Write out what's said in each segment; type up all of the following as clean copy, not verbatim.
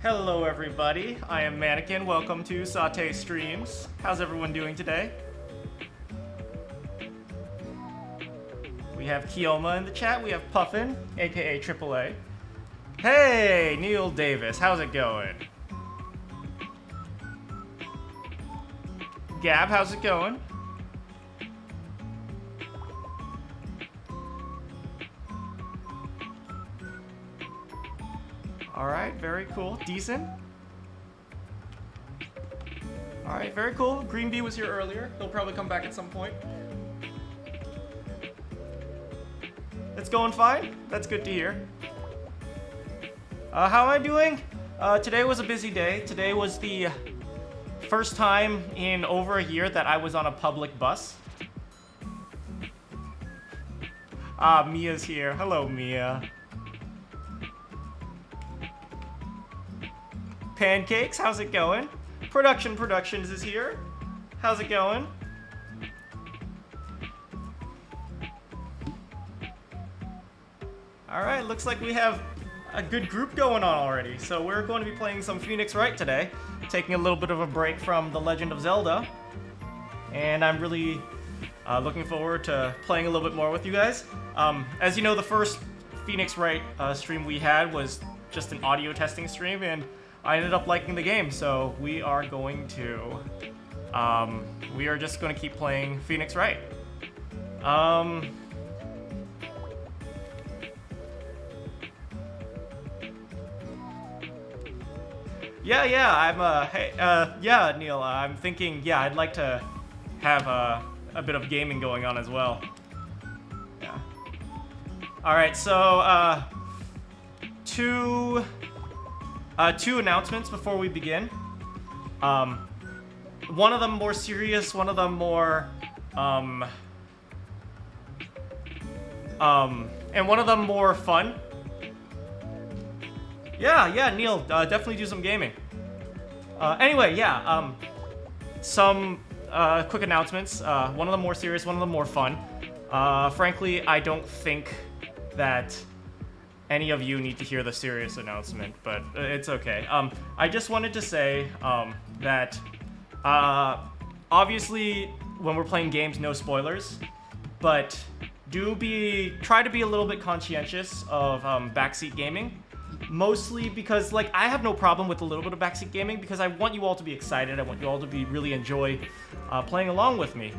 Hello everybody, I am Manakyn. Welcome to Sauté Streams. How's everyone doing today? We have Kioma in the chat, we have Puffin, aka AAA. Hey, Neil Davis, how's it going? Gab, how's it going? Alright, very cool. Decent. Alright, very cool. Green Bee was here earlier. He'll probably come back at some point. It's going fine. That's good to hear. How am I doing? Today was a busy day. Today was the first time in over a year that I was on a public bus. Mia's here. Hello, Mia. Pancakes, how's it going? Productions is here. How's it going? Alright, looks like we have a good group going on already. So we're going to be playing some Phoenix Wright today, taking a little bit of a break from The Legend of Zelda. And I'm really looking forward to playing a little bit more with you guys. As you know, the first Phoenix Wright stream we had was just an audio testing stream, and I ended up liking the game, so we are just going to keep playing Phoenix Wright. Yeah, Neil, I'm thinking, yeah, I'd like to have a bit of gaming going on as well. Yeah. Alright, so, two announcements before we begin. One of them more serious, one of them more, and one of them more fun. Yeah, Neil, definitely do some gaming. Anyway, yeah, some quick announcements. One of them more serious, one of them more fun. Frankly, I don't think that any of you need to hear the serious announcement, but it's okay. I just wanted to say that obviously when we're playing games, no spoilers, but try to be a little bit conscientious of backseat gaming. Mostly because, like, I have no problem with a little bit of backseat gaming because I want you all to be excited. I want you all to really enjoy playing along with me.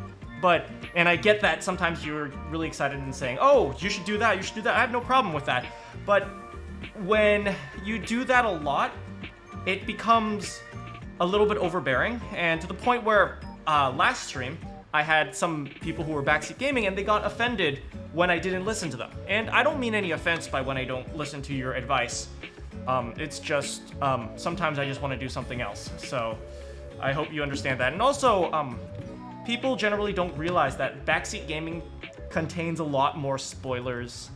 And I get that sometimes you're really excited and saying, oh, you should do that, you should do that. I have no problem with that. But when you do that a lot, it becomes a little bit overbearing. And to the point where last stream, I had some people who were backseat gaming and they got offended when I didn't listen to them. And I don't mean any offense by when I don't listen to your advice. It's just, sometimes I just want to do something else. So I hope you understand that. And also, people generally don't realize that backseat gaming contains a lot more spoilers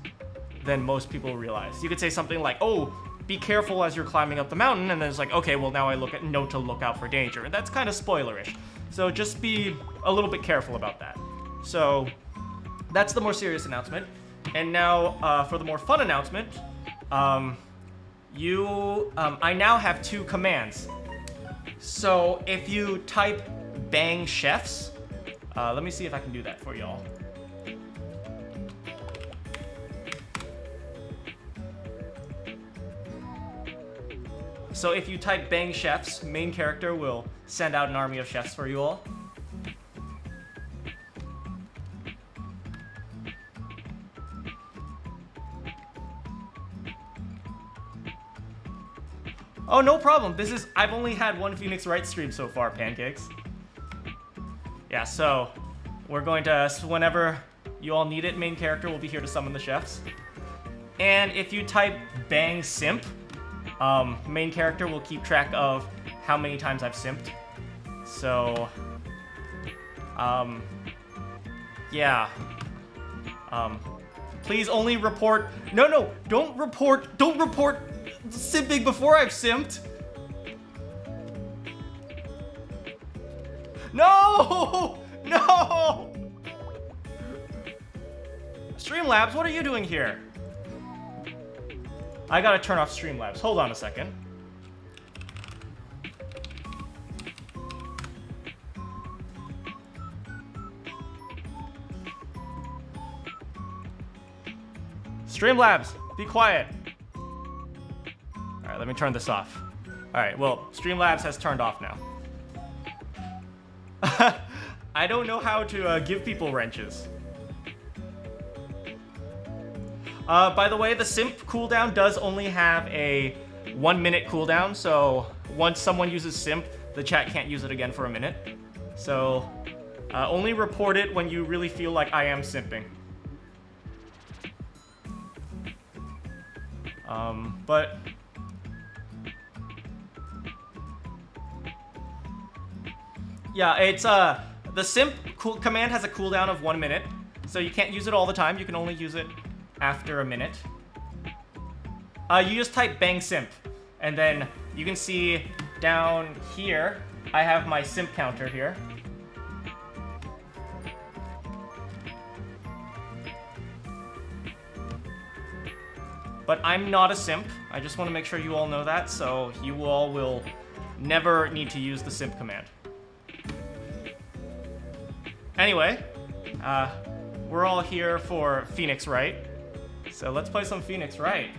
than most people realize. You could say something like, oh, be careful as you're climbing up the mountain, and then it's like, okay, well now I know to look out for danger. And that's kind of spoilerish. So just be a little bit careful about that. So that's the more serious announcement. And now for the more fun announcement, I now have 2 commands. So if you type bang chefs, let me see if I can do that for y'all. So if you type bang chefs, main character will send out an army of chefs for you all. Oh, no problem. I've only had one Phoenix Wright stream so far, pancakes. Yeah, so we're going to, whenever you all need it, main character will be here to summon the chefs. And if you type bang simp, main character will keep track of how many times I've simped. So, yeah. Please only report, no, don't report simping before I've simped. No! Streamlabs, what are you doing here? I gotta turn off Streamlabs. Hold on a second. Streamlabs, be quiet. Alright, let me turn this off. Alright, well, Streamlabs has turned off now. I don't know how to give people wrenches. By the way, the simp cooldown does only have a 1-minute cooldown, so once someone uses simp, the chat can't use it again for a minute. So only report it when you really feel like I am simping. But yeah, it's the simp command has a cooldown of 1 minute, so you can't use it all the time. You can only use it after a minute. You just type bang simp, and then you can see down here, I have my simp counter here. But I'm not a simp. I just want to make sure you all know that, so you all will never need to use the simp command. Anyway, we're all here for Phoenix Wright. So let's play some Phoenix Wright.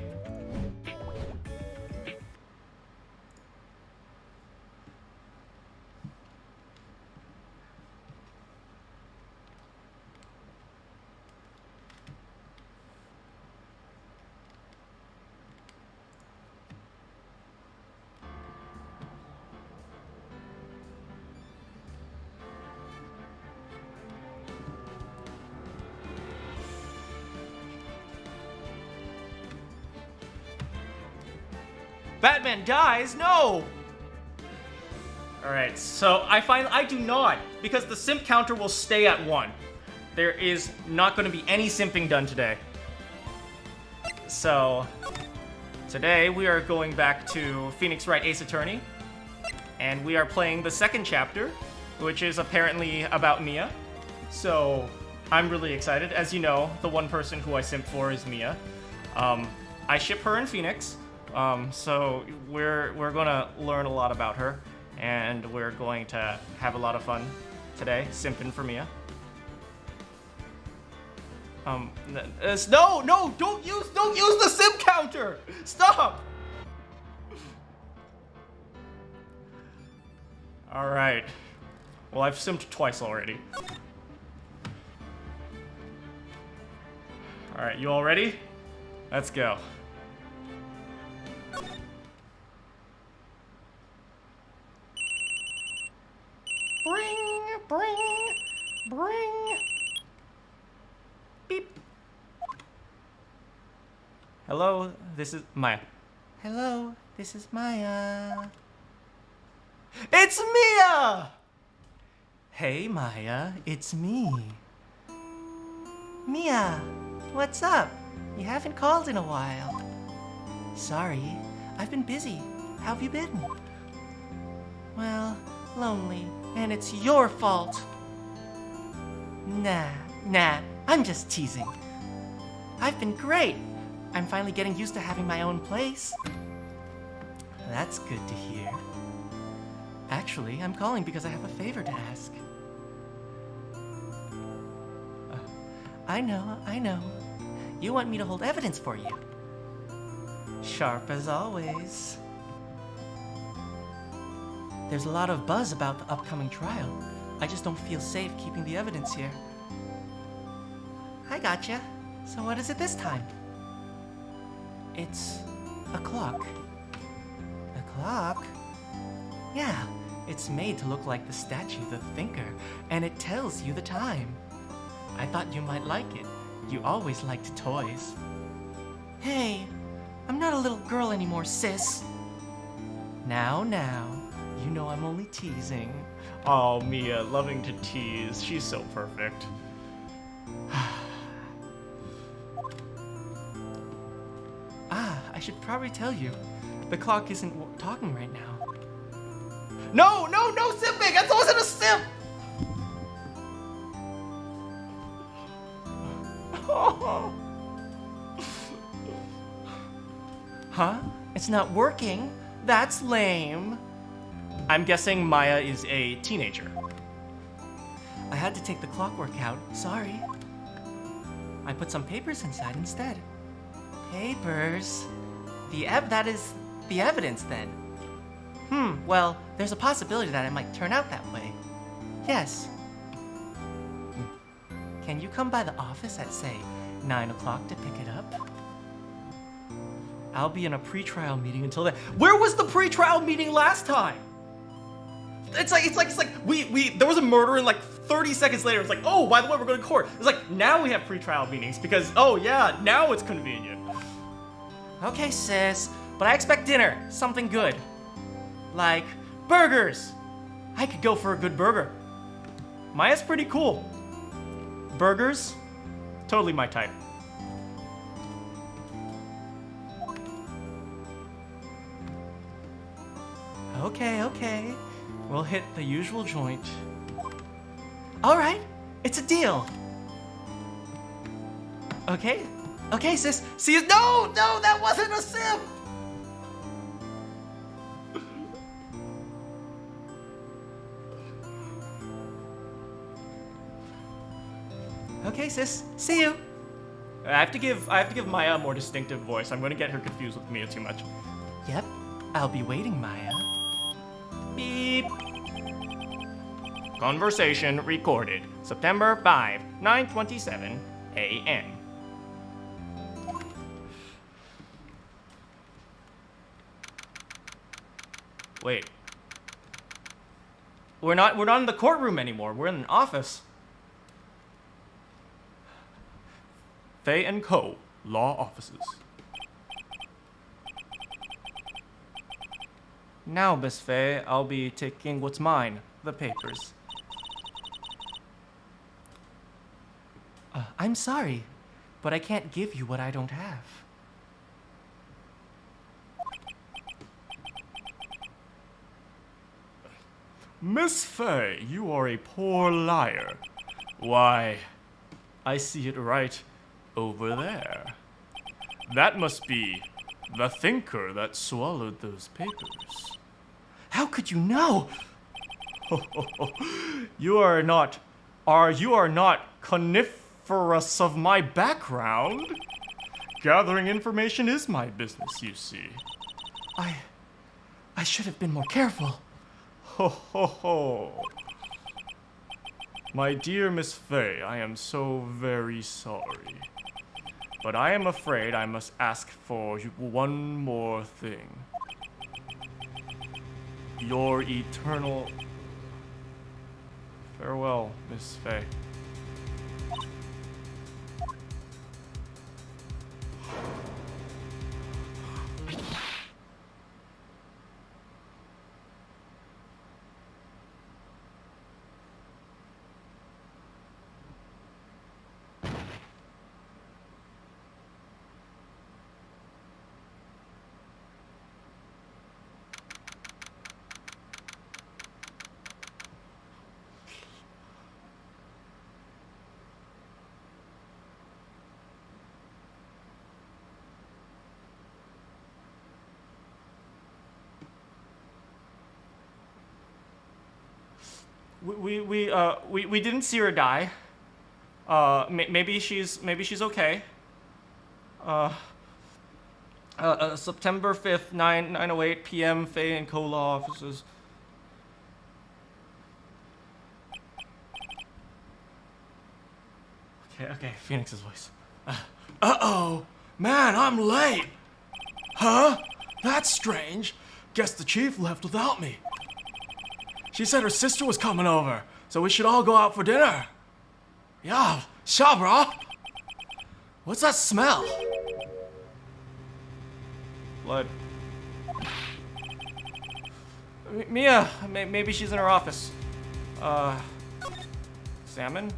Batman dies? No! Alright, so I do not, because the simp counter will stay at 1. There is not going to be any simping done today. So, today we are going back to Phoenix Wright Ace Attorney, and we are playing the second chapter, which is apparently about Mia. So I'm really excited. As you know, the one person who I simp for is Mia. I ship her in Phoenix, so we're gonna learn a lot about her, and we're going to have a lot of fun today, simping for Mia. No, don't use the simp counter! Stop! Alright. Well, I've simped twice already. Alright, you all ready? Let's go. Bring. Beep. Hello, this is Maya. Hello, this is Maya. It's Mia! Hey, Maya, it's me. Mia, what's up? You haven't called in a while. Sorry, I've been busy. How have you been? Well, lonely, and it's your fault. Nah, I'm just teasing. I've been great. I'm finally getting used to having my own place. That's good to hear. Actually, I'm calling because I have a favor to ask. I know. You want me to hold evidence for you. Sharp as always. There's a lot of buzz about the upcoming trial. I just don't feel safe keeping the evidence here. I gotcha. So what is it this time? It's a clock. A clock? Yeah, it's made to look like the statue, the thinker, and it tells you the time. I thought you might like it. You always liked toys. Hey, I'm not a little girl anymore, sis. Now, you know I'm only teasing. Oh, Mia, loving to tease. She's so perfect. I should probably tell you, the clock isn't talking right now. No, simping! That wasn't a simp! Huh? It's not working? That's lame. I'm guessing Maya is a teenager. I had to take the clockwork out, sorry. I put some papers inside instead. Papers? That is the evidence then. Well, there's a possibility that it might turn out that way. Yes. Can you come by the office at, say, 9 o'clock to pick it up? I'll be in a pre-trial meeting until then. Where was the pre-trial meeting last time? It's like there was a murder and like 30 seconds later it's like, oh, by the way, we're going to court. It's like, now we have pre-trial meetings because, oh yeah, now it's convenient. Okay, sis, but I expect dinner, something good. Like burgers. I could go for a good burger. Maya's pretty cool. Burgers, totally my type. Okay. We'll hit the usual joint. All right, it's a deal. Okay, sis. See you. No, that wasn't a simp. Okay, sis. See you. I have to give Maya a more distinctive voice. I'm going to get her confused with Mia too much. Yep. I'll be waiting, Maya. Beep. Conversation recorded. September 5, 9:27 a.m. Wait. We're not in the courtroom anymore. We're in an office. Faye & Co. Law Offices. Now, Miss Faye, I'll be taking what's mine, the papers. I'm sorry, but I can't give you what I don't have. Miss Fay, you are a poor liar. Why, I see it right over there. That must be the thinker that swallowed those papers. How could you know? You are not coniferous of my background. Gathering information is my business, you see. I should have been more careful. Ho ho ho. My dear Miss Fay, I am so very sorry. But I am afraid I must ask for one more thing. Your eternal farewell, Miss Fay. We didn't see her die. Maybe she's okay. September 5th, 9:08 p.m. Faye and Cola offices. Okay, Phoenix's voice. Uh-oh, man, I'm late. Huh? That's strange. Guess the chief left without me. She said her sister was coming over, so we should all go out for dinner. Yeah, sure, bro. What's that smell? Blood. Mia, maybe she's in her office. Salmon?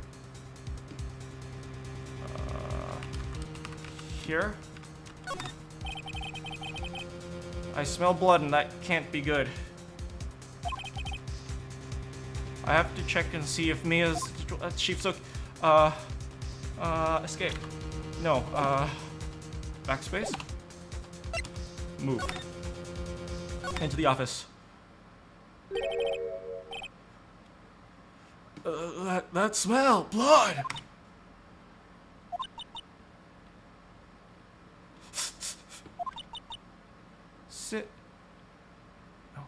Here? I smell blood and that can't be good. I have to check and see if Mia's chief's okay. Escape. No, backspace? Move. Into the office. That smell, blood! Sit. No.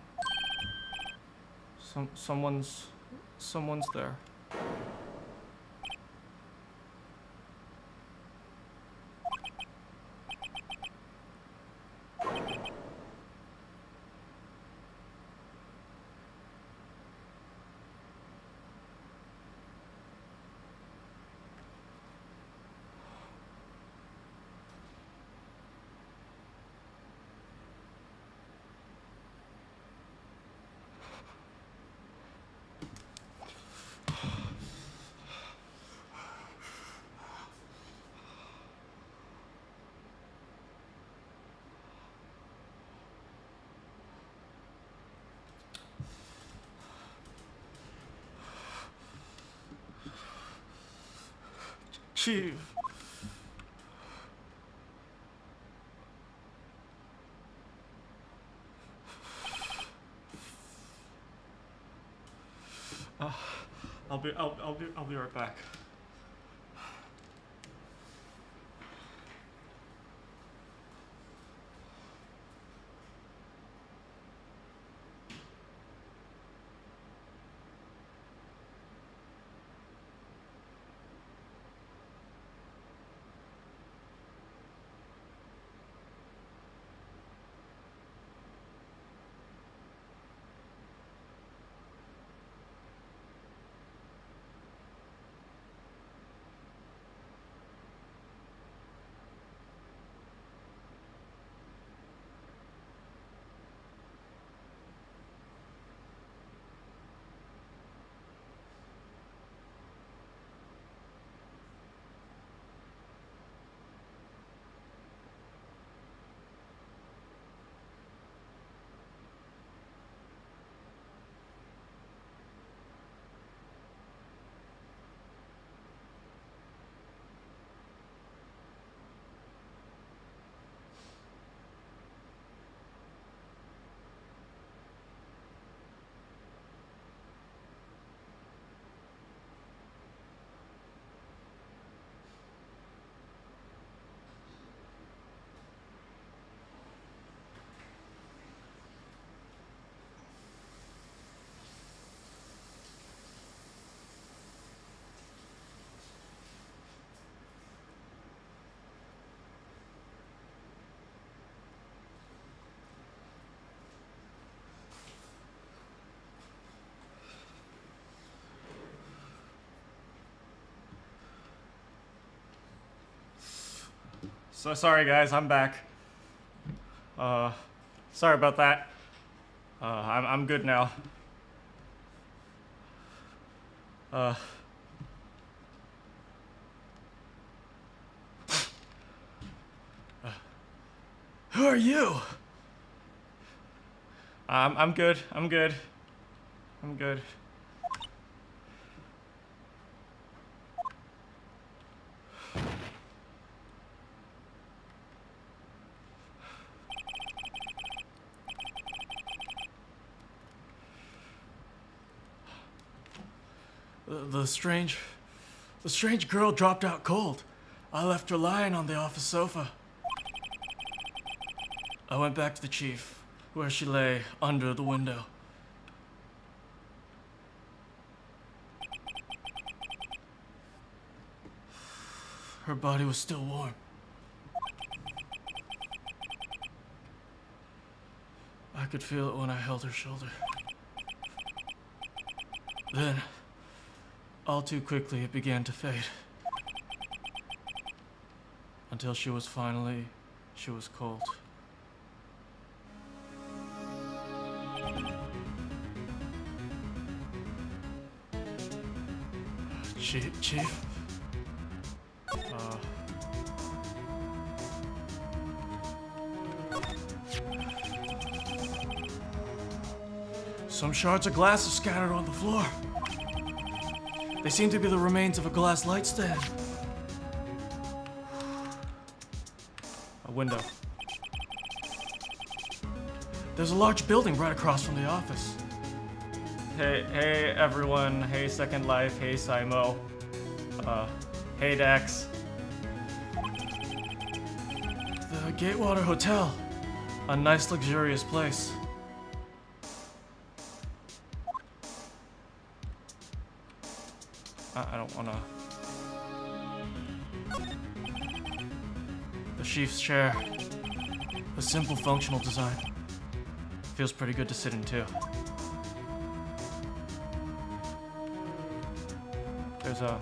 Someone's there. Chief. I'll be right back. So sorry guys, I'm back. Sorry about that. I'm good now. Who are you? I'm good. I'm good. The strange girl dropped out cold. I left her lying on the office sofa. I went back to the chief, where she lay under the window. Her body was still warm. I could feel it when I held her shoulder. Then, all too quickly, it began to fade. Until she was cold. Chief? Some shards of glass are scattered on the floor. They seem to be the remains of a glass light stand. A window. There's a large building right across from the office. Hey everyone. Hey Second Life. Hey Simo. Hey Dax. The Gatewater Hotel. A nice, luxurious place. I don't wanna. The chief's chair. A simple, functional design. Feels pretty good to sit in too. There's a.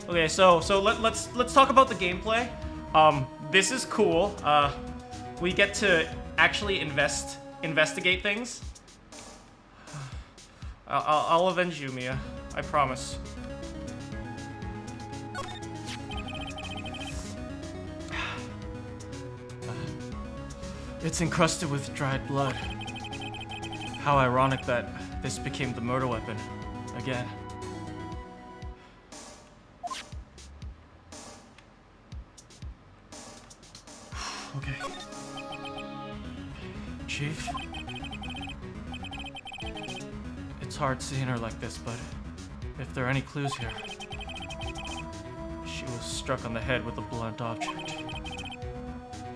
Okay, so let's talk about the gameplay. This is cool. We get to actually investigate things. I'll avenge you, Mia. I promise. It's encrusted with dried blood. How ironic that this became the murder weapon again. Okay. Chief? It's hard seeing her like this, but if there are any clues here... She was struck on the head with a blunt object.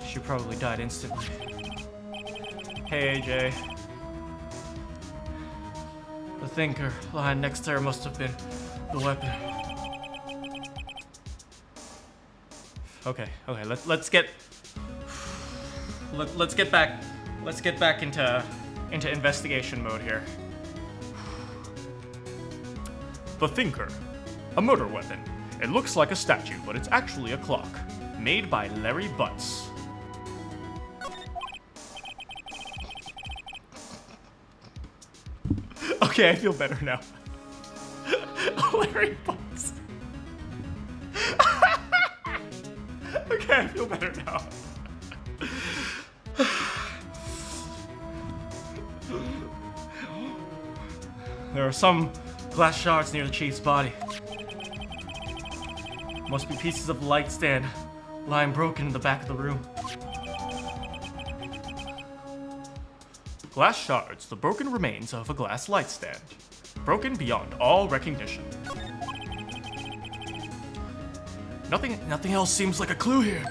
She probably died instantly. Hey AJ. The thinker lying next to her must have been the weapon. Okay. Let's get back into investigation mode here. The Thinker. A murder weapon. It looks like a statue, but it's actually a clock. Made by Larry Butts. Okay, I feel better now. Larry Butts. Okay, I feel better now. There are some glass shards near the chief's body. Must be pieces of light stand lying broken in the back of the room. Glass shards, the broken remains of a glass light stand. Broken beyond all recognition. Nothing else seems like a clue here.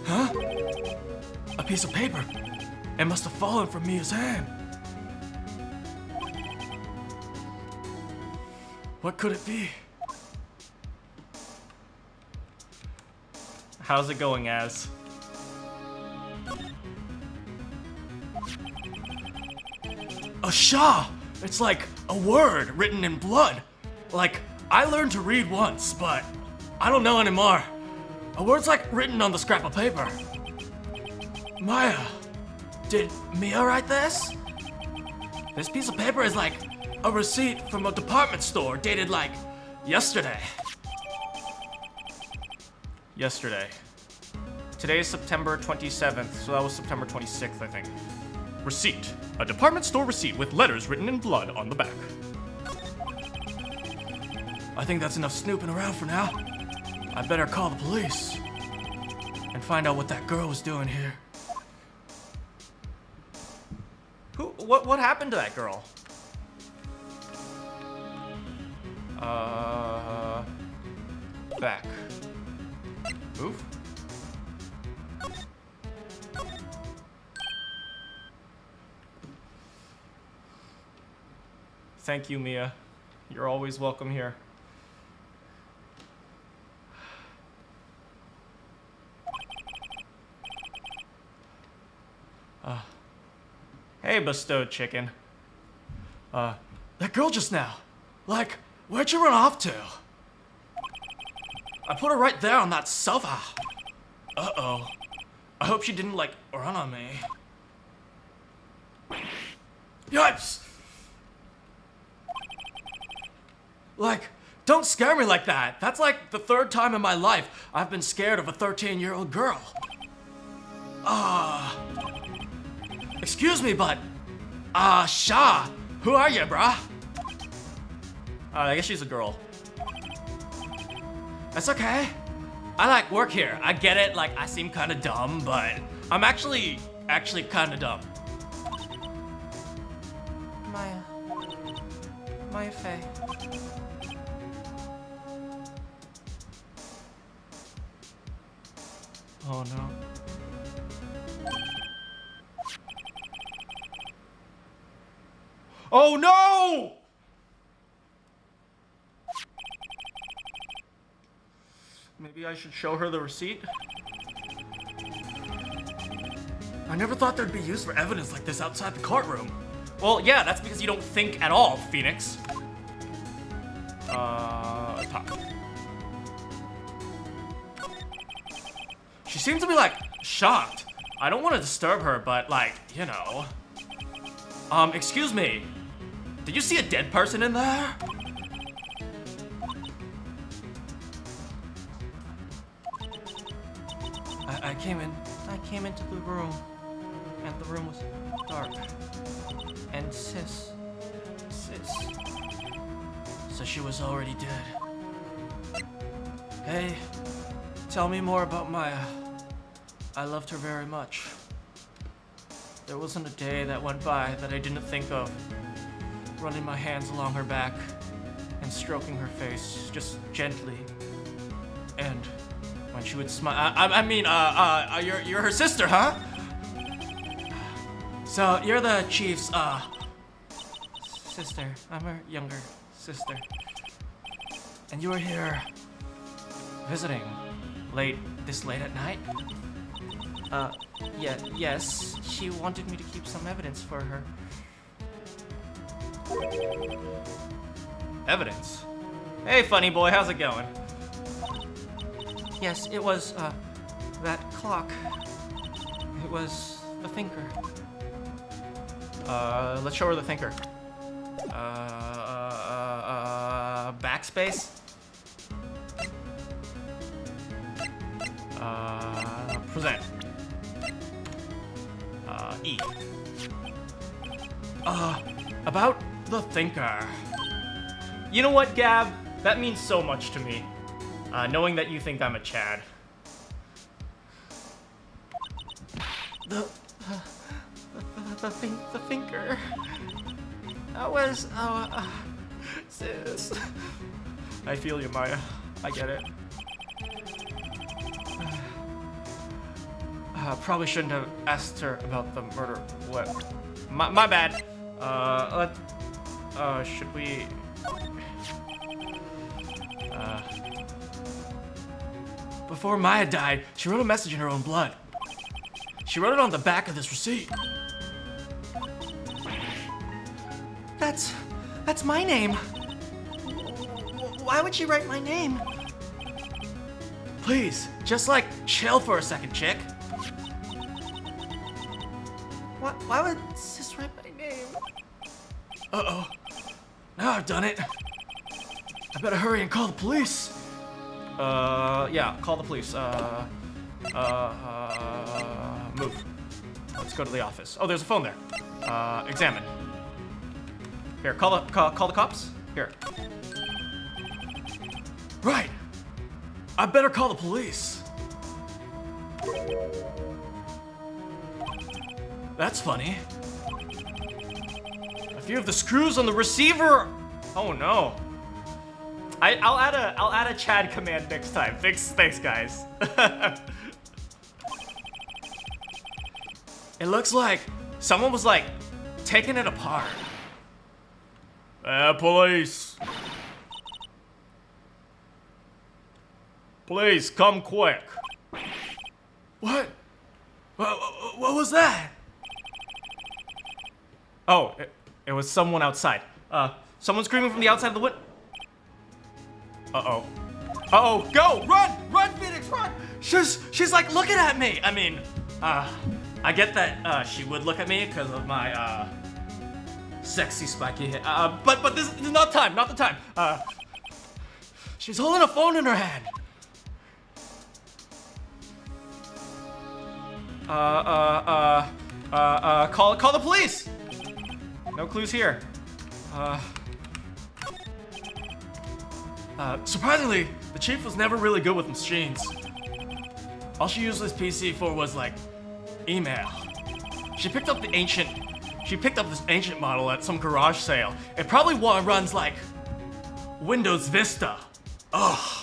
Huh? A piece of paper. It must have fallen from Mia's hand. What could it be? How's it going, Az? A Shah! It's like a word written in blood. Like, I learned to read once, but I don't know anymore. A word's like written on the scrap of paper. Maya, did Mia write this? This piece of paper is like a receipt from a department store dated like yesterday. Yesterday. Today is September 27th, so that was September 26th, I think. Receipt. A department store receipt with letters written in blood on the back. I think that's enough snooping around for now. I better call the police and find out what that girl was doing here. What happened to that girl? Back. Move. Thank you, Mia. You're always welcome here. Hey, bestowed chicken. That girl just now. Like, where'd you run off to? I put her right there on that sofa. Uh-oh. I hope she didn't, like, run on me. Yipes! Like, don't scare me like that. That's like the third time in my life I've been scared of a 13-year-old girl. Excuse me, but, Sha, who are you, bruh? I guess she's a girl. That's okay. I like work here. I get it, like I seem kinda dumb, but I'm actually kinda dumb. Maya Faye. Oh no. Oh no! Maybe I should show her the receipt? I never thought there'd be use for evidence like this outside the courtroom. Well, yeah, that's because you don't think at all, Phoenix. Top. She seems to be like shocked. I don't want to disturb her, but like, you know. Excuse me. Did you see a dead person in there? I came into the room, and the room was dark. And sis. So she was already dead. Hey, tell me more about Maya. I loved her very much. There wasn't a day that went by that I didn't think of running my hands along her back and stroking her face just gently. And when she would smile, you're her sister, huh? So you're the chief's, sister. I'm her younger sister. and you were here Visiting this late at night? Yes. She wanted me to keep some evidence for her. Evidence? Hey, funny boy, how's it going? Yes, it was, that clock. It was the thinker. Let's show her the thinker. Backspace? Present. E. about the thinker. You know what, Gab? That means so much to me. Knowing that you think I'm a Chad. The thinker. That was, sis. I feel you, Maya. I get it. Probably shouldn't have asked her about the murder. What? My bad. Should we? Before Maya died, she wrote a message in her own blood. She wrote it on the back of this receipt. That's my name. Why would she write my name? Please, just like chill for a second, chick. Why would Sis write my name? Uh-oh. Now I've done it. I better hurry and call the police. Yeah, call the police. Move. Let's go to the office. Oh, there's a phone there. Examine. Here, call the cops. Here. Right. I better call the police. That's funny. A few of the screws on the receiver. Oh no. I'll add a Chad command next time. Thanks guys. It looks like someone was like taking it apart. Police. Please come quick. What? What was that? Oh, it was someone outside. Someone screaming from the outside of the window. Uh-oh, go! Run, Phoenix, run! She's like looking at me. I mean, I get that she would look at me because of my sexy spiky hair. But this is not the time. She's holding a phone in her hand. Call the police! No clues here. Surprisingly, the chief was never really good with machines. All she used this PC for was like email. She picked up this ancient model at some garage sale. It probably runs like Windows Vista. Ugh.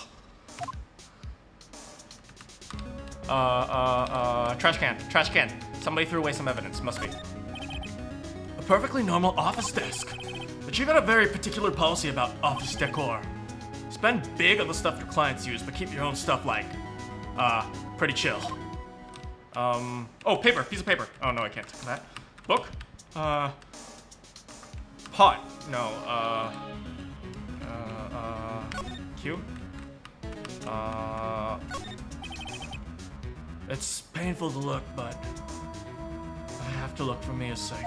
Trash can. Somebody threw away some evidence, must be. A perfectly normal office desk. The chief had a very particular policy about office decor. Spend big on the stuff your clients use, but keep your own stuff like, pretty chill. Oh, paper, piece of paper. Oh no, I can't take that. Book? Pot. No, Q? It's painful to look, but I have to look for Mia's sake.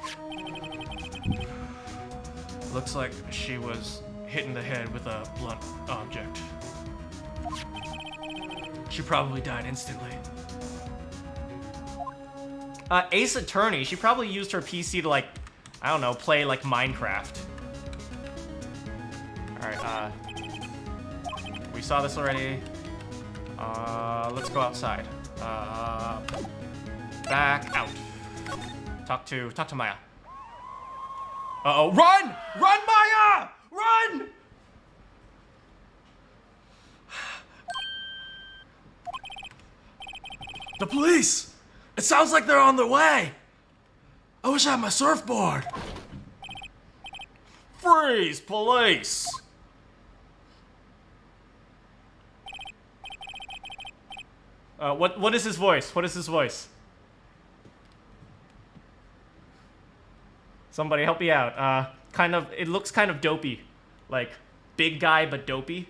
Looks like she was hit in the head with a blunt object. She probably died instantly. Ace Attorney. She probably used her PC to like, I don't know, play like Minecraft. Alright, we saw this already. Let's go outside. Back out. Talk to Maya. Uh-oh, run! Run, Maya! Run! The police! It sounds like they're on their way! I wish I had my surfboard! Freeze, police. What is his voice? What is his voice? Somebody help me out. It looks kind of dopey. Like, big guy, but dopey.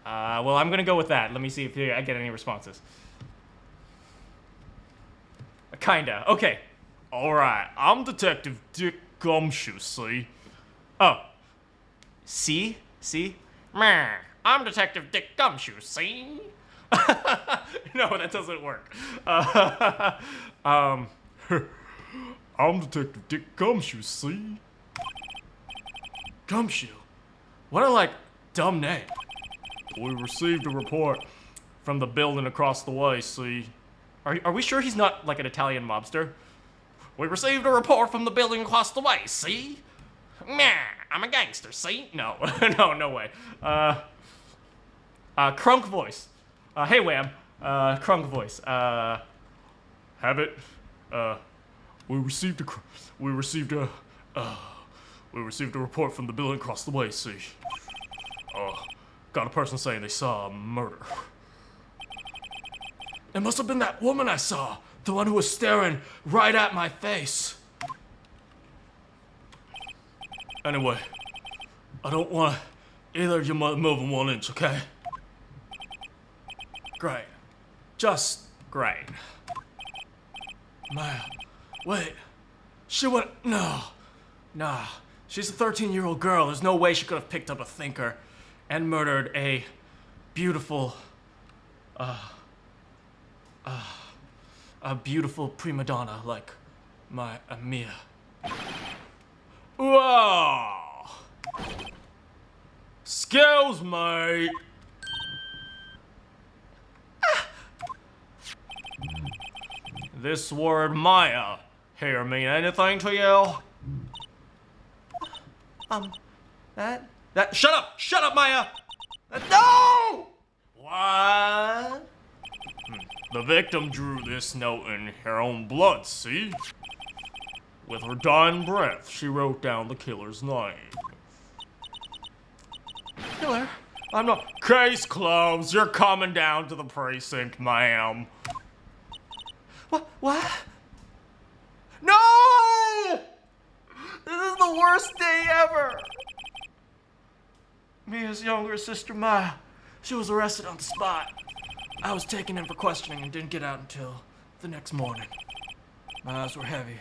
Well, I'm gonna go with that. Let me see if I get any responses. Kinda. Okay. Alright, I'm Detective Dick Gumshoe, see? Oh. See? Meh. I'm Detective Dick Gumshoe, see? No, that doesn't work. I'm Detective Dick Gumshoe, see? Gumshoe? What a, like, dumb name. We received a report from the building across the way, see? Are we sure he's not like an Italian mobster? We received a report from the building across the way, see? Meh. I'm a gangster, see? No. No way. Crunk voice. Hey, Wham. Crunk voice. Have it? We received a report from the building across the way, see? Got a person saying they saw a murder. It must have been that woman I saw. The one who was staring right at my face. Anyway, I don't want to Either of you moving 1 inch, okay? Great. Just great. Maya, wait. She went. No. Nah. She's a 13-year-old girl. There's no way she could have picked up a thinker and murdered a beautiful. A beautiful prima donna like Mia. Whoa! Excuse me. This word Maya here mean anything to you? Shut up, Maya! No! What? The victim drew this note in her own blood, see? With her dying breath, she wrote down the killer's name. Killer? I'm not. Case closed. You're coming down to the precinct, ma'am. What? No! This is the worst day ever! Mia's younger sister, Maya. She was arrested on the spot. I was taken in for questioning and didn't get out until the next morning. My eyes were heavy,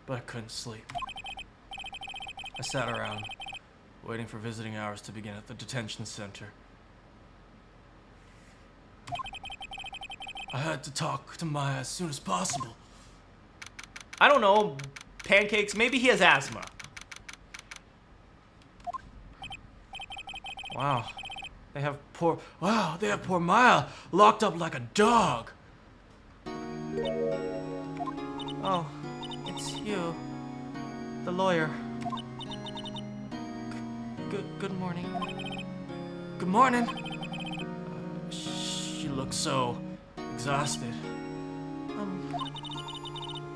but I couldn't sleep. I sat around, waiting for visiting hours to begin at the detention center. I had to talk to Maya as soon as possible. I don't know, pancakes, maybe he has asthma. Wow, they have poor Maya locked up like a dog. Oh, it's you, the lawyer. Good morning. Good morning. She looks so exhausted.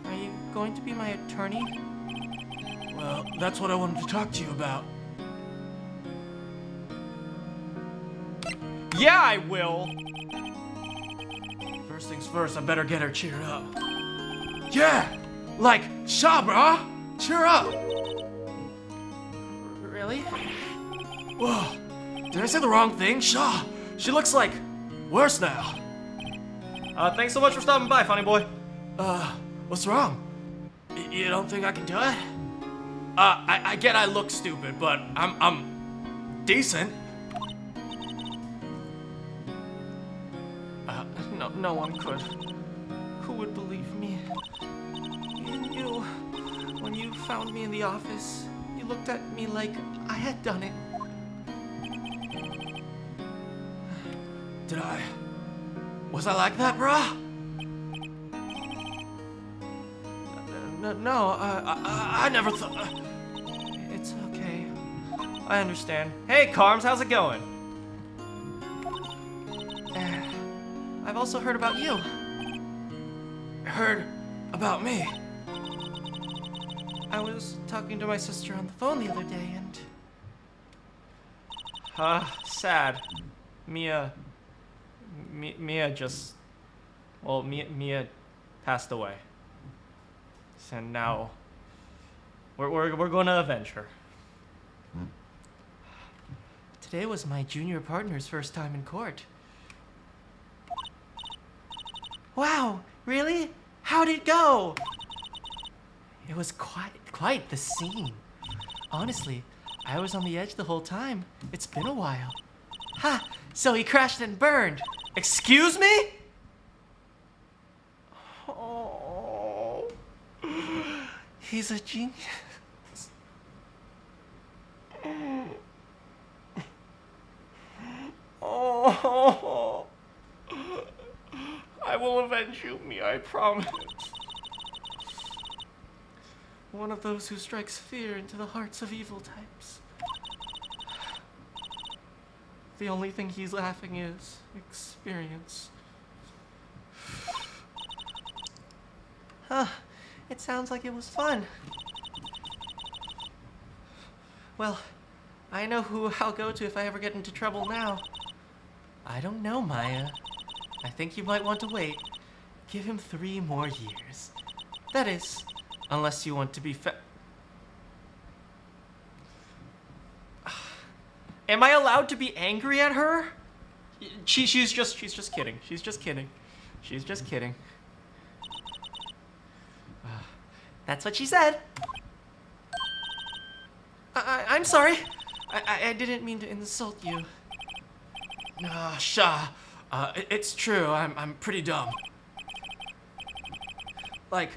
Are you going to be my attorney? Well, that's what I wanted to talk to you about. Yeah, I will. First things first, I better get her cheered up. Yeah! Like, Shaw, brah! Cheer up! Really? Whoa. Did I say the wrong thing? Shaw! She looks like worse now. Thanks so much for stopping by, funny boy. What's wrong? You don't think I can do it? I get I look stupid, but I'm decent. No one could. Who would believe me? You, when you found me in the office, you looked at me like I had done it. Did I? Was I like that, bruh? No, I never thought. It's okay. I understand. Hey, Carms, how's it going? I've also heard about you. Heard about me? I was talking to my sister on the phone the other day and... sad. Mia just... Well, Mia passed away. And now... We're gonna avenge her. Today was my junior partner's first time in court. Wow, really? How'd it go? It was quite the scene. Honestly, I was on the edge the whole time. It's been a while. Ha! So he crashed and burned. Excuse me? Oh, he's a genius. Oh, I will avenge you, Mia, I promise. One of those who strikes fear into the hearts of evil types. The only thing he's laughing is experience. Huh, it sounds like it was fun. Well, I know who I'll go to if I ever get into trouble now. I don't know, Maya. I think you might want to wait. Give him 3 more years. That is, unless you want to be Am I allowed to be angry at her? She's just kidding. She's just kidding. She's just kidding. That's what she said. I'm sorry. I didn't mean to insult you. It's true. I'm pretty dumb. Like,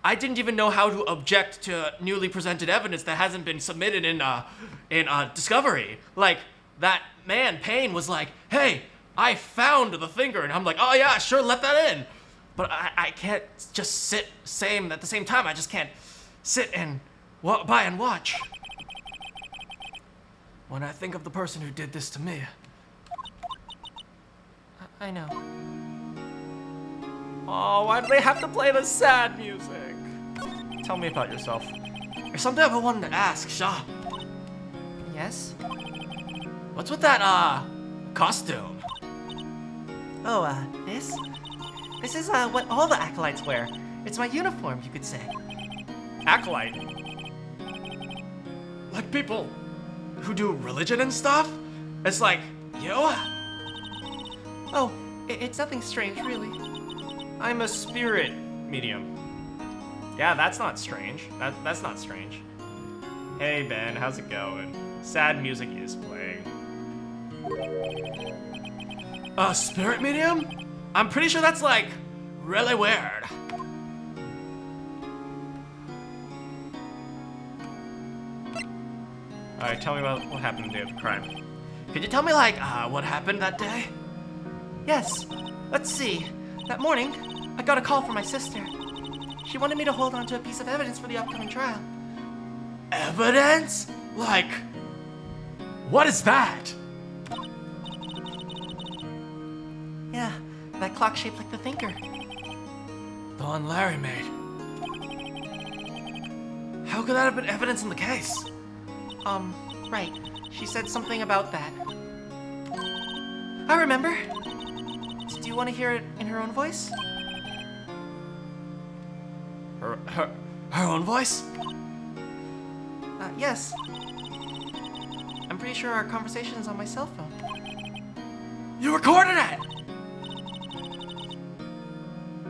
I didn't even know how to object to newly presented evidence that hasn't been submitted in Discovery. Like, that man, Payne, was like, hey, I found the finger. And I'm like, oh yeah, sure, let that in. But I can't just sit at the same time. I just can't sit and by and watch. When I think of the person who did this to me. I know. Oh, why do they have to play the sad music? Tell me about yourself. There's something I've been wanting to ask, Shaw. Yes? What's with that, costume? Oh, this? This is, what all the acolytes wear. It's my uniform, you could say. Acolyte? Like people who do religion and stuff? It's like, you? Oh, it's nothing strange, really. I'm a spirit medium. Yeah, that's not strange. That's not strange. Hey, Ben, how's it going? Sad music is playing. A spirit medium? I'm pretty sure that's, like, really weird. Alright, tell me about what happened the day of the crime. Could you tell me, like, what happened that day? Yes. Let's see. That morning, I got a call from my sister. She wanted me to hold on to a piece of evidence for the upcoming trial. Evidence? Like, what is that? Yeah, that clock shaped like the thinker. The one Larry made. How could that have been evidence in the case? Right. She said something about that. I remember. Do you want to hear it in her own voice? Her own voice? Yes. I'm pretty sure our conversation is on my cell phone. You recorded it!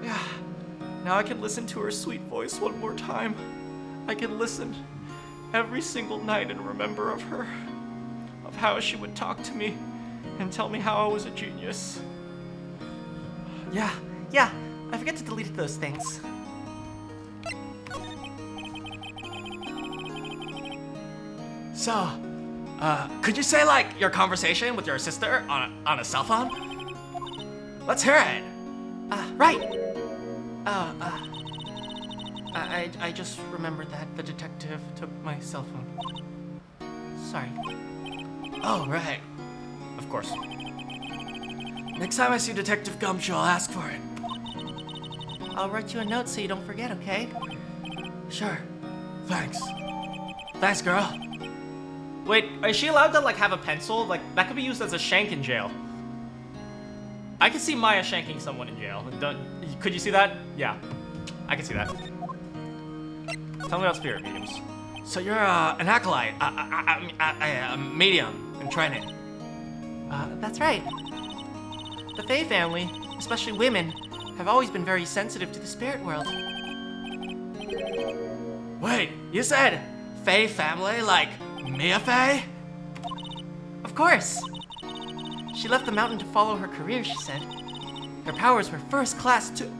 Yeah. Now I can listen to her sweet voice one more time. I can listen every single night and remember of her. Of how she would talk to me and tell me how I was a genius. Yeah. I forget to delete those things. So, could you say, like, your conversation with your sister on a cell phone? Let's hear it. Right. I just remembered that the detective took my cell phone. Sorry. Oh, right. Of course. Next time I see Detective Gumshoe, I'll ask for it. I'll write you a note so you don't forget, okay? Sure. Thanks. Thanks, girl. Wait, is she allowed to, like, have a pencil? Like, that could be used as a shank in jail. I can see Maya shanking someone in jail. Could you see that? Yeah, I can see that. Tell me about spirit mediums. So you're an acolyte, a medium in training. That's right. The Fae family, especially women, have always been very sensitive to the spirit world. Wait, you said Fae family, like Mia Fae? Of course. She left the mountain to follow her career, she said. Her powers were first class too.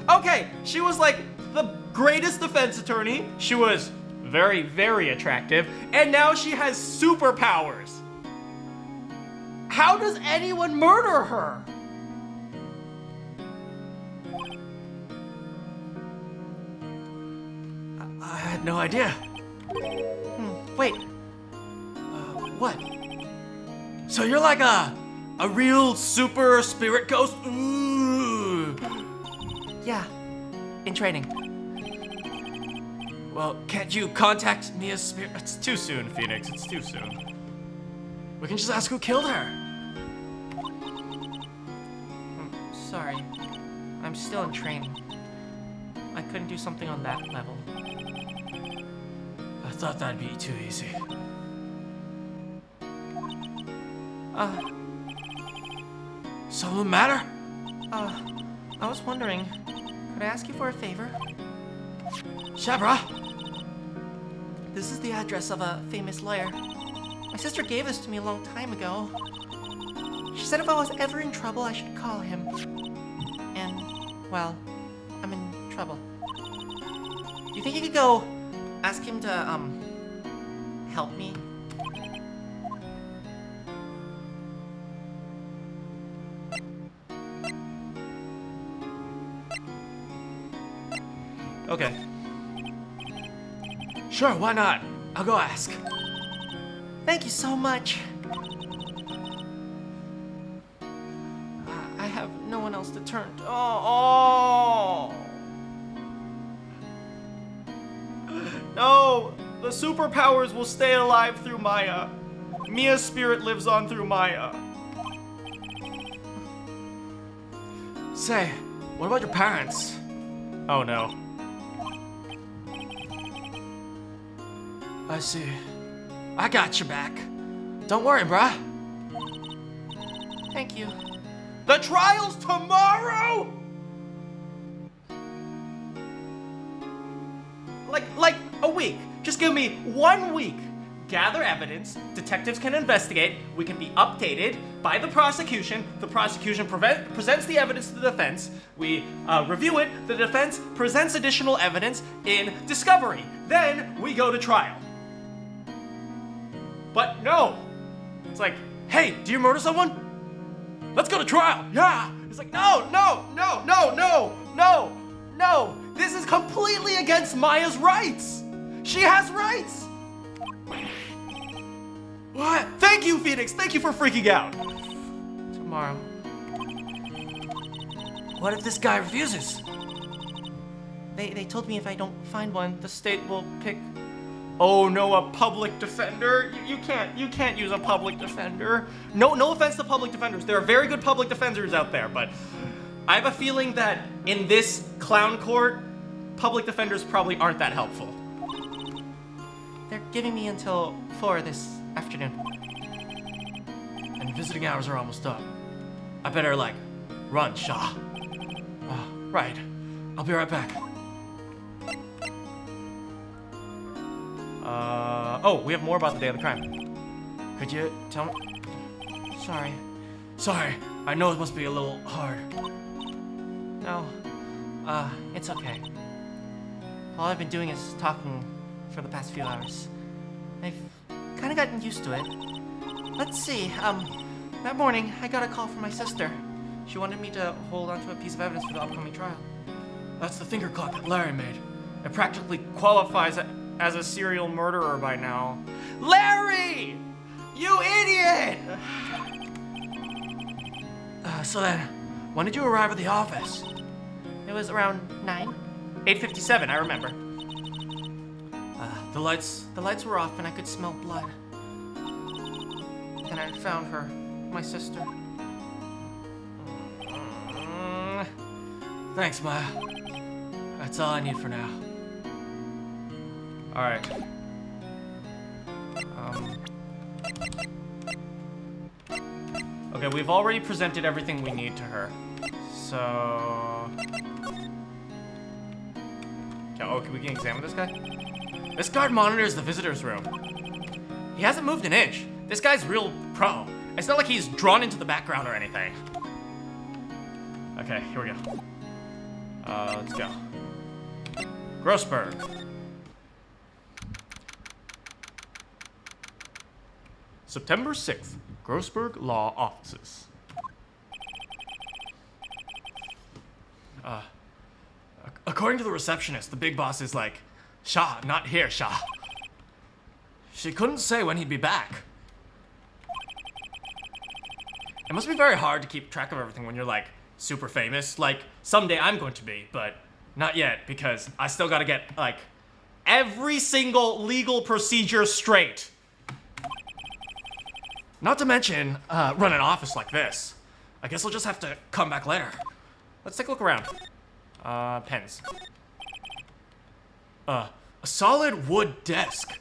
Okay, she was like the greatest defense attorney. She was very, very attractive. And now she has superpowers. How does anyone murder her? I had no idea. Wait. What? So you're like a real super spirit ghost? Ooh. Yeah, in training. Well, can't you contact Mia's spirit? It's too soon, Phoenix. It's too soon. We can just ask who killed her. Sorry. I'm still in training. I couldn't do something on that level. thought that'd be too easy. Something the matter? I was wondering, could I ask you for a favor? Shabra? This is the address of a famous lawyer. My sister gave this to me a long time ago. She said if I was ever in trouble, I should call him. And, well, I'm in trouble. Do you think you could go ask him to, help me? Okay. Sure, why not? I'll go ask. Thank you so much. I have no one else to turn to. Oh. No! The superpowers will stay alive through Maya. Mia's spirit lives on through Maya. Say, what about your parents? Oh no. I see. I got your back. Don't worry, bruh. Thank you. The trial's tomorrow? Like a week. Just give me 1 week. Gather evidence, detectives can investigate, we can be updated by the prosecution presents the evidence to the defense, we review it, the defense presents additional evidence in discovery, then we go to trial. But no! It's like, hey, do you murder someone? Let's go to trial! Yeah! It's like, no! This is completely against Maya's rights! She has rights! What? Thank you, Phoenix! Thank you for freaking out! Tomorrow. What if this guy refuses? They told me if I don't find one, the state will pick... Oh no, a public defender? You can't use a public defender. No offense to public defenders. There are very good public defenders out there, but I have a feeling that in this clown court, public defenders probably aren't that helpful. They're giving me until 4 this afternoon. And visiting hours are almost up. I better, run, Shaw. Right. I'll be right back. Oh, we have more about the day of the crime. Could you tell me? Sorry. I know it must be a little hard. No. It's okay. All I've been doing is talking for the past few hours. I've kind of gotten used to it. Let's see, that morning I got a call from my sister. She wanted me to hold onto a piece of evidence for the upcoming trial. That's the finger clock that Larry made. It practically qualifies as a serial murderer by now. Larry! You idiot! So then, when did you arrive at the office? It was around 9? 8:57, I remember. The lights were off and I could smell blood. Then I found her, my sister. Thanks, Maya. That's all I need for now. Alright. Okay, we've already presented everything we need to her. So... Okay, we can examine this guy? This guard monitors the visitor's room. He hasn't moved an inch. This guy's real pro. It's not like he's drawn into the background or anything. Okay, here we go. Let's go. Grossberg. September 6th, Grossberg Law Offices. According to the receptionist, the big boss is like, Shah, not here, Shah. She couldn't say when he'd be back. It must be very hard to keep track of everything when you're, super famous. Someday I'm going to be, but not yet, because I still gotta get, every single legal procedure straight. Not to mention, run an office like this. I guess I'll just have to come back later. Let's take a look around. Pens. A solid wood desk.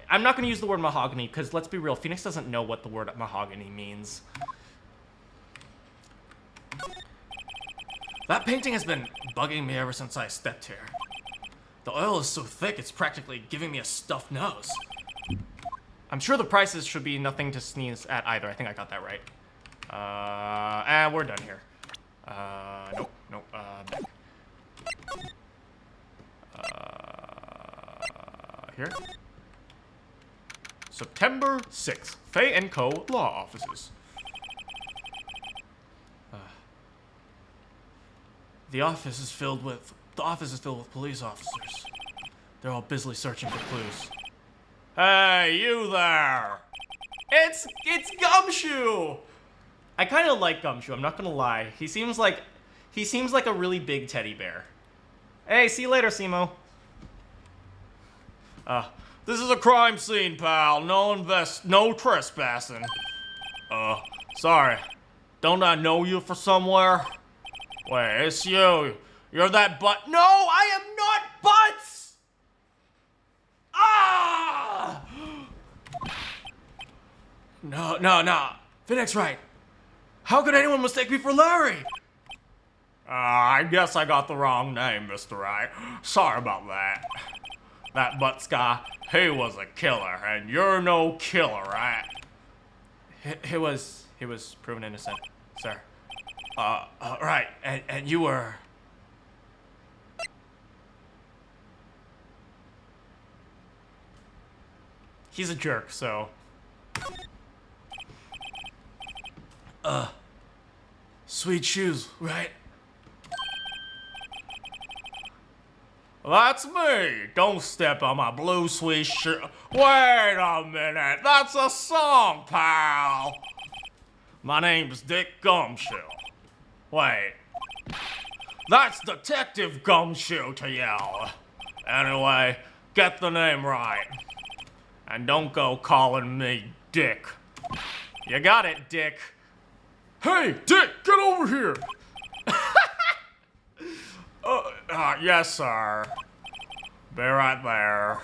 I'm not gonna use the word mahogany, because let's be real, Phoenix doesn't know what the word mahogany means. That painting has been bugging me ever since I stepped here. The oil is so thick, it's practically giving me a stuffed nose. I'm sure the prices should be nothing to sneeze at either. I think I got that right. And we're done here. Nope, back. Here. September 6th, Fay & Co. Law Offices. The office is filled with police officers. They're all busily searching for clues. Hey, you there! It's Gumshoe! I kind of like Gumshoe, I'm not gonna lie. He seems like a really big teddy bear. Hey, see you later, Simo. This is a crime scene, pal. No trespassing. Sorry. Don't I know you from somewhere? Wait, it's you. You're that butt. No, I am not Butts! Ah! No. Phoenix Wright. How could anyone mistake me for Larry? I guess I got the wrong name, Mr. Wright. Sorry about that. That Butts guy, he was a killer, and you're no killer, right? He was proven innocent, sir. Right, and you were... He's a jerk, so... Sweet shoes, right? That's me. Don't step on my blue sweet shoe. Wait a minute. That's a song, pal. My name's Dick Gumshoe. Wait. That's Detective Gumshoe to you. Anyway, get the name right. And don't go calling me Dick. You got it, Dick. Hey, Dick, get over here. Yes, sir. Be right there.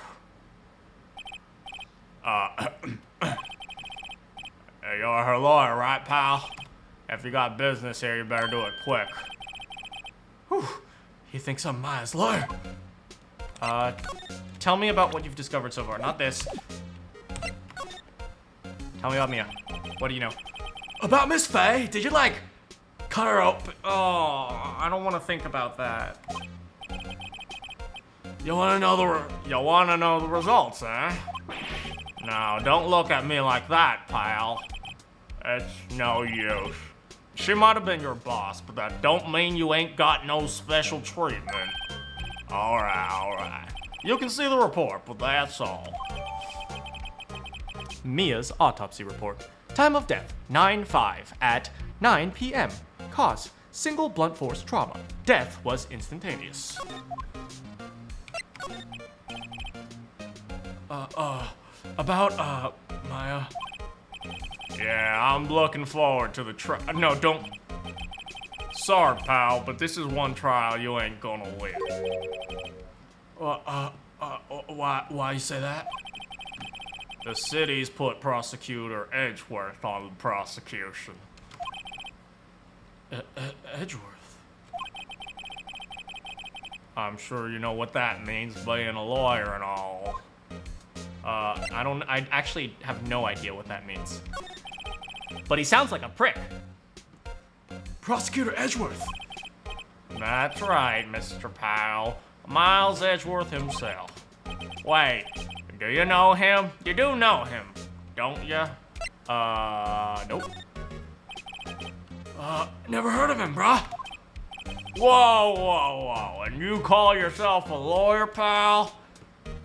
You're her lawyer, right, pal? If you got business here, you better do it quick. Whew. He thinks I'm Maya's lawyer. Tell me about what you've discovered so far. Not this. Tell me about Mia. What do you know? About Miss Faye? Did you, like, cut her open? Oh, I don't want to think about that. You wanna know the results, eh? No, don't look at me like that, pal. It's no use. She might have been your boss, but that don't mean you ain't got no special treatment. Alright. You can see the report, but that's all. Mia's autopsy report. Time of death, 9/5 at 9 p.m. Cause, single blunt force trauma. Death was instantaneous. About, Maya. Yeah, I'm looking forward to the No, don't. Sorry, pal, but this is one trial you ain't gonna win. Why you say that? The city's put Prosecutor Edgeworth on the prosecution. Edgeworth? I'm sure you know what that means, being a lawyer and all. I actually have no idea what that means. But he sounds like a prick. Prosecutor Edgeworth. That's right, Mr. Powell. Miles Edgeworth himself. Wait, do you know him? You do know him, don't you? Nope. Never heard of him, bruh. Whoa, and you call yourself a lawyer, pal?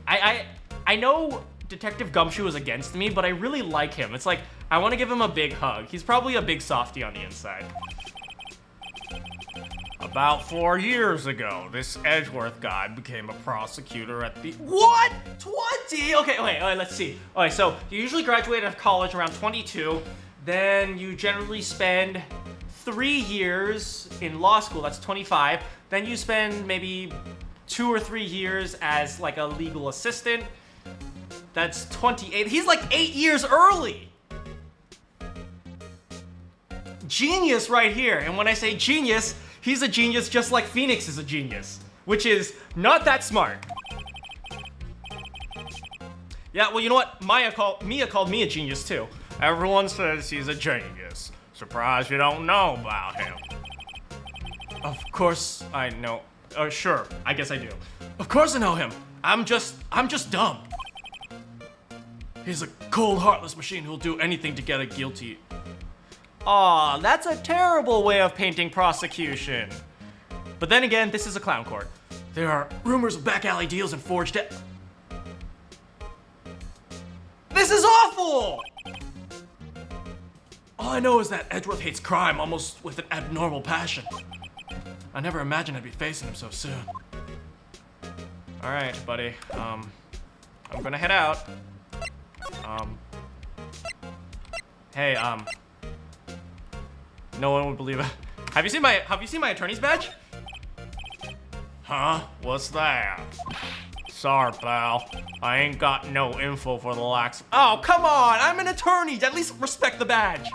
I know Detective Gumshoe is against me, but I really like him. It's like, I want to give him a big hug. He's probably a big softie on the inside. About 4 years ago, this Edgeworth guy became a prosecutor at the... What? 20? Okay, wait, let's see. Okay, so you usually graduate out of college around 22. Then you generally spend 3 years in law school, that's 25. Then you spend maybe 2 or 3 years as like a legal assistant. That's 28. He's like 8 years early. Genius right here. And when I say genius, he's a genius just like Phoenix is a genius, which is not that smart. Yeah, well, you know what? Mia called me a genius too. Everyone says he's a genius. Surprised you don't know about him. Of course I know. Sure, I guess I do. Of course I know him. I'm just dumb. He's a cold, heartless machine who'll do anything to get a guilty. Aw, that's a terrible way of painting prosecution. But then again, this is a clown court. There are rumors of back alley deals and forged This is awful! All I know is that Edgeworth hates crime almost with an abnormal passion. I never imagined I'd be facing him so soon. All right, buddy. I'm gonna head out. Hey, no one would believe it. Have you seen my attorney's badge? Huh? What's that? Sorry, pal. I ain't got no info for the lax. Oh, come on! I'm an attorney! At least respect the badge!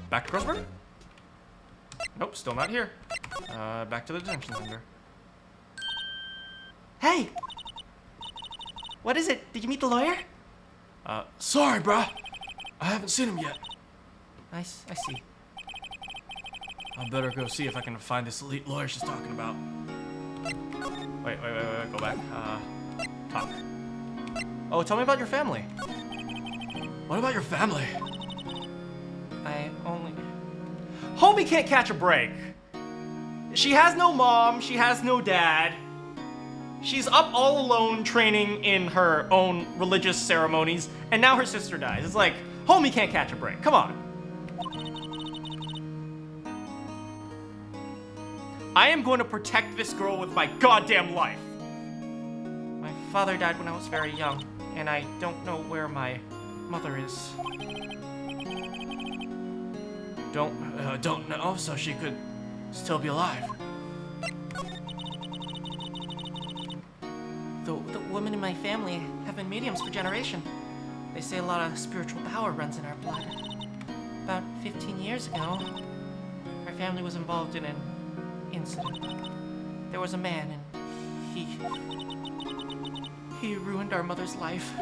Back to Grossberg? Nope, still not here. Back to the detention center. Hey! What is it? Did you meet the lawyer? Sorry, bruh. I haven't seen him yet. I see. I better go see if I can find this elite lawyer she's talking about. Wait, go back. Talk. Oh, tell me about your family. What about your family? Homie can't catch a break. She has no mom, she has no dad. She's up all alone training in her own religious ceremonies, and now her sister dies. It's like, homie can't catch a break. Come on. I am going to protect this girl with my goddamn life. My father died when I was very young, and I don't know where my mother is. Don't know, so she could still be alive. The women in my family have been mediums for generations. They say a lot of spiritual power runs in our blood. About 15 years ago, our family was involved in an incident. There was a man, and he ruined our mother's life.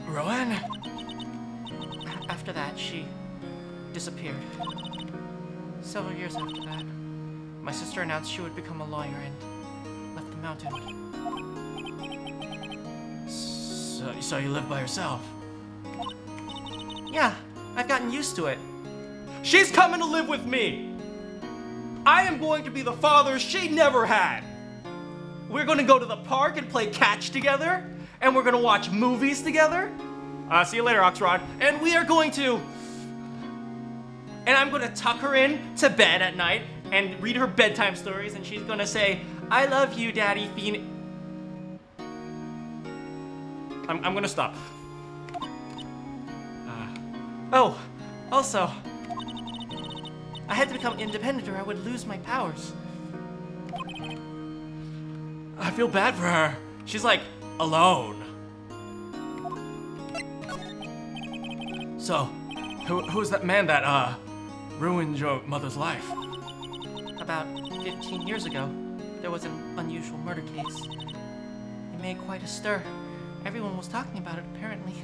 Rowan? After that, she disappeared. Several years after that, my sister announced she would become a lawyer and left the mountain. So you live by yourself? Yeah, I've gotten used to it. She's coming to live with me. I am going to be the father she never had. We're going to go to the park and play catch together, and we're going to watch movies together. See you later, Oxrod. And we are going to... And I'm going to tuck her in to bed at night and read her bedtime stories, and she's going to say, I love you, Daddy Phoenix. I'm going to stop. Oh, also, I had to become independent or I would lose my powers. I feel bad for her. She's like, alone. So, who is that man that, ruined your mother's life? About 15 years ago, there was an unusual murder case. It made quite a stir. Everyone was talking about it, apparently.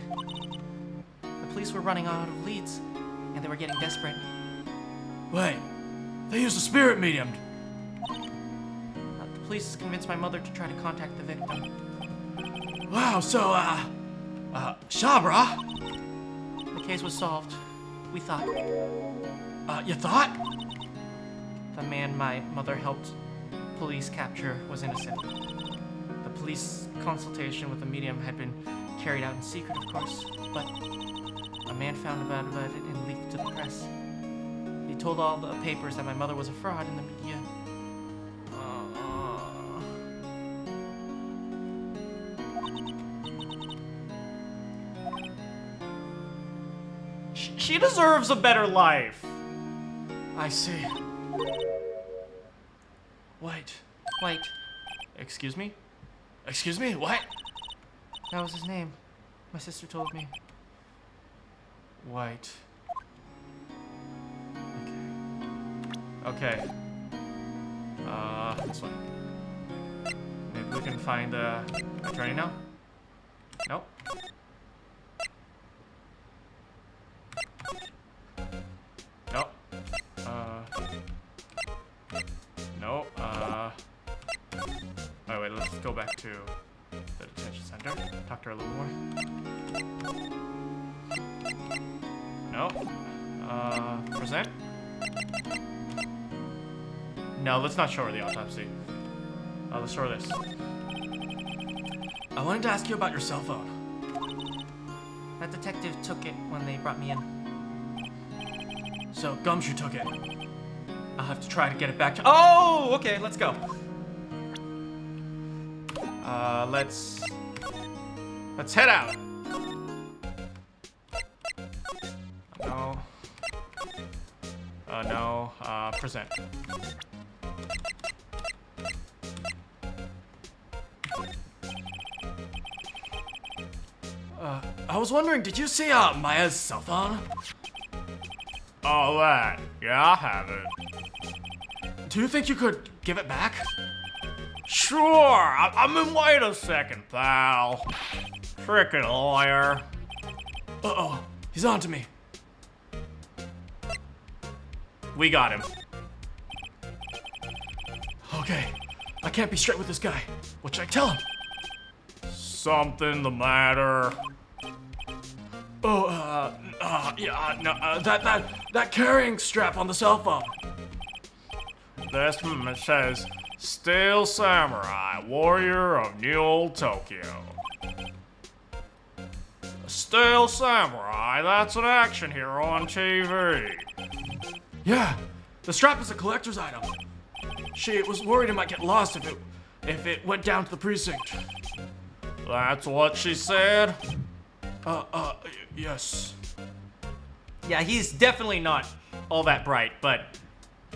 The police were running out of leads, and they were getting desperate. Wait, they used a spirit medium. The police convinced my mother to try to contact the victim. Wow, so, Shabra? The case was solved. We thought. You thought? The man my mother helped police capture was innocent. The police consultation with the medium had been carried out in secret, of course, but a man found out about it and leaked to the press. He told all the papers that my mother was a fraud in the media. She deserves a better life. I see. Wait, White. Excuse me? Excuse me? What? That was his name. My sister told me. White. Okay. This way. Maybe we can find the attorney now? Nope. Nope. Nope. Wait, let's go back to the detention center. Talk to her a little more. Nope. Present? No, let's not show her the autopsy. Let's show her this. I wanted to ask you about your cell phone. That detective took it when they brought me in. So, Gumshoe took it. I'll have to try to get it back to— Oh, okay, let's go. Let's head out. No. No. Present. I was wondering, did you see Maya's cell phone? Oh, that. Yeah, I have it. Do you think you could give it back? Sure. I mean, wait a second, pal. Frickin' lawyer. Uh-oh, he's on to me. We got him. Okay, I can't be straight with this guy. What should I tell him? Something the matter? Oh, that carrying strap on the cell phone. This says, Still Samurai, warrior of New Old Tokyo. Still Samurai, that's an action hero on TV. Yeah, the strap is a collector's item. She was worried it might get lost if it went down to the precinct. That's what she said? Yes. Yeah, he's definitely not all that bright, but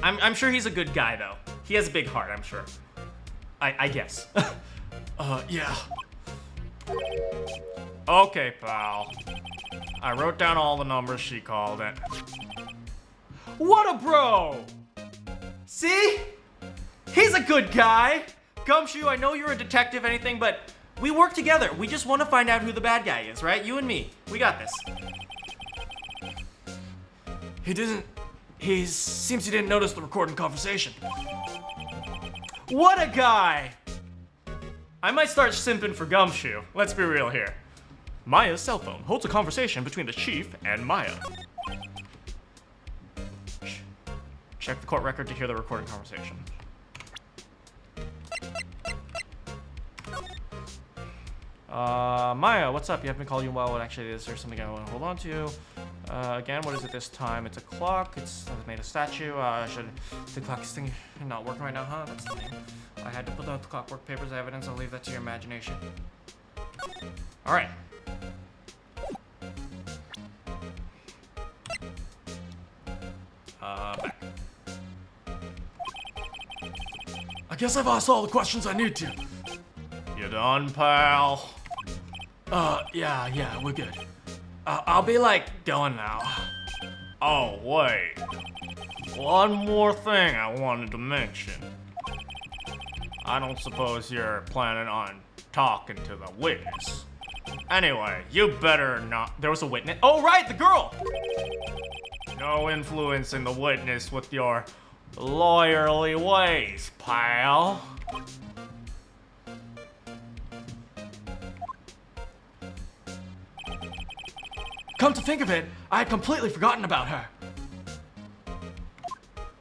I'm sure he's a good guy, though. He has a big heart, I'm sure. I guess. Yeah. Okay, pal. I wrote down all the numbers she called it. What a bro! See? He's a good guy! Gumshoe, I know you're a detective, anything, but we work together. We just want to find out who the bad guy is, right? You and me. We got this. He seems he didn't notice the recording conversation. What a guy! I might start simping for Gumshoe. Let's be real here. Maya's cell phone holds a conversation between the chief and Maya. Check the court record to hear the recorded conversation. Maya, what's up? You haven't been calling you in a while. What actually is there something I want to hold on to? Again, what is it this time? It's a clock. It's made a statue. The clock is thinking not working right now, huh? That's the name. I had to put out the clockwork papers as evidence. I'll leave that to your imagination. All right. Back. I guess I've asked all the questions I need to. You done, pal? Yeah, we're good. I'll be going now. Oh, wait. One more thing I wanted to mention. I don't suppose you're planning on talking to the witness. Anyway, you better not— There was a witness. Oh, right, the girl! No influencing the witness with your lawyerly ways, pal. Come to think of it, I had completely forgotten about her.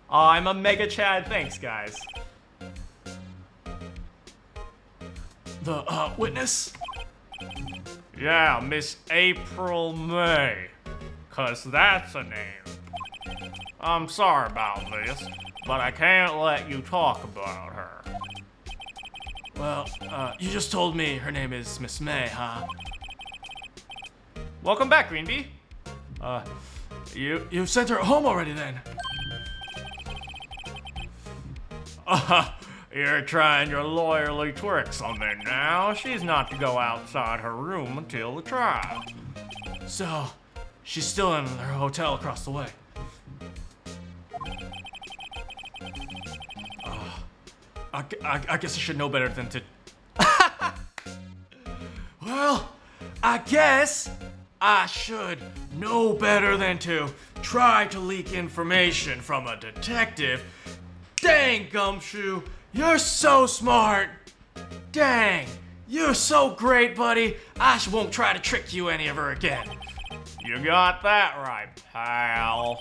Oh, I'm a mega Chad. Thanks, guys. The, witness? Yeah, Miss April May. 'Cause that's a name. I'm sorry about this, but I can't let you talk about her. Well, you just told me her name is Miss May, huh? Welcome back, Greenbee. You sent her home already then? You're trying your lawyerly tricks on me now. She's not to go outside her room until the trial. So, she's still in her hotel across the way. I guess I should know better than to... Well, I guess I should know better than to try to leak information from a detective. Dang, Gumshoe, you're so smart. Dang, you're so great, buddy. I won't try to trick you any ever again. You got that right, pal.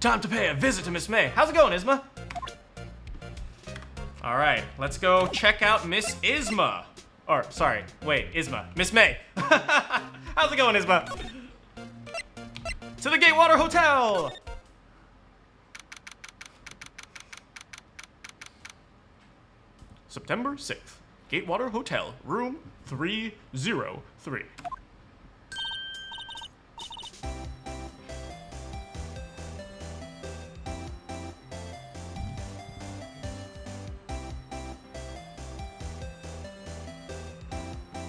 Time to pay a visit to Miss May. How's it going, Isma? All right, let's go check out Miss Isma. Or, sorry, wait, Isma. Miss May. How's it going, Isma? To the Gatewater Hotel! September 6th, Gatewater Hotel, room 303.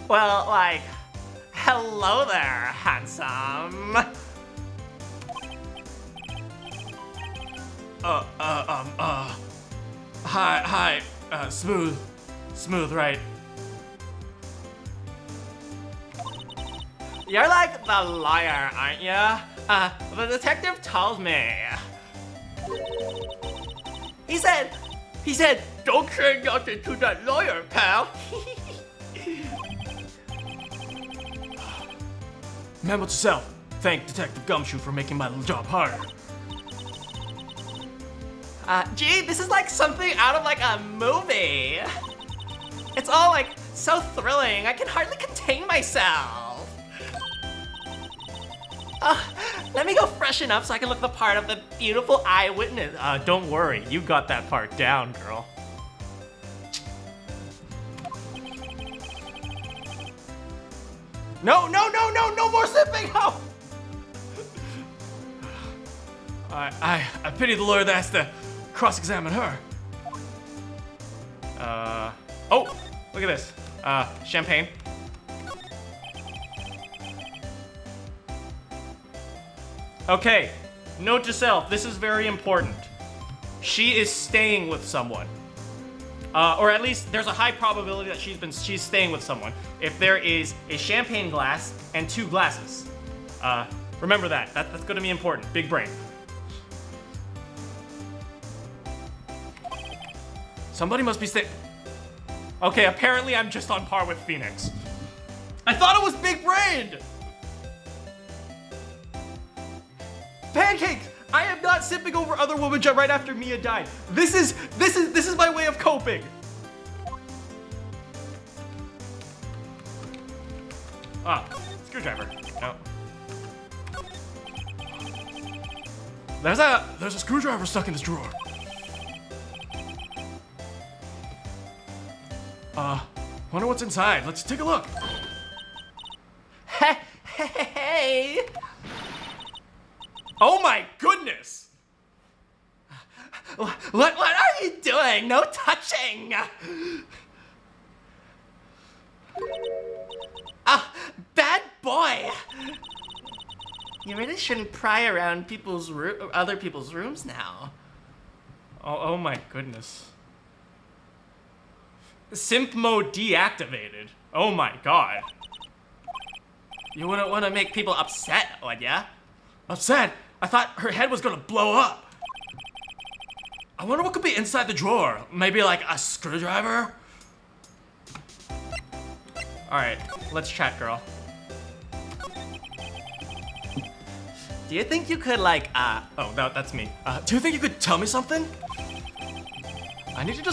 Well, like, hello there, handsome. Hi, Smooth Wright. You're like the lawyer, aren't you? The detective told me. He said, don't say nothing to that lawyer, pal. Memo to self. Thank Detective Gumshoe for making my job harder. Gee, this is like something out of like a movie. It's all like so thrilling. I can hardly contain myself. Let me go freshen up so I can look the part of the beautiful eyewitness. Don't worry, you got that part down, girl. No more sipping! Oh! I pity the lawyer that has to cross-examine her. Oh, look at this. Champagne. Okay, note to self, this is very important. She is staying with someone. Or at least there's a high probability that she's staying with someone if there is a champagne glass and 2 glasses. Remember that. That's gonna be important. Big brain. Somebody must be Okay, apparently I'm just on par with Phoenix. I thought it was big brained! Pancakes! I am not sipping over other women right after Mia died. This is my way of coping. Screwdriver. No. There's a screwdriver stuck in this drawer. Wonder what's inside. Let's take a look. Hey! Oh my goodness! What are you doing? No touching! Bad boy! You really shouldn't pry around other people's rooms now. Oh my goodness. Simp mode deactivated. Oh my god. You wouldn't want to make people upset, would ya? Upset? I thought her head was gonna blow up. I wonder what could be inside the drawer. Maybe like a screwdriver? Alright, let's chat, girl. Do you think you could like, Oh, that's me. Do you think you could tell me something? I need you to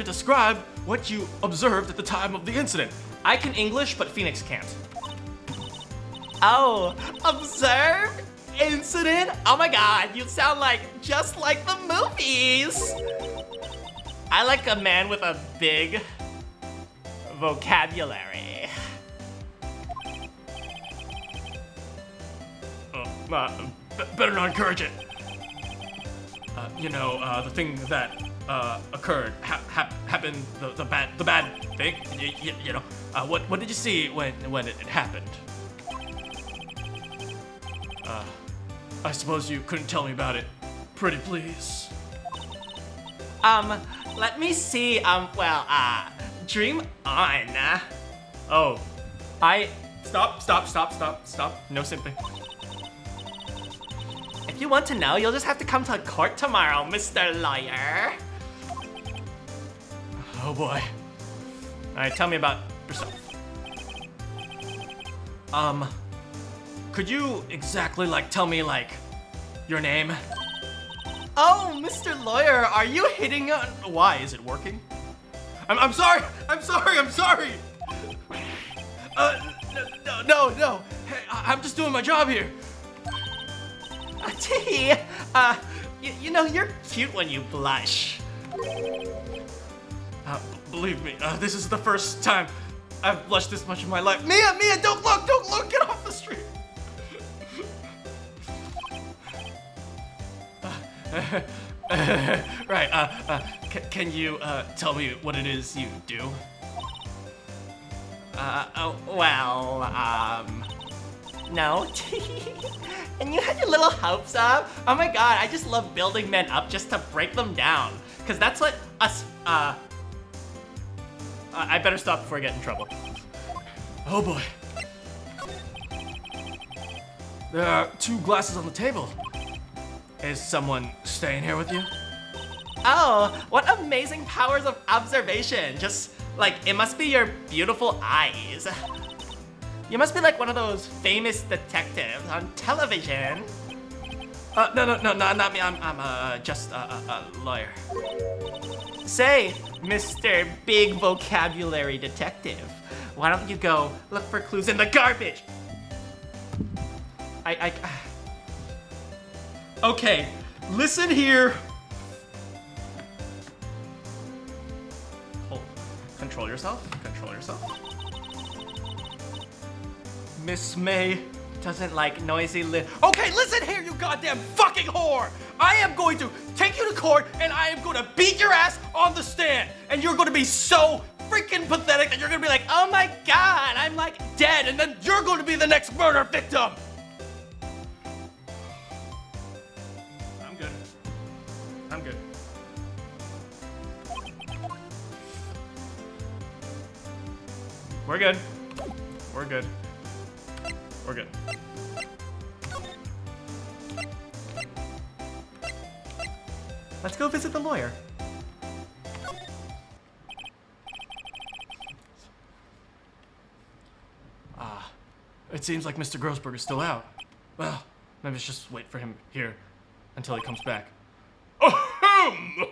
describe what you observed at the time of the incident. I can English, but Phoenix can't. Oh, observe? Incident? Oh my god, you sound just like the movies. I like a man with a big vocabulary. Better not encourage it. the thing that occurred happened, the bad thing. What did you see when it happened? I suppose you couldn't tell me about it. Pretty please. Let me see, dream on. Oh, Stop. No simping. If you want to know, you'll just have to come to court tomorrow, Mr. Lawyer. Oh boy. Alright, tell me about yourself. Could you exactly, tell me, your name? Oh, Mr. Lawyer, are you hitting on... Why, is it working? I'm sorry! No. Hey, I'm just doing my job here. Tee, you're cute when you blush. Believe me, this is the first time I've blushed this much in my life. Mia, don't look, get off the street. Right, can you tell me what it is you do? No. And you had your little hopes up? Oh my god, I just love building men up just to break them down. Cause that's what us, I better stop before I get in trouble. Oh boy. There are 2 glasses on the table. Is someone staying here with you? Oh, what amazing powers of observation. Just, it must be your beautiful eyes. You must be like one of those famous detectives on television. No, not me. I'm just a lawyer. Say, Mr. Big Vocabulary Detective, why don't you go look for clues in the garbage? Okay, listen here. Control yourself. Miss May doesn't like noisy Okay, listen here, you goddamn fucking whore! I am going to take you to court and I am going to beat your ass on the stand. And you're going to be so freaking pathetic that you're going to be like, oh my god, I'm dead. And then you're going to be the next murder victim. I'm good. We're good. Let's go visit the lawyer. It seems like Mr. Grossberg is still out. Well, maybe let's just wait for him here until he comes back. Ahem!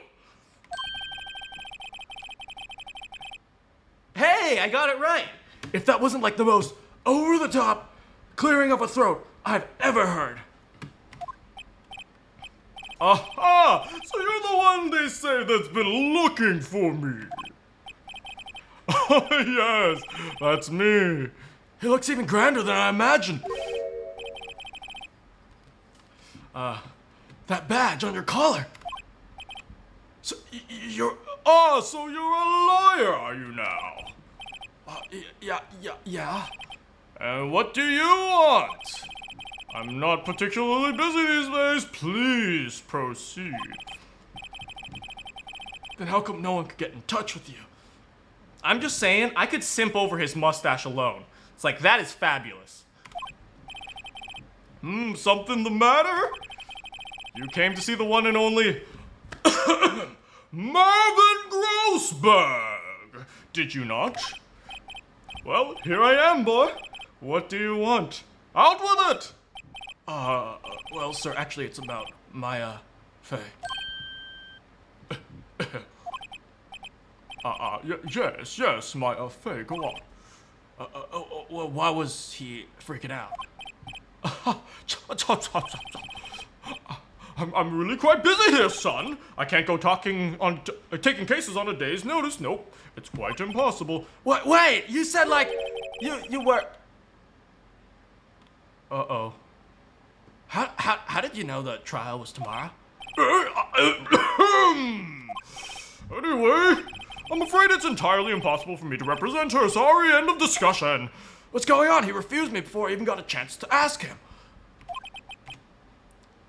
Hey, I got it right! If that wasn't the most over-the-top clearing of a throat I've ever heard. Aha! So you're the one they say that's been looking for me. Oh, yes, that's me. He looks even grander than I imagined. That badge on your collar. So, you're... Ah, so you're a lawyer, are you now? Yeah. And what do you want? I'm not particularly busy these days. Please proceed. Then how come no one could get in touch with you? I'm just saying, I could simp over his mustache alone. It's that is fabulous. Something the matter? You came to see the one and only Marvin Grossberg, did you not? Well, here I am, boy. What do you want? Out with it! Well, sir, actually it's about Maya Fey. Yes, Maya Fey, go on. Well, why was he freaking out? I'm really quite busy here, son. I can't go taking cases on a day's notice. Nope, it's quite impossible. Wait, you said you were... Uh-oh. How did you know the trial was tomorrow? Anyway, I'm afraid it's entirely impossible for me to represent her. Sorry, end of discussion. What's going on? He refused me before I even got a chance to ask him.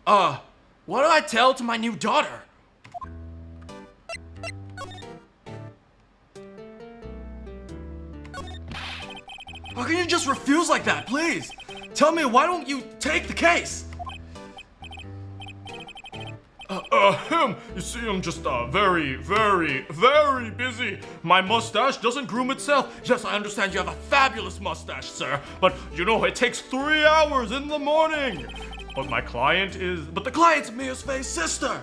What do I tell to my new daughter? How can you just refuse like that, please? Tell me, why don't you take the case? You see, I'm just, very, very, very busy. My mustache doesn't groom itself. Yes, I understand you have a fabulous mustache, sir. But, you know, it takes 3 hours in the morning. But my client is... But the client's Mia's Faye's sister.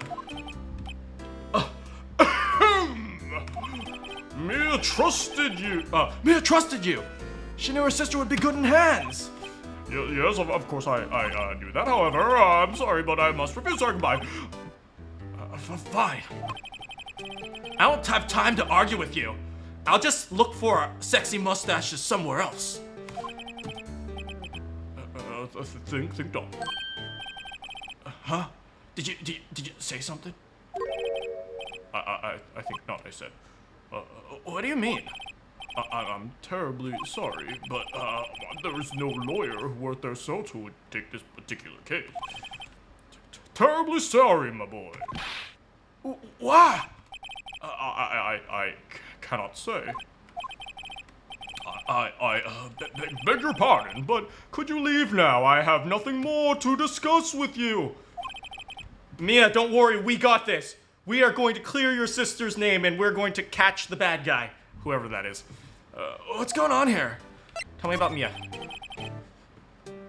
Mia trusted you. Mia trusted you. She knew her sister would be good in hands. Yes, of course I knew that. However, I'm sorry, but I must refuse our goodbye. Fine. I don't have time to argue with you. I'll just look for sexy mustaches somewhere else. Think don't. Huh? Did you say something? I think not, I said. What do you mean? I'm terribly sorry, but there is no lawyer worth their salt who would take this particular case. Terribly sorry, my boy. Why? I cannot say. I beg your pardon, but could you leave now? I have nothing more to discuss with you. Mia, don't worry, we got this. We are going to clear your sister's name and we're going to catch the bad guy, whoever that is. What's going on here? Tell me about Mia.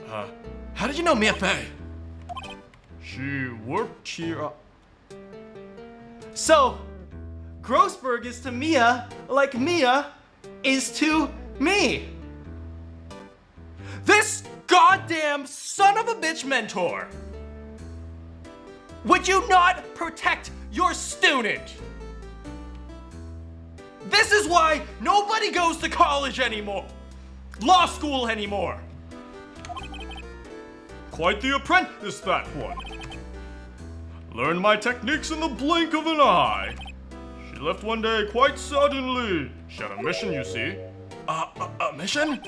How did you know Mia Faye? She worked here. So, Grossberg is to Mia like Mia is to me. This goddamn son of a bitch mentor. Would you not protect your student? This is why nobody goes to college anymore. Law school anymore. Quite the apprentice, that one. Learned my techniques in the blink of an eye. She left one day quite suddenly. She had a mission, you see. A mission?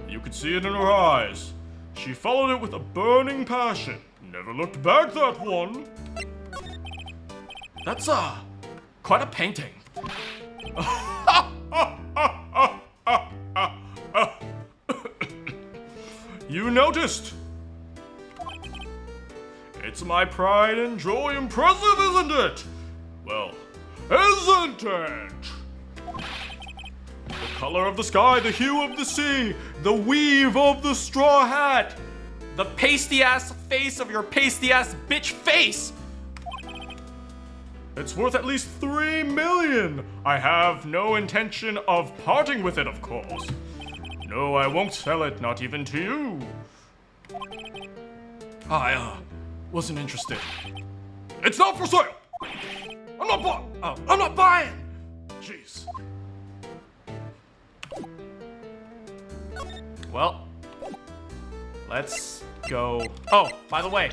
You could see it in her eyes. She followed it with a burning passion. Never looked back, that one. That's, quite a painting. You noticed. It's my pride and joy. Impressive, isn't it? Well, isn't it? The color of the sky, the hue of the sea, the weave of the straw hat, the pasty ass face of your pasty ass bitch face. It's worth at least 3 million. I have no intention of parting with it, of course. No, I won't sell it, not even to you. I, wasn't interested. It's not for sale. I'm not buying. Jeez. Well, let's go. Oh, by the way,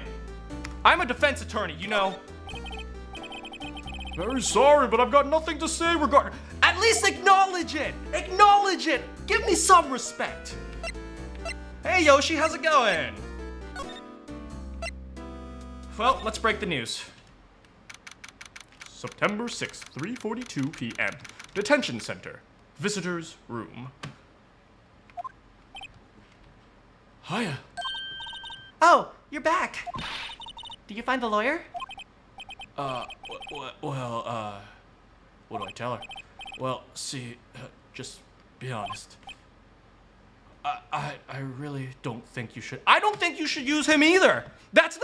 I'm a defense attorney, you know. Very sorry, but I've got nothing to say regarding... At least acknowledge it! Acknowledge it! Give me some respect! Hey Yoshi, how's it going? Well, let's break the news. September 6th, 3:42 p.m. Detention Center. Visitors room. Hiya. Oh, you're back. Did you find the lawyer? What do I tell her? Well, see, just be honest. I really don't think you should. I don't think you should use him either. That's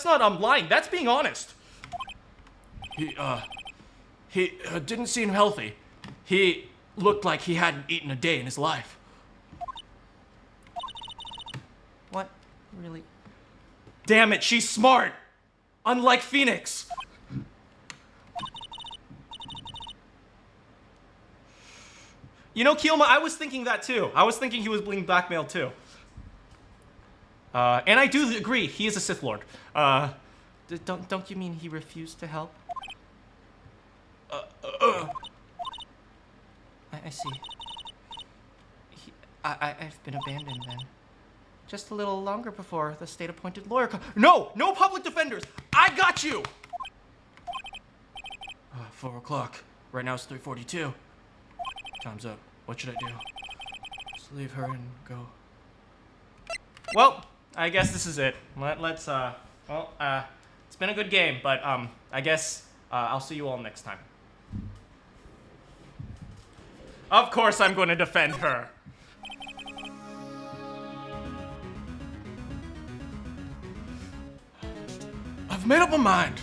not lying. That's being honest. He didn't seem healthy. He looked like he hadn't eaten a day in his life. What? Really? Damn it, she's smart. Unlike Phoenix. You know, Kielma, I was thinking that too. I was thinking he was being blackmailed too. And I do agree, he is a Sith Lord. Don't you mean he refused to help? I see. I've been abandoned then. Just a little longer before the state-appointed lawyer No! No public defenders! I got you! 4 o'clock. Right now it's 3:42. Time's up. What should I do? Just leave her and go. Well, I guess this is it. It's been a good game, but I guess I'll see you all next time. Of course I'm going to defend her. I've made up my mind.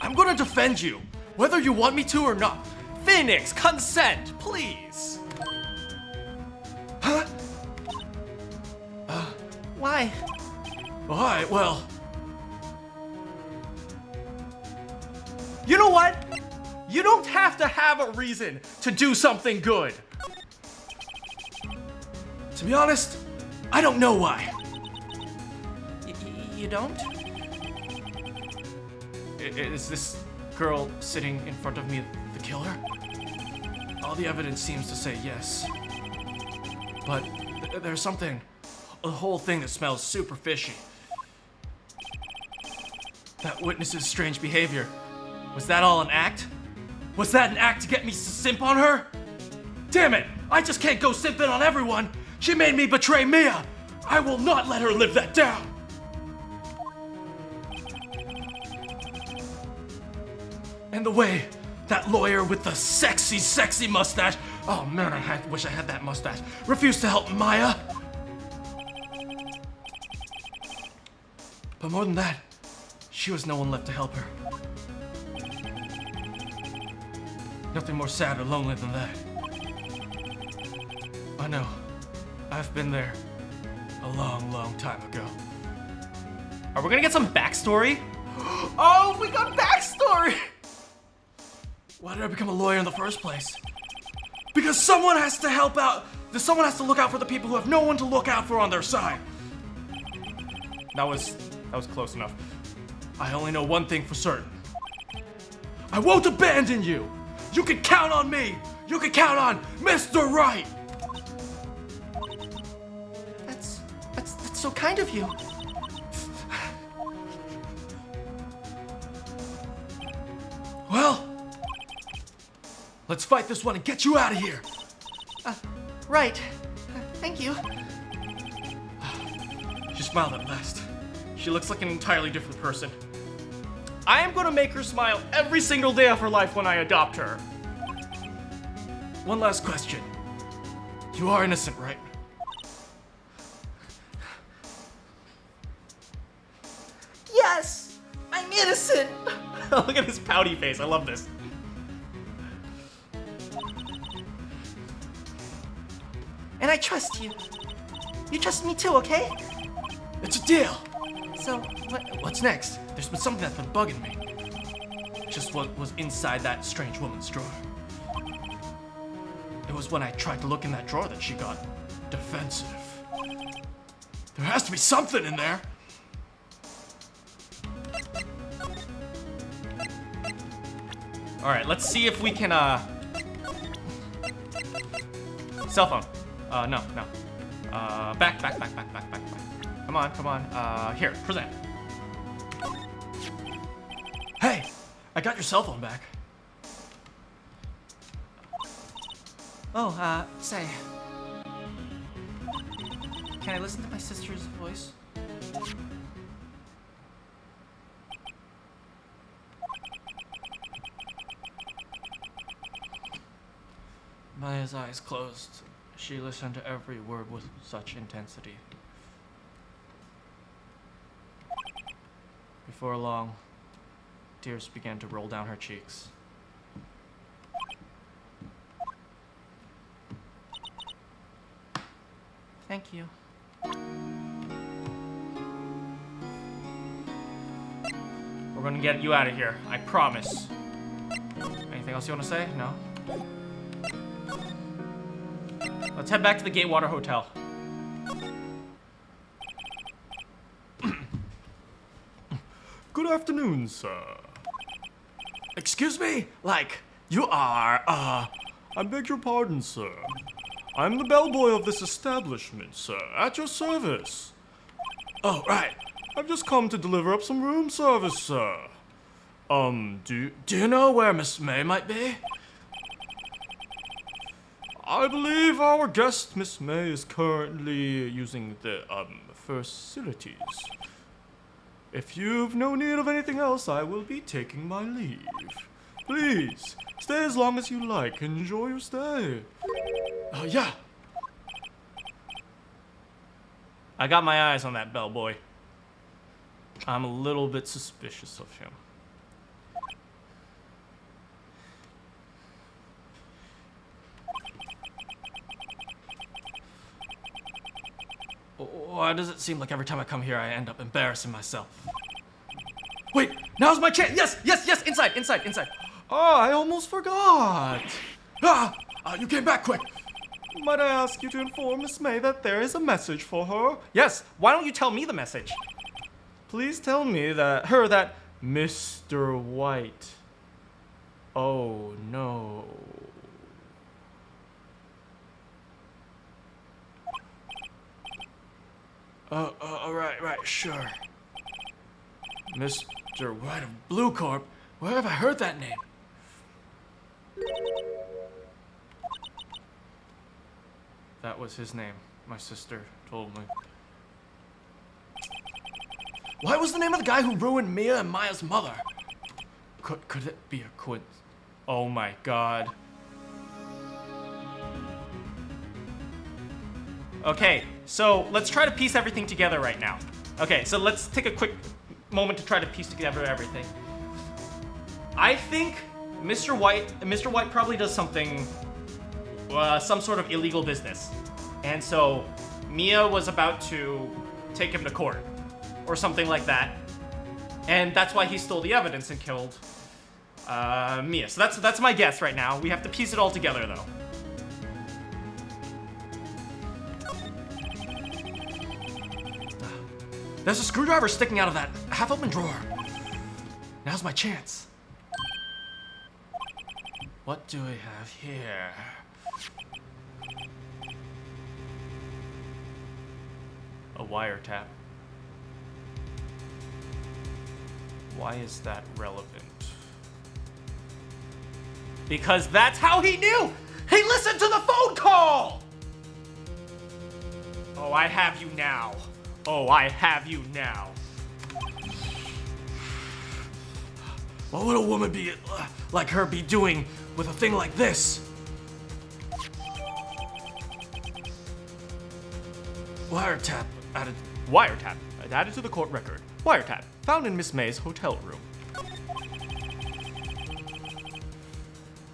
I'm gonna defend you, whether you want me to or not. Phoenix, consent, please. Huh? Why? Alright, well. You know what? You don't have to have a reason to do something good. To be honest, I don't know why. You don't? Is this girl sitting in front of me the killer? All the evidence seems to say yes. But there's something, the whole thing that smells super fishy. That witness's strange behavior. Was that all an act? Was that an act to get me to simp on her? Damn it! I just can't go simping on everyone! She made me betray Mia! I will not let her live that down! And the way that lawyer with the sexy mustache, oh man, I wish I had that mustache, refused to help Maya. But more than that, she was no one left to help her. Nothing more sad or lonely than that. I know. I've been there a long time ago. Are we gonna get some backstory? Oh, we got backstory! Why did I become a lawyer in the first place? Because someone has to help out. Someone has to look out for the people who have no one to look out for on their side. That was close enough. I only know one thing for certain. I won't abandon you. You can count on me. You can count on Mr. Wright. That's so kind of you. Well, let's fight this one and get you out of here. Right. Thank you. She smiled at last. She looks like an entirely different person. I am gonna make her smile every single day of her life when I adopt her. One last question. You are innocent, right? Yes! I'm innocent! Look at his pouty face. I love this. And I trust you. You trust me too, okay? It's a deal. So, What's next? There's been something that's been bugging me. Just what was inside that strange woman's drawer. It was when I tried to look in that drawer that she got defensive. There has to be something in there. All right, let's see if we can, cell phone. No. Back. Come on. Here, present. Hey, I got your cell phone back. Oh, say. Can I listen to my sister's voice? Maya's eyes closed. She listened to every word with such intensity. Before long, tears began to roll down her cheeks. Thank you. We're gonna get you out of here. I promise. Anything else you want to say? No? Let's head back to the Gatewater Hotel. good afternoon, sir. Excuse me? Like, you are, I beg your pardon, sir. I'm the bellboy of this establishment, sir, at your service. Oh, right. I've just come to deliver up some room service, sir. Do you know where Miss May might be? I believe our guest, Miss May, is currently using the, facilities. If you've no need of anything else, I will be taking my leave. Please, stay as long as you like. Enjoy your stay. Yeah. I got my eyes on that bellboy. I'm a little bit suspicious of him. Why does it seem like every time I come here, I end up embarrassing myself? Wait, now's my chance. Yes, inside. Ah, I almost forgot. You came back quick. Might I ask you to inform Miss May that there is a message for her? Yes, why don't you tell me the message? Please tell me that Mr. White. Oh no. Right, sure. Mr. White of Blue Corp? Where have I heard that name? That was his name, my sister told me. What was the name of the guy who ruined Mia and Maya's mother? Could it be a coincidence? Oh my god. Okay, so let's try to piece everything together right now. Okay, so let's take a quick moment to try to piece together everything. I think Mr. White probably does something, some sort of illegal business. And so Mia was about to take him to court or something like that. And that's why he stole the evidence and killed Mia. So that's my guess right now. We have to piece it all together though. There's a screwdriver sticking out of that half-open drawer. Now's my chance. What do we have here? A wiretap. Why is that relevant? Because that's how he knew! He listened to the phone call! Oh, I have you now. Oh, I have you now. What would a woman be like her be doing with a thing like this? Wiretap Added to the court record. Wiretap found in Miss May's hotel room.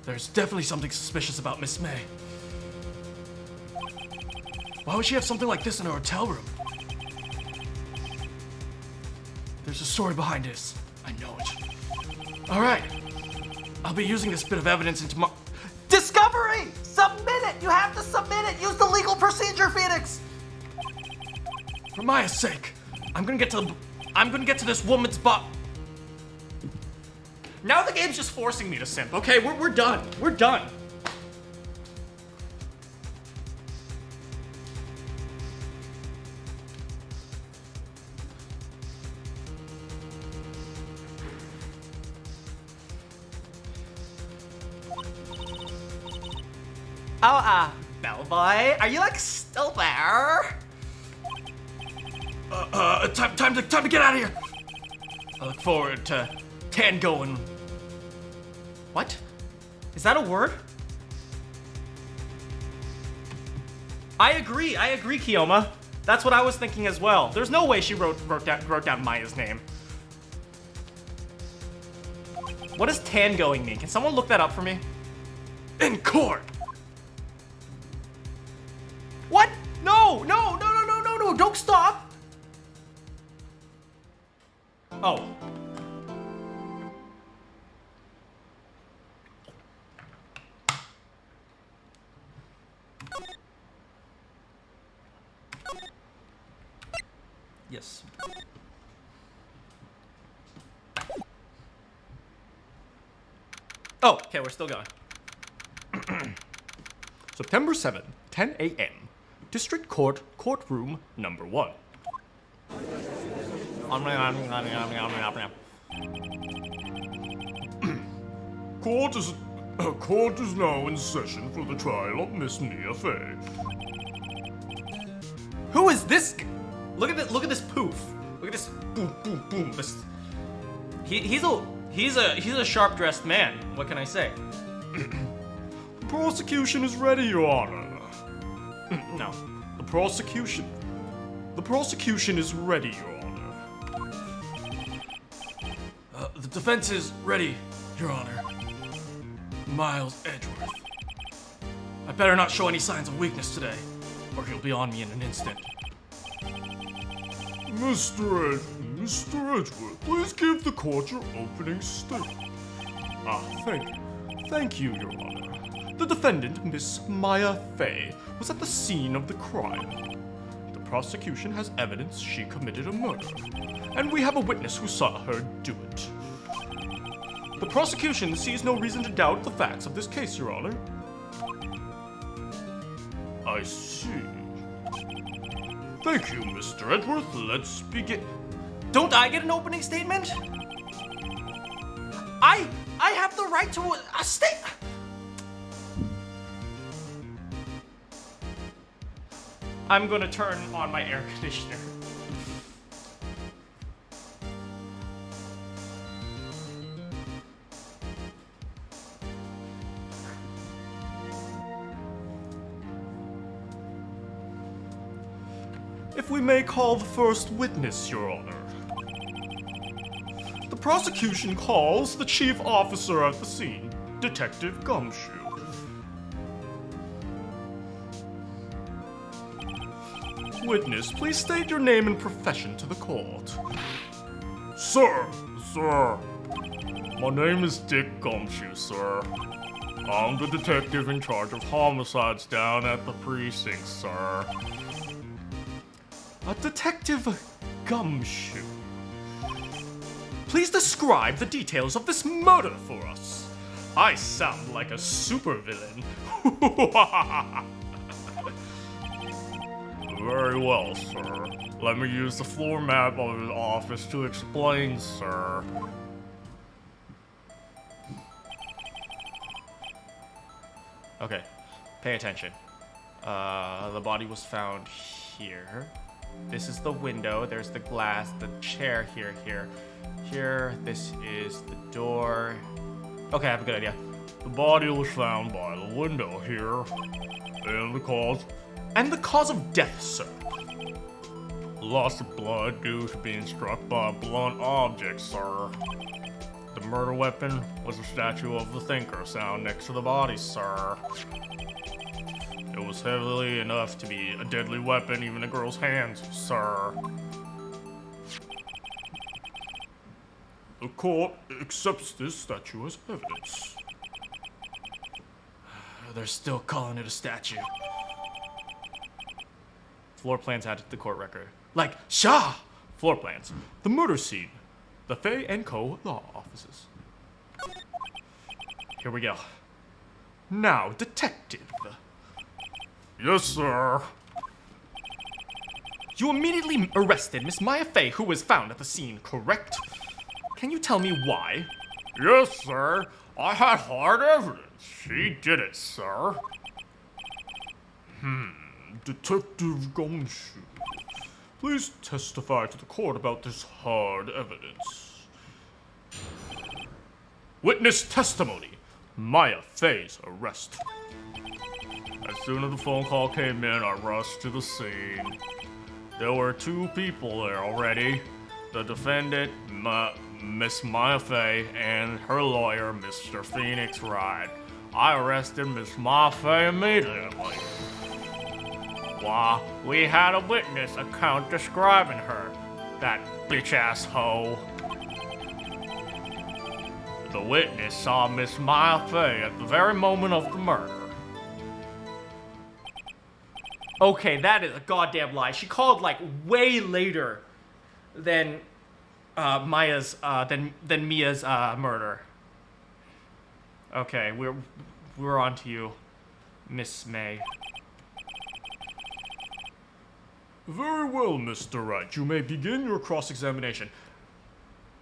There's definitely something suspicious about Miss May. Why would she have something like this in her hotel room? There's a story behind this. I know it. All right. I'll be using this bit of evidence into my... Discovery! Submit it! You have to submit it! Use the legal procedure, Phoenix! For Maya's sake, I'm gonna get to this woman's butt. Now the game's just forcing me to simp. Okay, we're done. We're done. Oh, bellboy, are you like still there? Time to get out of here. I look forward to tangoing. What? Is that a word? I agree, Kioma. That's what I was thinking as well. There's no way she wrote down Maya's name. What does tangoing mean? Can someone look that up for me? In court. What? No, don't stop! Oh. Yes. Oh, okay, we're still going. September 7th, 10 a.m. District Court, Courtroom number 1. Court is now in session for the trial of Miss Mia Fey. Who is this? Look at this poof. Look at this boom, boom, boom. He's a sharp dressed man. What can I say? The prosecution is ready, Your Honor. No. The prosecution is ready, Your Honor. The defense is ready, Your Honor. Miles Edgeworth. I better not show any signs of weakness today, or he'll be on me in an instant. Mr. Edgeworth, please give the court your opening statement. Thank you, Your Honor. The defendant, Miss Maya Fey, was at the scene of the crime. The prosecution has evidence she committed a murder, and we have a witness who saw her do it. The prosecution sees no reason to doubt the facts of this case, Your Honor. I see. Thank you, Mr. Edgeworth. Let's begin. Don't I get an opening statement? I have the right to a statement. I'm gonna turn on my air conditioner. If we may call the first witness, Your Honor. The prosecution calls the chief officer at the scene, Detective Gumshoe. Witness, please state your name and profession to the court. Sir. My name is Dick Gumshoe, sir. I'm the detective in charge of homicides down at the precinct, sir. Detective Gumshoe. Please describe the details of this murder for us. I sound like a supervillain. Very well, sir. Let me use the floor map of his office to explain, sir. Okay, pay attention. The body was found here. This is the window. There's the glass, the chair here. This is the door. Okay, I have a good idea. The body was found by the window here. And the cause? And the cause of death, sir. Loss of blood due to being struck by a blunt object, sir. The murder weapon was a statue of the thinker found next to the body, sir. It was heavily enough to be a deadly weapon even in a girl's hands, sir. The court accepts this statue as evidence. They're still calling it a statue. Floor plans added to the court record. Like, Shah! Floor plans. The murder scene. The Fay & Co. law offices. Here we go. Now, detective. Yes, sir. You immediately arrested Miss Maya Fey, who was found at the scene, correct? Can you tell me why? Yes, sir. I had hard evidence. She did it, sir. Detective Gumshoe, please testify to the court about this hard evidence. Witness testimony. Maya Fey's arrest. As soon as the phone call came in, I rushed to the scene. There were 2 people there already. The defendant, Miss Maya Fey, and her lawyer, Mr. Phoenix Wright. I arrested Miss Maya Fey immediately. Why, we had a witness account describing her. That bitch-ass hoe. The witness saw Miss Maya Fey at the very moment of the murder. Okay, that is a goddamn lie. She called like way later than Mia's murder. Okay, we're on to you, Miss May. Very well, Mr. Wright. You may begin your cross-examination.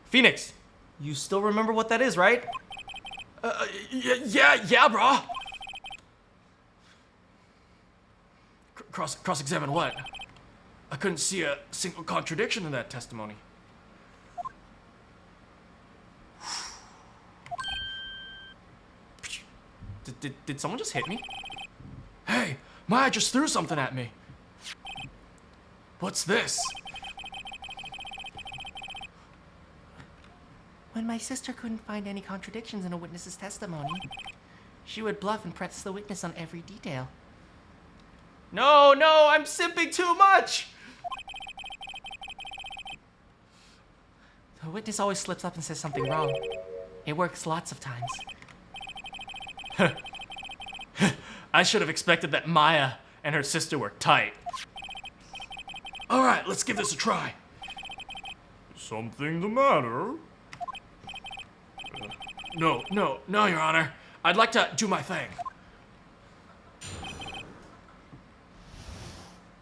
Phoenix, you still remember what that is, right? Yeah, brah. Cross-examine what? I couldn't see a single contradiction in that testimony. Did someone just hit me? Hey, Maya just threw something at me. What's this? When my sister couldn't find any contradictions in a witness's testimony, she would bluff and press the witness on every detail. No, I'm simping too much! The witness always slips up and says something wrong. It works lots of times. I should have expected that Maya and her sister were tight. All right, let's give this a try. Something the matter? No, Your Honor. I'd like to do my thing.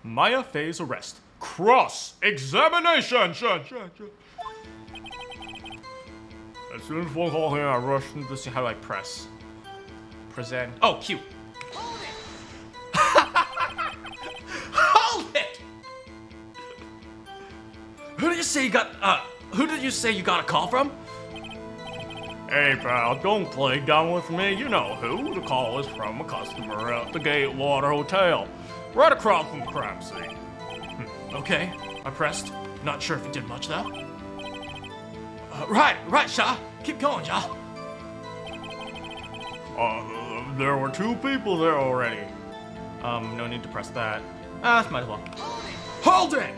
Maya Fey's arrest. Cross-examination! As soon as one call here, I rushed into this. How do I press? Present. Oh, Q. Hold it! Who did you say you got a call from? Hey pal, don't play dumb with me. You know who. The call is from a customer at the Gatewater Hotel, right across from the crime scene. Okay, I pressed. Not sure if it did much though. Right, Shaw. Keep going, Shaw. There were 2 people there already. No need to press that. Might as well. Hold it!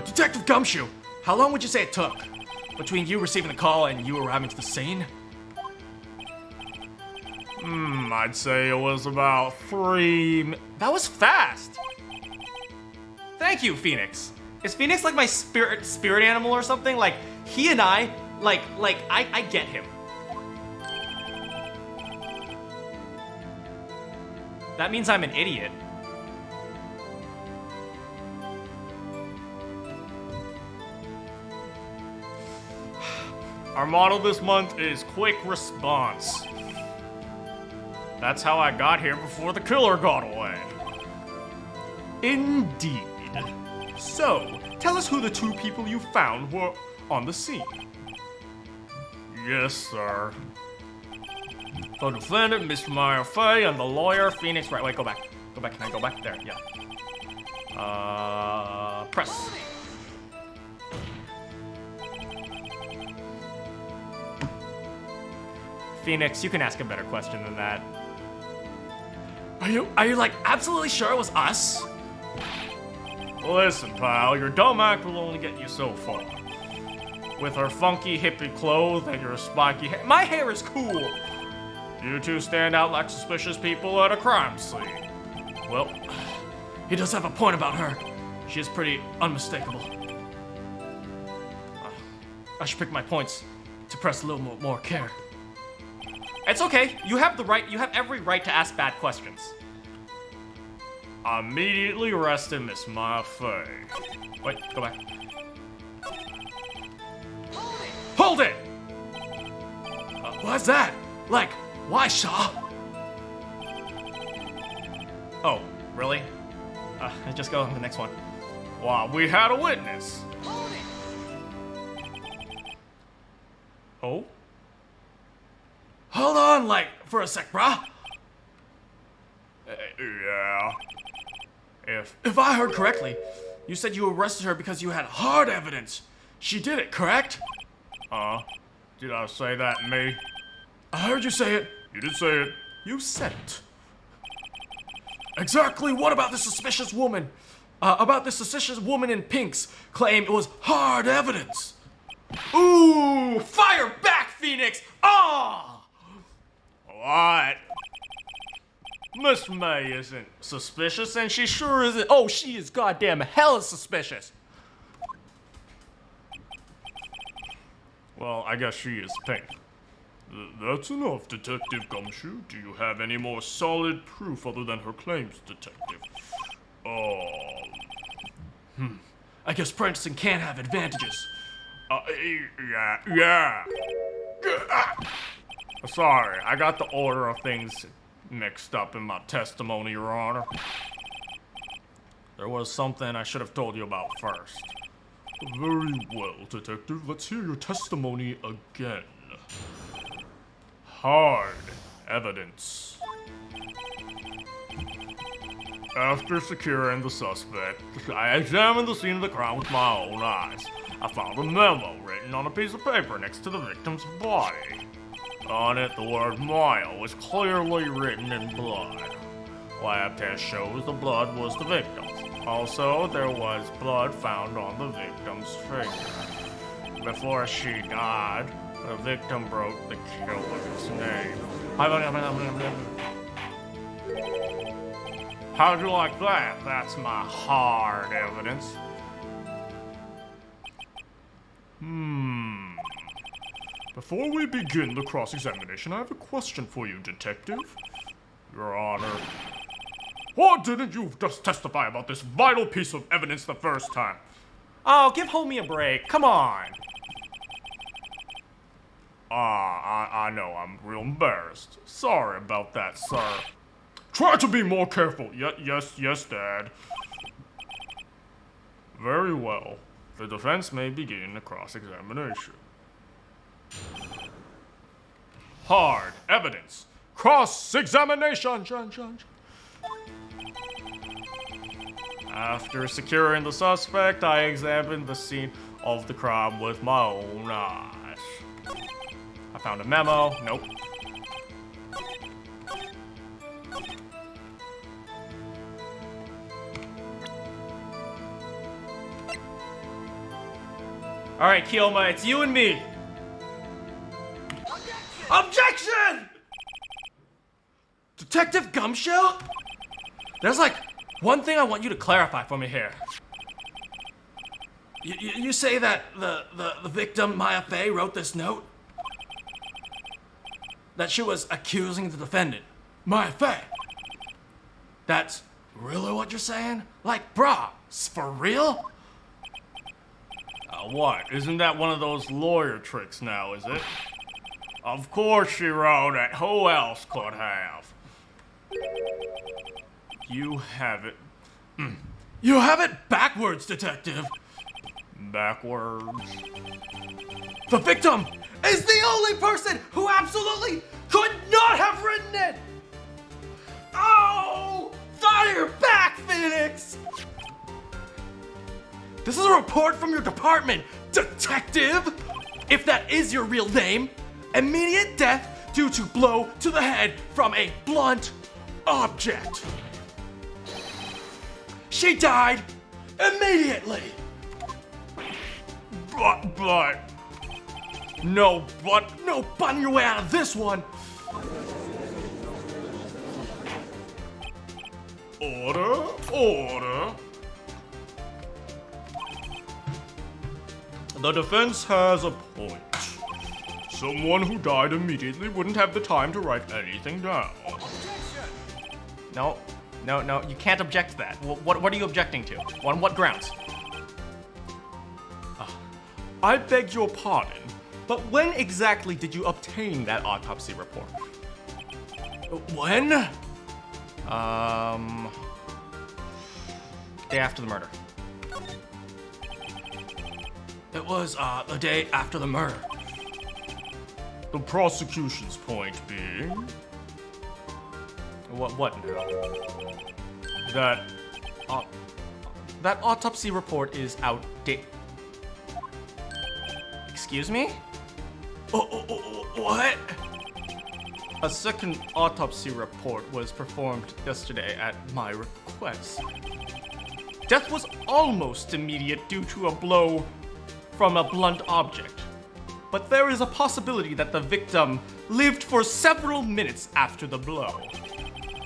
Detective Gumshoe, how long would you say it took between you receiving the call and you arriving to the scene? I'd say it was about 3 That was fast! Thank you, Phoenix. Is Phoenix like my spirit animal or something? Like, he and I get him. That means I'm an idiot. Our motto this month is quick response. That's how I got here before the killer got away. Indeed. So, tell us who the 2 people you found were on the scene. Yes, sir. The defendant, Miss Maya Fey, and the lawyer, Phoenix Wright. Wait, go back. Go back. Can I go back? There, yeah. Press. Phoenix, you can ask a better question than that. Are you like absolutely sure it was us? Listen, pal, your dumb act will only get you so far. With her funky hippie clothes and your spiky hair. My hair is cool! You 2 stand out like suspicious people at a crime scene. Well, he does have a point about her. She is pretty unmistakable. I should pick my points to press a little more care. It's okay. You have every right to ask bad questions. Immediately arrested Miss Maya Fey. Wait, go back. Hold it! What's that? Like, why, Shaw? Oh, really? Just go on the next one. Wow, we had a witness. Oh? Hold on, like, for a sec, brah. Yeah. If I heard correctly, you said you arrested her because you had hard evidence. She did it, correct? Did I say that, me? I heard you say it. You did say it. You said it. Exactly what about this suspicious woman? About this suspicious woman in Pink's claim it was hard evidence. Ooh! Fire back, Phoenix! Ah! What? Miss May isn't suspicious, and she sure isn't. Oh, she is goddamn hella suspicious. Well, Well, I guess she is pink. That's enough, Detective Gumshoe. Do you have any more solid proof other than her claims, Detective? I guess Prentiston can have advantages. Yeah. Sorry, I got the order of things mixed up in my testimony, Your Honor. There was something I should have told you about first. Very well, Detective. Let's hear your testimony again. Hard evidence. After securing the suspect, I examined the scene of the crime with my own eyes. I found a memo written on a piece of paper next to the victim's body. On it, the word Maya was clearly written in blood. Lab test shows the blood was the victim's. Also, there was blood found on the victim's finger. Before she died, the victim broke the killer's name. How'd you like that? That's my hard evidence. Before we begin the cross-examination, I have a question for you, Detective. Your Honor. Why didn't you just testify about this vital piece of evidence the first time? Oh, give homie a break. Come on. I know, I'm real embarrassed. Sorry about that, sir. Try to be more careful. Yes, Dad. Very well. The defense may begin the cross-examination. Hard evidence. Cross-examination. After securing the suspect, I examined the scene of the crime with my own eyes. I found a memo. Nope. Alright, Kioma, it's you and me. Objection! Detective Gumshoe? There's like one thing I want you to clarify for me here. You say that the victim, Maya Fey, wrote this note? That she was accusing the defendant, Maya Fey? That's really what you're saying? Like, brah, for real? What? Isn't that one of those lawyer tricks now, is it? Of course she wrote it. Who else could have? You have it. You have it backwards, Detective. Backwards. The victim is the only person who absolutely could not have written it! Oh! Fire back, Phoenix! This is a report from your department, Detective! If that is your real name, immediate death due to blow to the head from a blunt object. She died immediately. But. No, but. No butting your way out of this one. Order. The defense has a point. Someone who died immediately wouldn't have the time to write anything down. No, you can't object to that. What are you objecting to? On what grounds? I beg your pardon, but when exactly did you obtain that autopsy report? When? Day after the murder. It was, the day after the murder. The prosecution's point being... What now? That autopsy report is outdated. Excuse me? What? A second autopsy report was performed yesterday at my request. Death was almost immediate due to a blow from a blunt object. But there is a possibility that the victim lived for several minutes after the blow.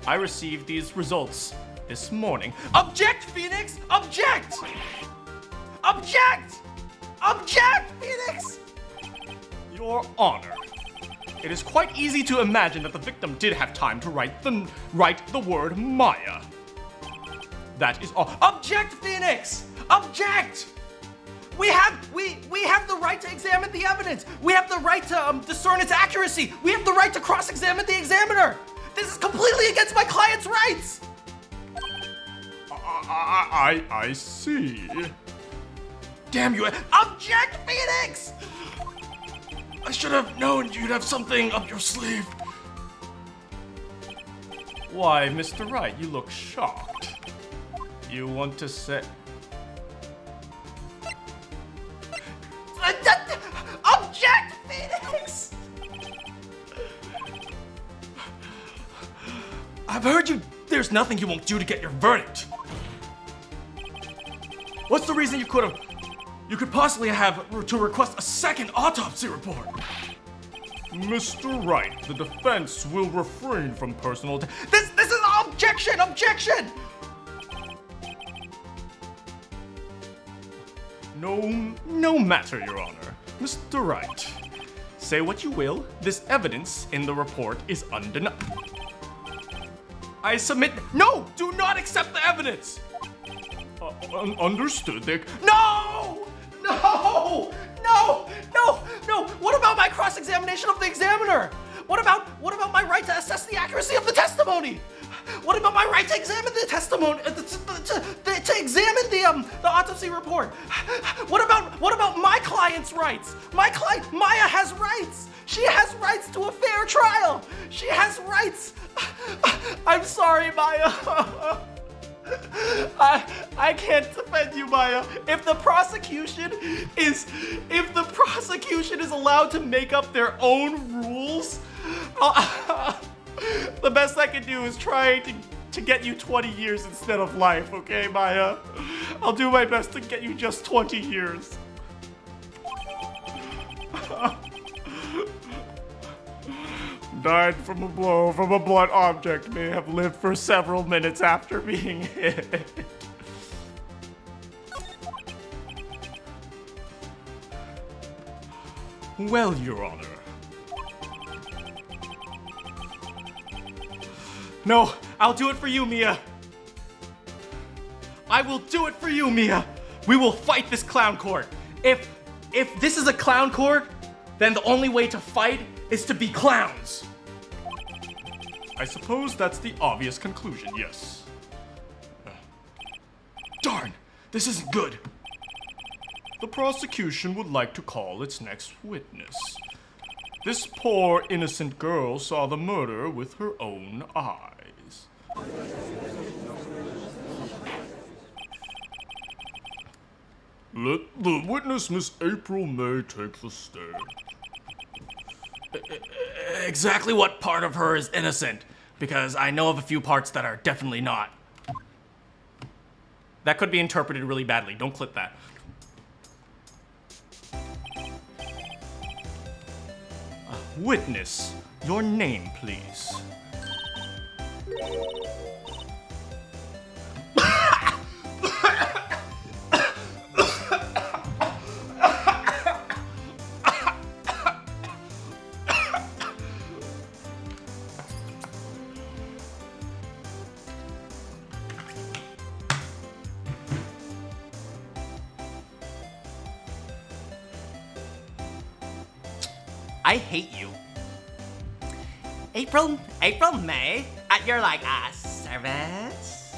I received these results this morning. Object, Phoenix! Object! Object! Object, Phoenix! Your Honor, it is quite easy to imagine that the victim did have time to write the word Maya. That is all. Object, Phoenix! Object! We have the right to examine the evidence. We have the right to discern its accuracy. We have the right to cross-examine the examiner. This is completely against my client's rights. I see. Damn you! Object, Phoenix! I should have known you'd have something up your sleeve. Why, Mr. Wright, you look shocked. You want to say... Object, Phoenix! I've heard you. There's nothing you won't do to get your verdict. What's the reason you could possibly have to request a second autopsy report? Mr. Wright, the defense will refrain from personal... This is objection! Objection! No matter, Your Honor. Mr. Wright, say what you will, this evidence in the report is undeniable. I submit. No! Do not accept the evidence! Understood, Dick. No! No! No! No! No! What about my cross-examination of the examiner? What about my right to assess the accuracy of the testimony? What about my right to examine the testimony? To examine the autopsy report? What about my client's rights? My client Maya has rights. She has rights to a fair trial. She has rights. I'm sorry, Maya. I can't defend you, Maya. If the prosecution is allowed to make up their own rules, the best I can do is try to get you 20 years instead of life, okay, Maya? I'll do my best to get you just 20 years. Died from a blow from a blunt object, may have lived for several minutes after being hit. Well, Your Honor. No, I'll do it for you, Mia. I will do it for you, Mia. We will fight this clown court. If this is a clown court, then the only way to fight is to be clowns. I suppose that's the obvious conclusion, yes. Darn, this isn't good. The prosecution would like to call its next witness. This poor innocent girl saw the murder with her own eyes. Let the witness, Miss April May, take the stand. Exactly what part of her is innocent? Because I know of a few parts that are definitely not. That could be interpreted really badly. Don't clip that. Witness, your name, please. I hate you. April May, at your service.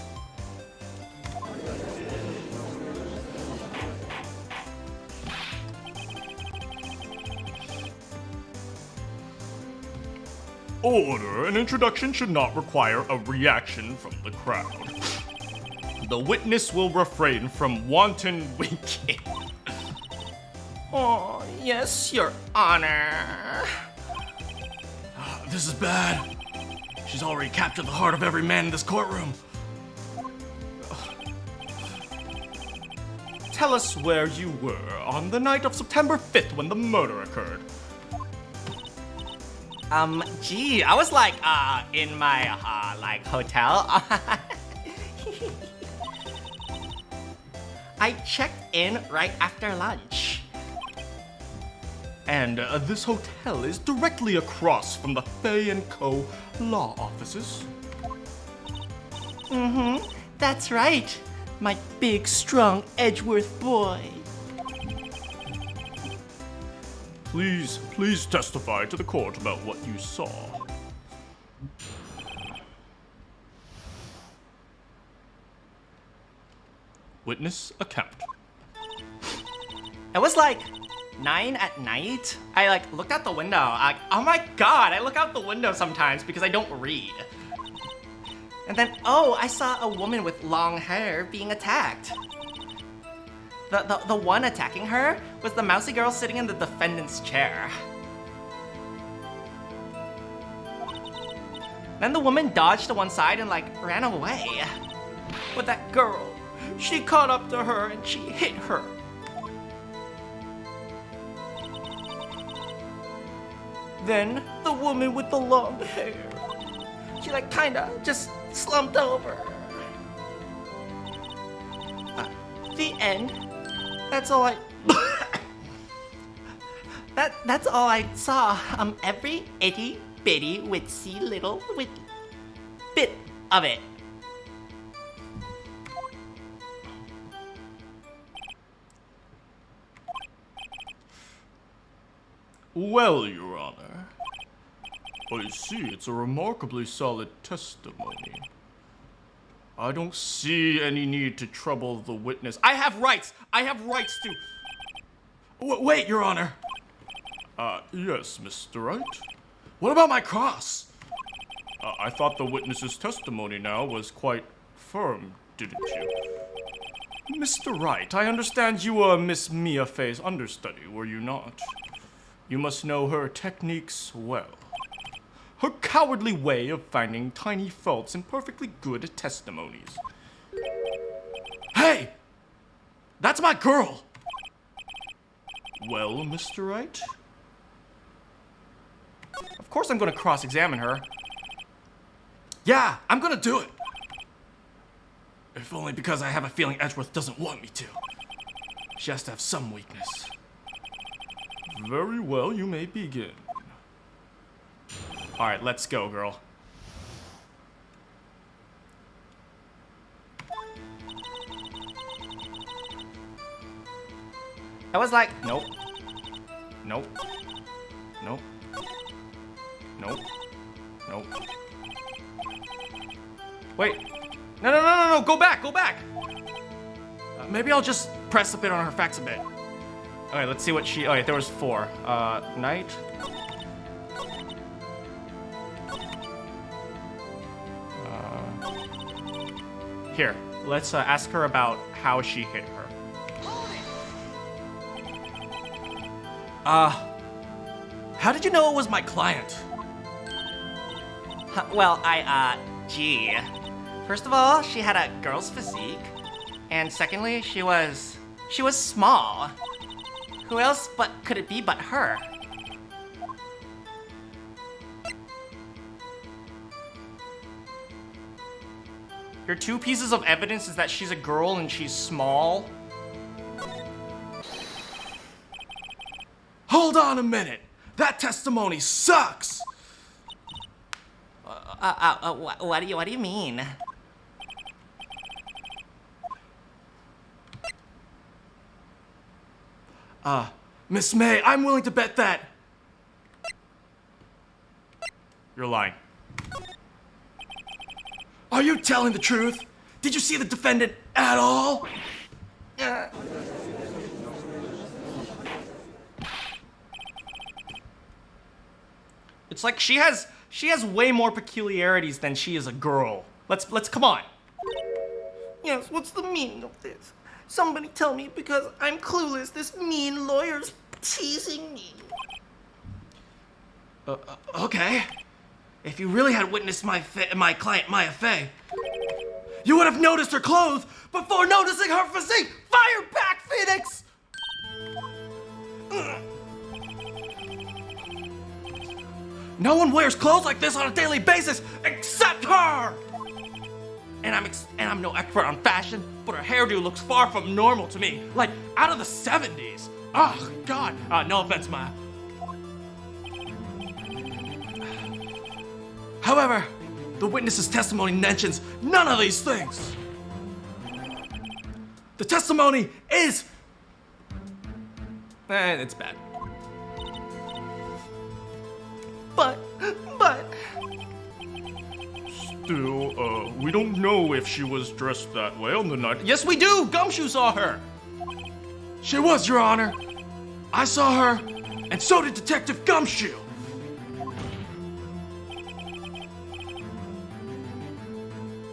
Order, an introduction should not require a reaction from the crowd. The witness will refrain from wanton winking. Oh, yes, Your Honor. This is bad. She's already captured the heart of every man in this courtroom. Tell us where you were on the night of September 5th when the murder occurred. I was in my hotel. I checked in right after lunch. And this hotel is directly across from the Fay & Co. law offices. That's right. My big, strong Edgeworth boy. Please testify to the court about what you saw. Witness account. It was like 9 at night. I looked out the window. Oh my god, I look out the window sometimes because I don't read. And then, I saw a woman with long hair being attacked. The one attacking her was the mousy girl sitting in the defendant's chair. Then the woman dodged to one side and ran away. But that girl, she caught up to her and she hit her. Then the woman with the long hair, she kinda just slumped over. The end. That's all I. That's all I saw. Every itty bitty witsy little bit of it. Well, Your Honor, I see it's a remarkably solid testimony. I don't see any need to trouble the witness. I have rights. I have rights to. Wait, Your Honor. Yes, Mr. Wright? What about my cross? I thought the witness's testimony now was quite firm, didn't you? Mr. Wright, I understand you were Miss Mia Fey's understudy, were you not? You must know her techniques well. Her cowardly way of finding tiny faults in perfectly good testimonies. Hey! That's my girl! Well, Mr. Wright? Of course I'm gonna cross-examine her. Yeah, I'm gonna do it. If only because I have a feeling Edgeworth doesn't want me to. She has to have some weakness. Very well, you may begin. Alright, let's go, girl. I was like, Nope. Nope. Nope. Nope. Nope. Wait. No, go back, go back! maybe I'll just press a bit on her facts a bit. Okay, let's see what she... Okay, there was 4. Night. Here, let's ask her about how she hit her. How did you know it was my client? Well, gee. First of all, she had a girl's physique. And secondly, she was small. Who else could it be but her? Your 2 pieces of evidence is that she's a girl and she's small. Hold on a minute! That testimony sucks! What do you mean? Miss May, I'm willing to bet that... You're lying. Are you telling the truth? Did you see the defendant at all? It's like she has way more peculiarities than she is a girl. Let's come on. Yes, what's the meaning of this? Somebody tell me, because I'm clueless. This mean lawyer's teasing me. Okay. If you really had witnessed my client Maya Fey, you would have noticed her clothes before noticing her physique! Fire back, Phoenix! No one wears clothes like this on a daily basis except her! And I'm no expert on fashion, but her hairdo looks far from normal to me, like out of the 70s. Oh, God. No offense, Maya, However, the witness's testimony mentions none of these things. The testimony is... it's bad. But... Still, we don't know if she was dressed that way on the night. Yes, we do! Gumshoe saw her! She was, Your Honor. I saw her, and so did Detective Gumshoe.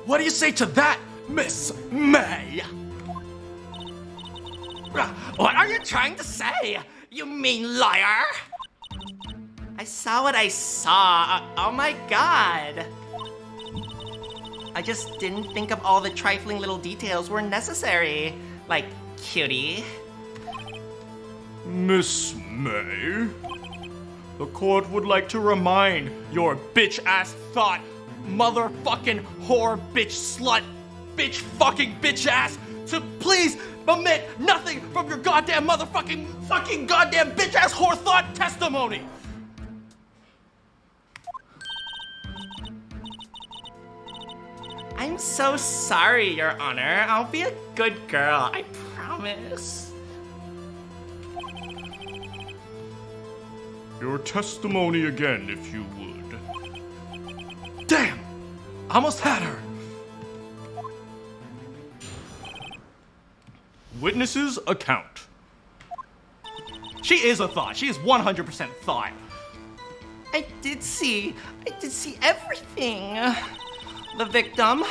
What do you say to that, Miss May? What are you trying to say, you mean liar? I saw what I saw. Oh my god. I just didn't think of all the trifling little details were necessary. Like, cutie. Miss May, the court would like to remind your bitch-ass thought, motherfucking whore, bitch, slut, bitch, fucking bitch-ass to please omit nothing from your goddamn motherfucking fucking goddamn bitch-ass whore thought testimony. I'm so sorry, Your Honor. I'll be a good girl, I promise. Your testimony again, if you would. Damn! Almost had her. Witness's account. She is a thought. She is 100% thought. I did see everything. The victim,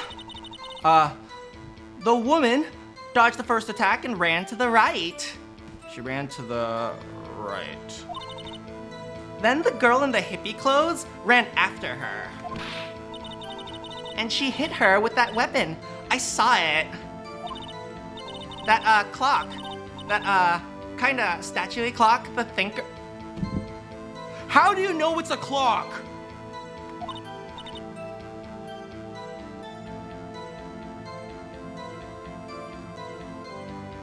the woman dodged the first attack and ran to the right. She ran to the right. Then the girl in the hippie clothes ran after her. And she hit her with that weapon. I saw it. That, clock. That, kinda statue-y clock, the thinker. How do you know it's a clock?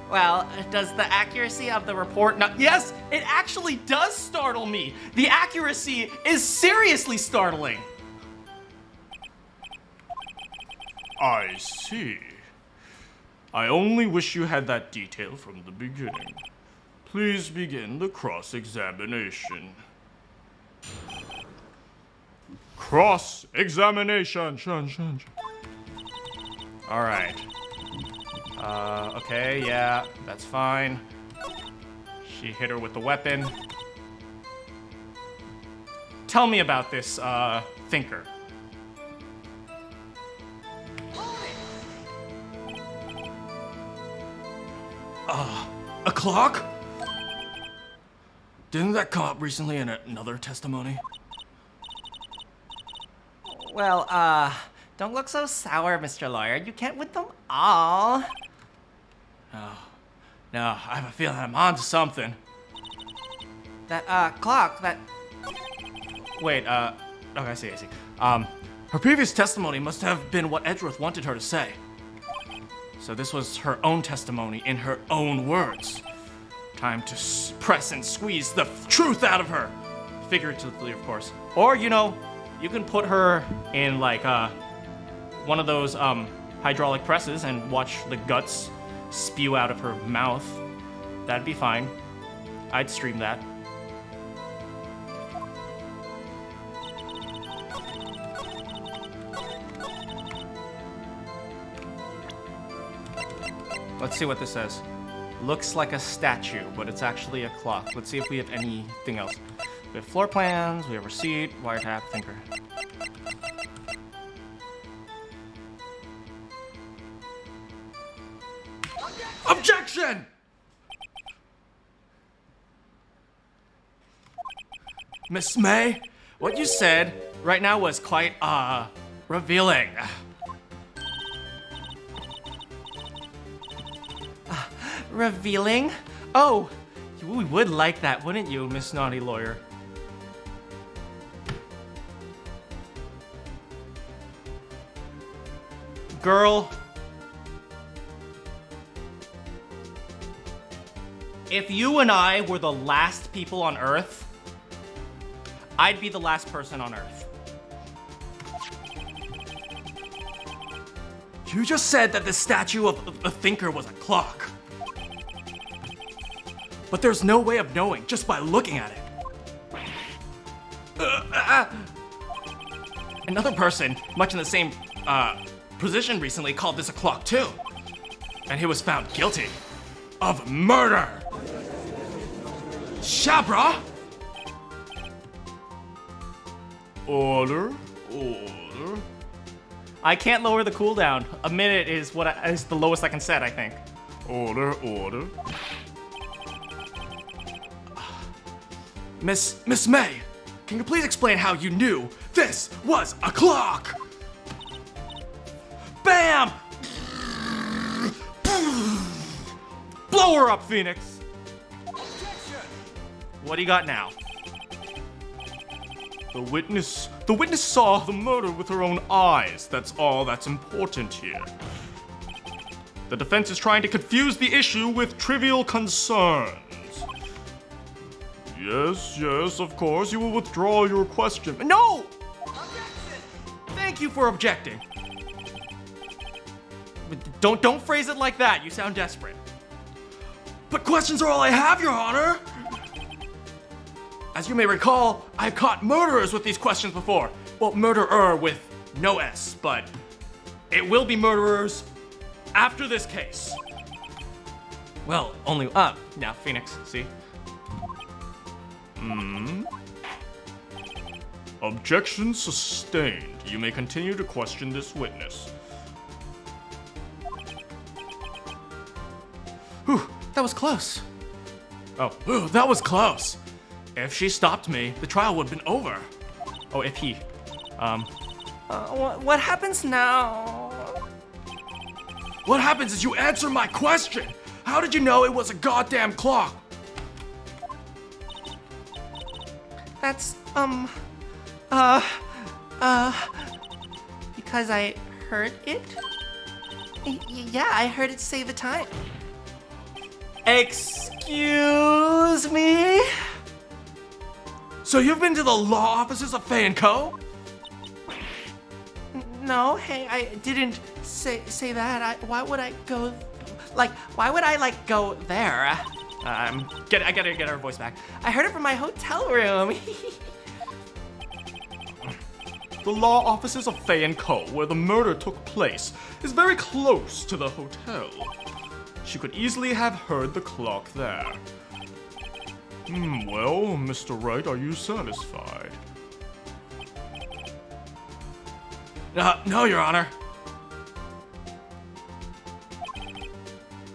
Well, does the accuracy of the report not... Yes, it actually does startle me. The accuracy is seriously startling. I see. I only wish you had that detail from the beginning. Please begin the cross-examination. Cross-examination. All right. Okay, yeah, that's fine. She hit her with the weapon. Tell me about this, thinker. A clock? Didn't that come up recently in another testimony? Well, don't look so sour, Mr. Lawyer. You can't win them all. No, I have a feeling I'm onto something. That, clock, that... Wait, okay, I see. Her previous testimony must have been what Edgeworth wanted her to say. So this was her own testimony in her own words. Time to press and squeeze the truth out of her. Figuratively, of course. Or, you know, you can put her in, like, one of those, hydraulic presses and watch the guts spew out of her mouth. That'd be fine. I'd stream that. Let's see what this says. Looks like a statue, but it's actually a clock. Let's see if we have anything else. We have floor plans, we have receipt, wiretap, thinker. Objection! Miss May, what you said right now was quite, revealing. Revealing? Oh, we would like that, wouldn't you, Miss Naughty Lawyer? Girl, if you and I were the last people on Earth, I'd be the last person on Earth. You just said that the statue of the thinker was a clock. But there's no way of knowing just by looking at it. Another person, much in the same position recently, called this a clock too. And he was found guilty of murder. Shabra? Order. I can't lower the cooldown. A minute is is the lowest I can set, I think. Order. Miss May, can you please explain how you knew this was a clock? Bam! Blow her up, Phoenix. What do you got now? The witness saw the murder with her own eyes. That's all that's important here. The defense is trying to confuse the issue with trivial concerns. Yes, of course, you will withdraw your question. No! Thank you for objecting. But don't phrase it like that. You sound desperate. But questions are all I have, Your Honor. As you may recall, I've caught murderers with these questions before. Well, murderer with no S, but it will be murderers after this case. Well, only now, Phoenix. See. Objection sustained. You may continue to question this witness. Whew, that was close. Oh, that was close. If she stopped me, the trial would have been over. Oh, if he. What happens now? What happens is you answer my question. How did you know it was a goddamn clock? That's, because I heard it? Yeah, I heard it say the time. Excuse me? So you've been to the law offices of Fay & Co.? No, hey, I didn't say that. Why would I go, why would I, go there? I gotta get her voice back. I heard it from my hotel room. The law offices of Fay & Co., where the murder took place, is very close to the hotel. She could easily have heard the clock there. Well, Mr. Wright, are you satisfied? No, Your Honor.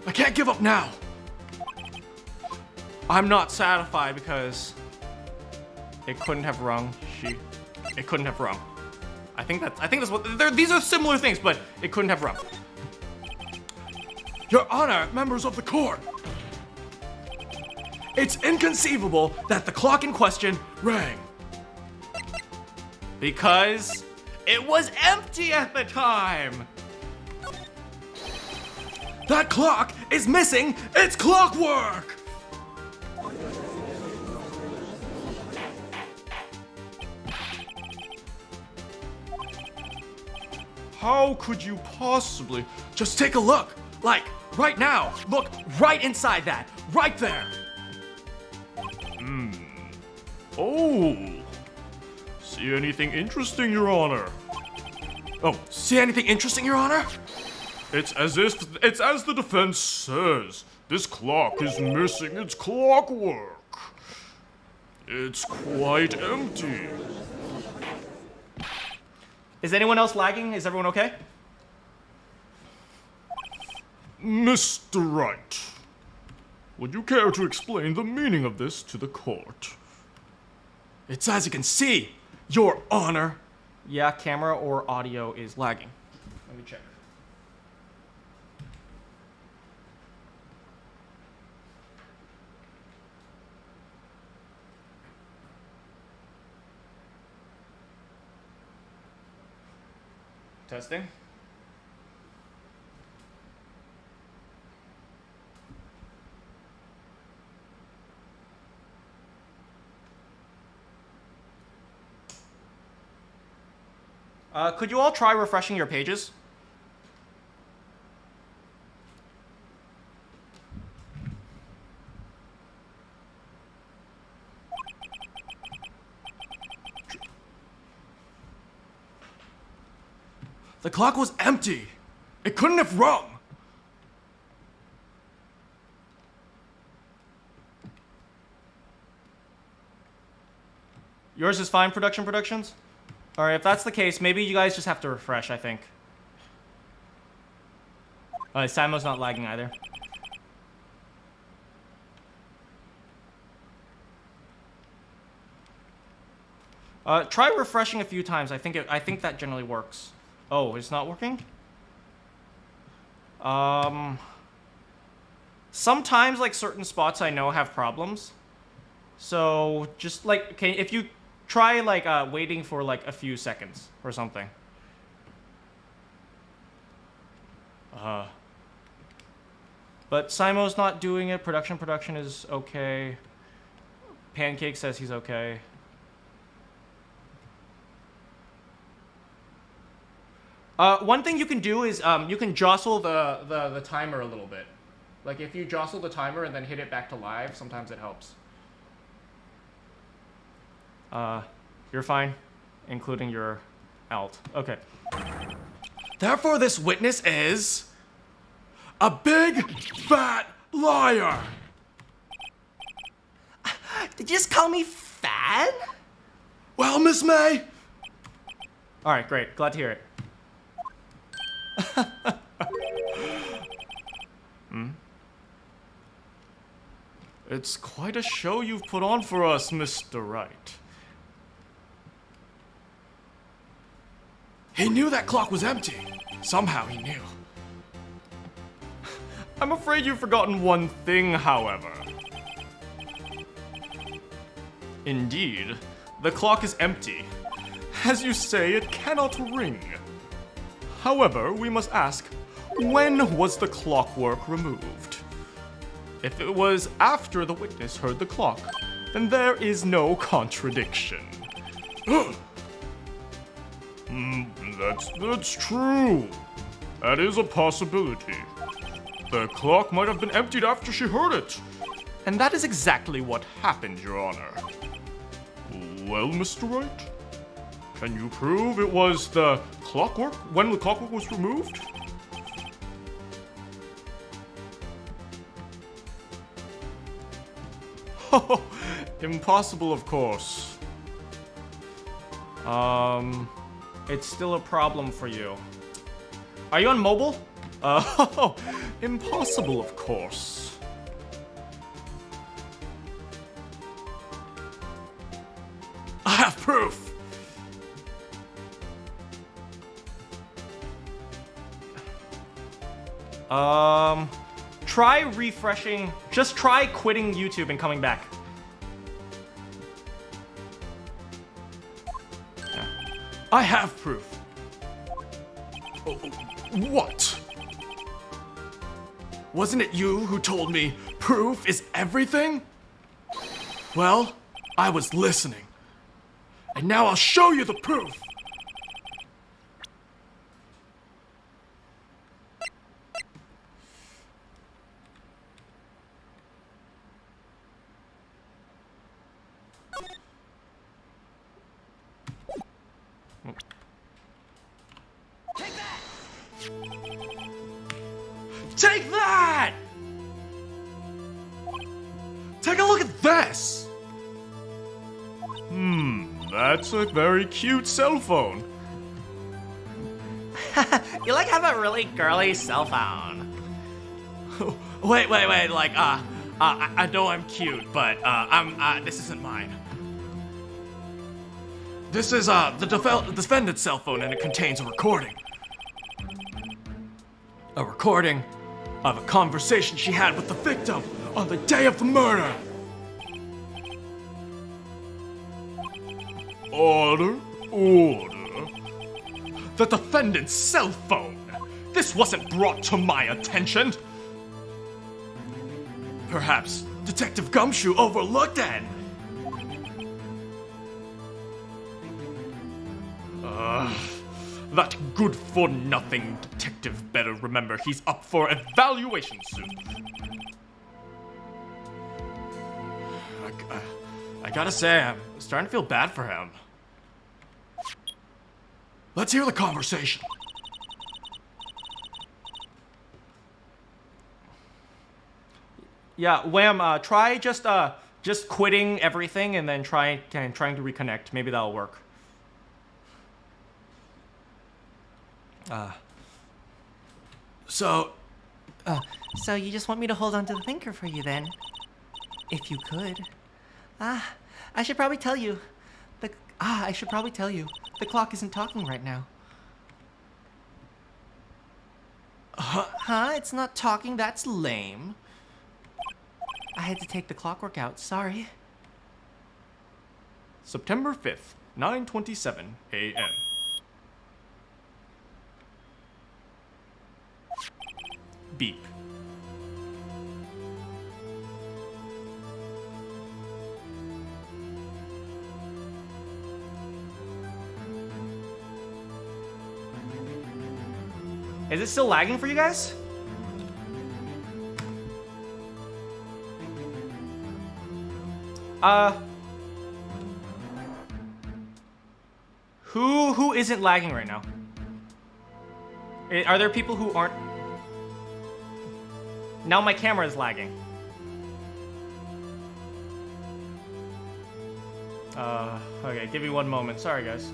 I can't give up now. I'm not satisfied because it couldn't have rung. It couldn't have rung. I think that's what these are similar things, but it couldn't have rung. Your Honor, members of the court. It's inconceivable that the clock in question rang. Because it was empty at the time. That clock is missing its clockwork. How could you possibly? Just take a look. Like, right now. Look right inside that. Right there. Oh. See anything interesting, Your Honor? Oh, see anything interesting, Your Honor? It's as the defense says. This clock is missing its clockwork. It's quite empty. Is anyone else lagging? Is everyone okay? Mr. Wright, would you care to explain the meaning of this to the court? It's as you can see, Your Honor. Yeah, camera or audio is lagging. Let me check. Testing. Could you all try refreshing your pages? The clock was empty. It couldn't have rung. Yours is fine, Productions? Alright, if that's the case, maybe you guys just have to refresh, I think. Simo's not lagging either. Try refreshing a few times. I think that generally works. Oh, it's not working? Sometimes, like, certain spots I know have problems. So, just, like, okay, if you try, like, waiting for, like, a few seconds or something. But Simo's not doing it. Production is okay. Pancake says he's okay. One thing you can do is you can jostle the timer a little bit. Like if you jostle the timer and then hit it back to live, sometimes it helps. You're fine, including your alt. Okay. Therefore, this witness is a big, fat liar. Did you just call me fat? Well, Miss May. All right, great. Glad to hear it. It's quite a show you've put on for us, Mr. Wright. He knew that clock was empty. Somehow he knew. I'm afraid you've forgotten one thing, however. Indeed, the clock is empty. As you say, it cannot ring. However, we must ask, when was the clockwork removed? If it was after the witness heard the clock, then there is no contradiction. That's true. That is a possibility. The clock might have been emptied after she heard it. And that is exactly what happened, Your Honor. Well, Mr. Wright, can you prove it was the clockwork when the clockwork was removed? Impossible, of course. It's still a problem for you. Are you on mobile? Impossible, of course. I have proof. Try refreshing. Just try quitting YouTube and coming back. I have proof. What? Wasn't it you who told me proof is everything? Well, I was listening. And now I'll show you the proof. Take that! Take a look at this! That's a very cute cell phone. You like have a really girly cell phone. Wait, like, I know I'm cute, but, this isn't mine. This is, the defendant's cell phone, and it contains a recording. A recording of a conversation she had with the victim on the day of the murder. Order, order. The defendant's cell phone. This wasn't brought to my attention. Perhaps Detective Gumshoe overlooked it. That good-for-nothing detective better remember he's up for evaluation soon. I gotta say, I'm starting to feel bad for him. Let's hear the conversation. Yeah, Wham, try just quitting everything and then trying to reconnect. Maybe that'll work. So So you just want me to hold on to the thinker for you then? If you could. I should probably tell you. The clock isn't talking right now. Huh? It's not talking? That's lame. I had to take the clockwork out, sorry. September 5th, 9:27 a.m. Beep. Is it still lagging for you guys? Who isn't lagging right now? Are there people who aren't? Now my camera is lagging. Okay, give me one moment. Sorry, guys.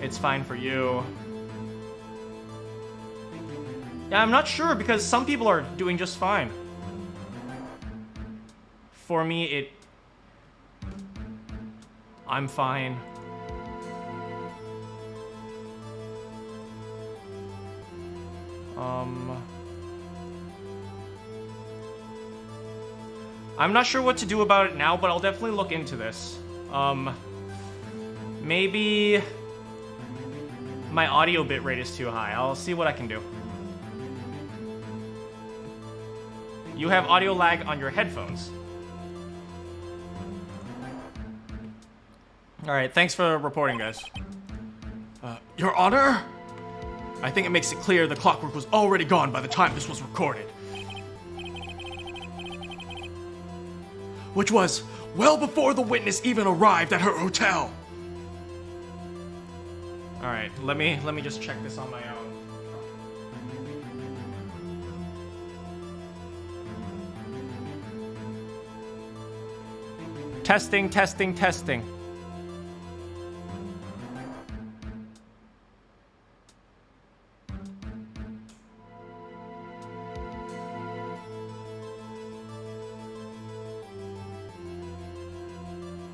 It's fine for you. Yeah, I'm not sure because some people are doing just fine. For me, I'm fine. I'm not sure what to do about it now, but I'll definitely look into this. Maybe my audio bitrate is too high. I'll see what I can do. You have audio lag on your headphones. Alright, thanks for reporting, guys. Your Honor? I think it makes it clear the clockwork was already gone by the time this was recorded. Which was well before the witness even arrived at her hotel. Alright, let me just check this on my own. Testing, testing, testing.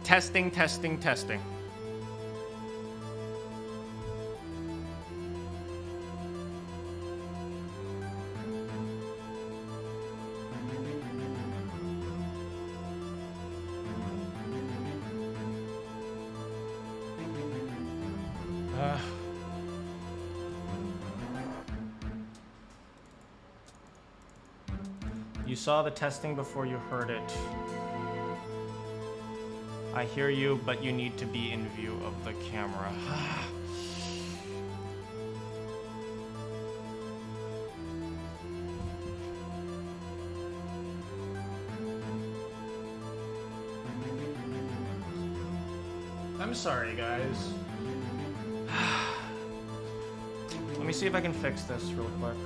Testing, testing, testing. You saw the testing before you heard it. I hear you, but you need to be in view of the camera. I'm sorry, guys. Let me see if I can fix this real quick.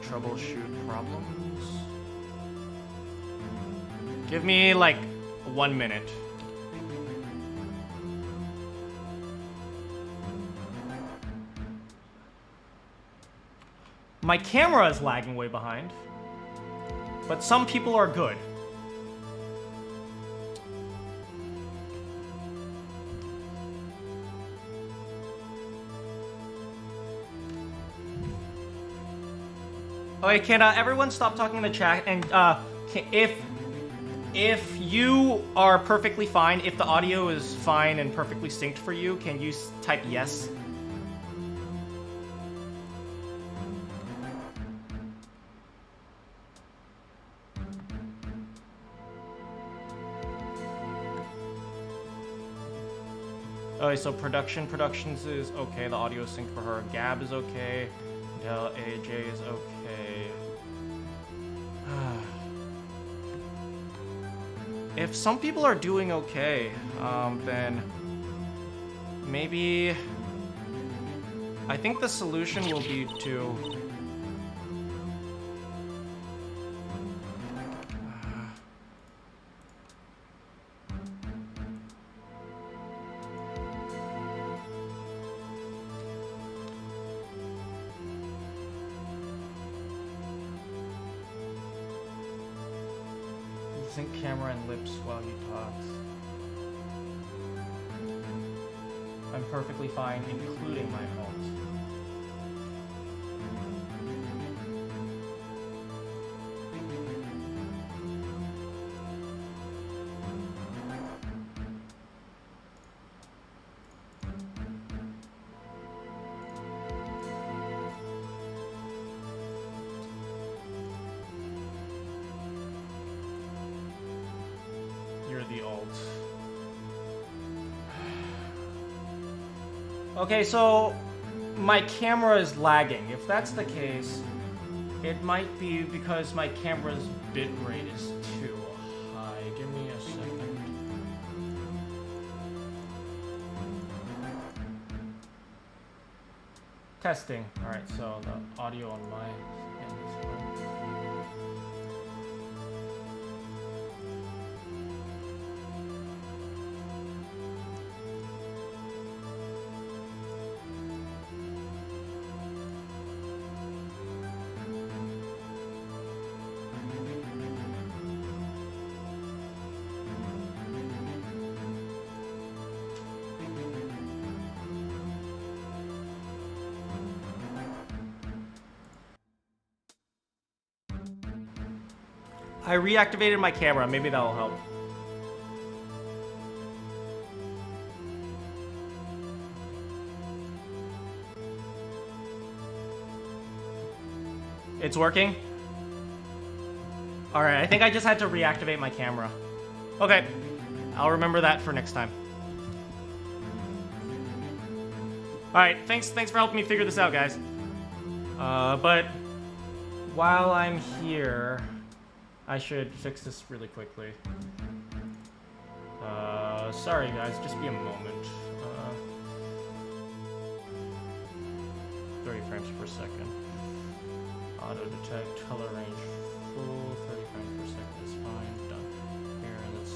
Troubleshoot problems. Give me like 1 minute. My camera is lagging way behind, but some people are good. Okay, can everyone stop talking in the chat? And if you are perfectly fine, if the audio is fine and perfectly synced for you, can you type yes? Okay, so productions is okay. The audio is synced for her. Gab is okay. Del AJ is okay. If some people are doing okay, then maybe I think the solution will be to sync camera and lips while he talks. I'm perfectly fine, including my faults. The alt. Okay, so my camera is lagging. If that's the case, it might be because my camera's bitrate is too high. Give me a second. Testing. Alright, so the audio on my end is fine. I reactivated my camera. Maybe that'll help. It's working? Alright, I think I just had to reactivate my camera. Okay, I'll remember that for next time. Alright, thanks for helping me figure this out, guys. But while I'm here, I should fix this really quickly. Sorry guys, just be a moment. 30 frames per second. Auto detect, color range full, 30 frames per second is fine. Done. Here, let's...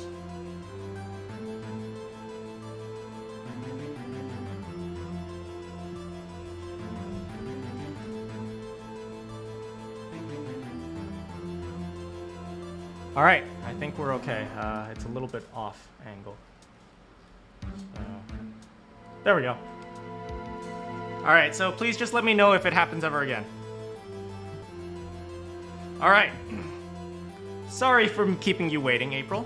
All right, I think we're okay. It's a little bit off angle. So, there we go. All right, so please just let me know if it happens ever again. All right. Sorry for keeping you waiting, April.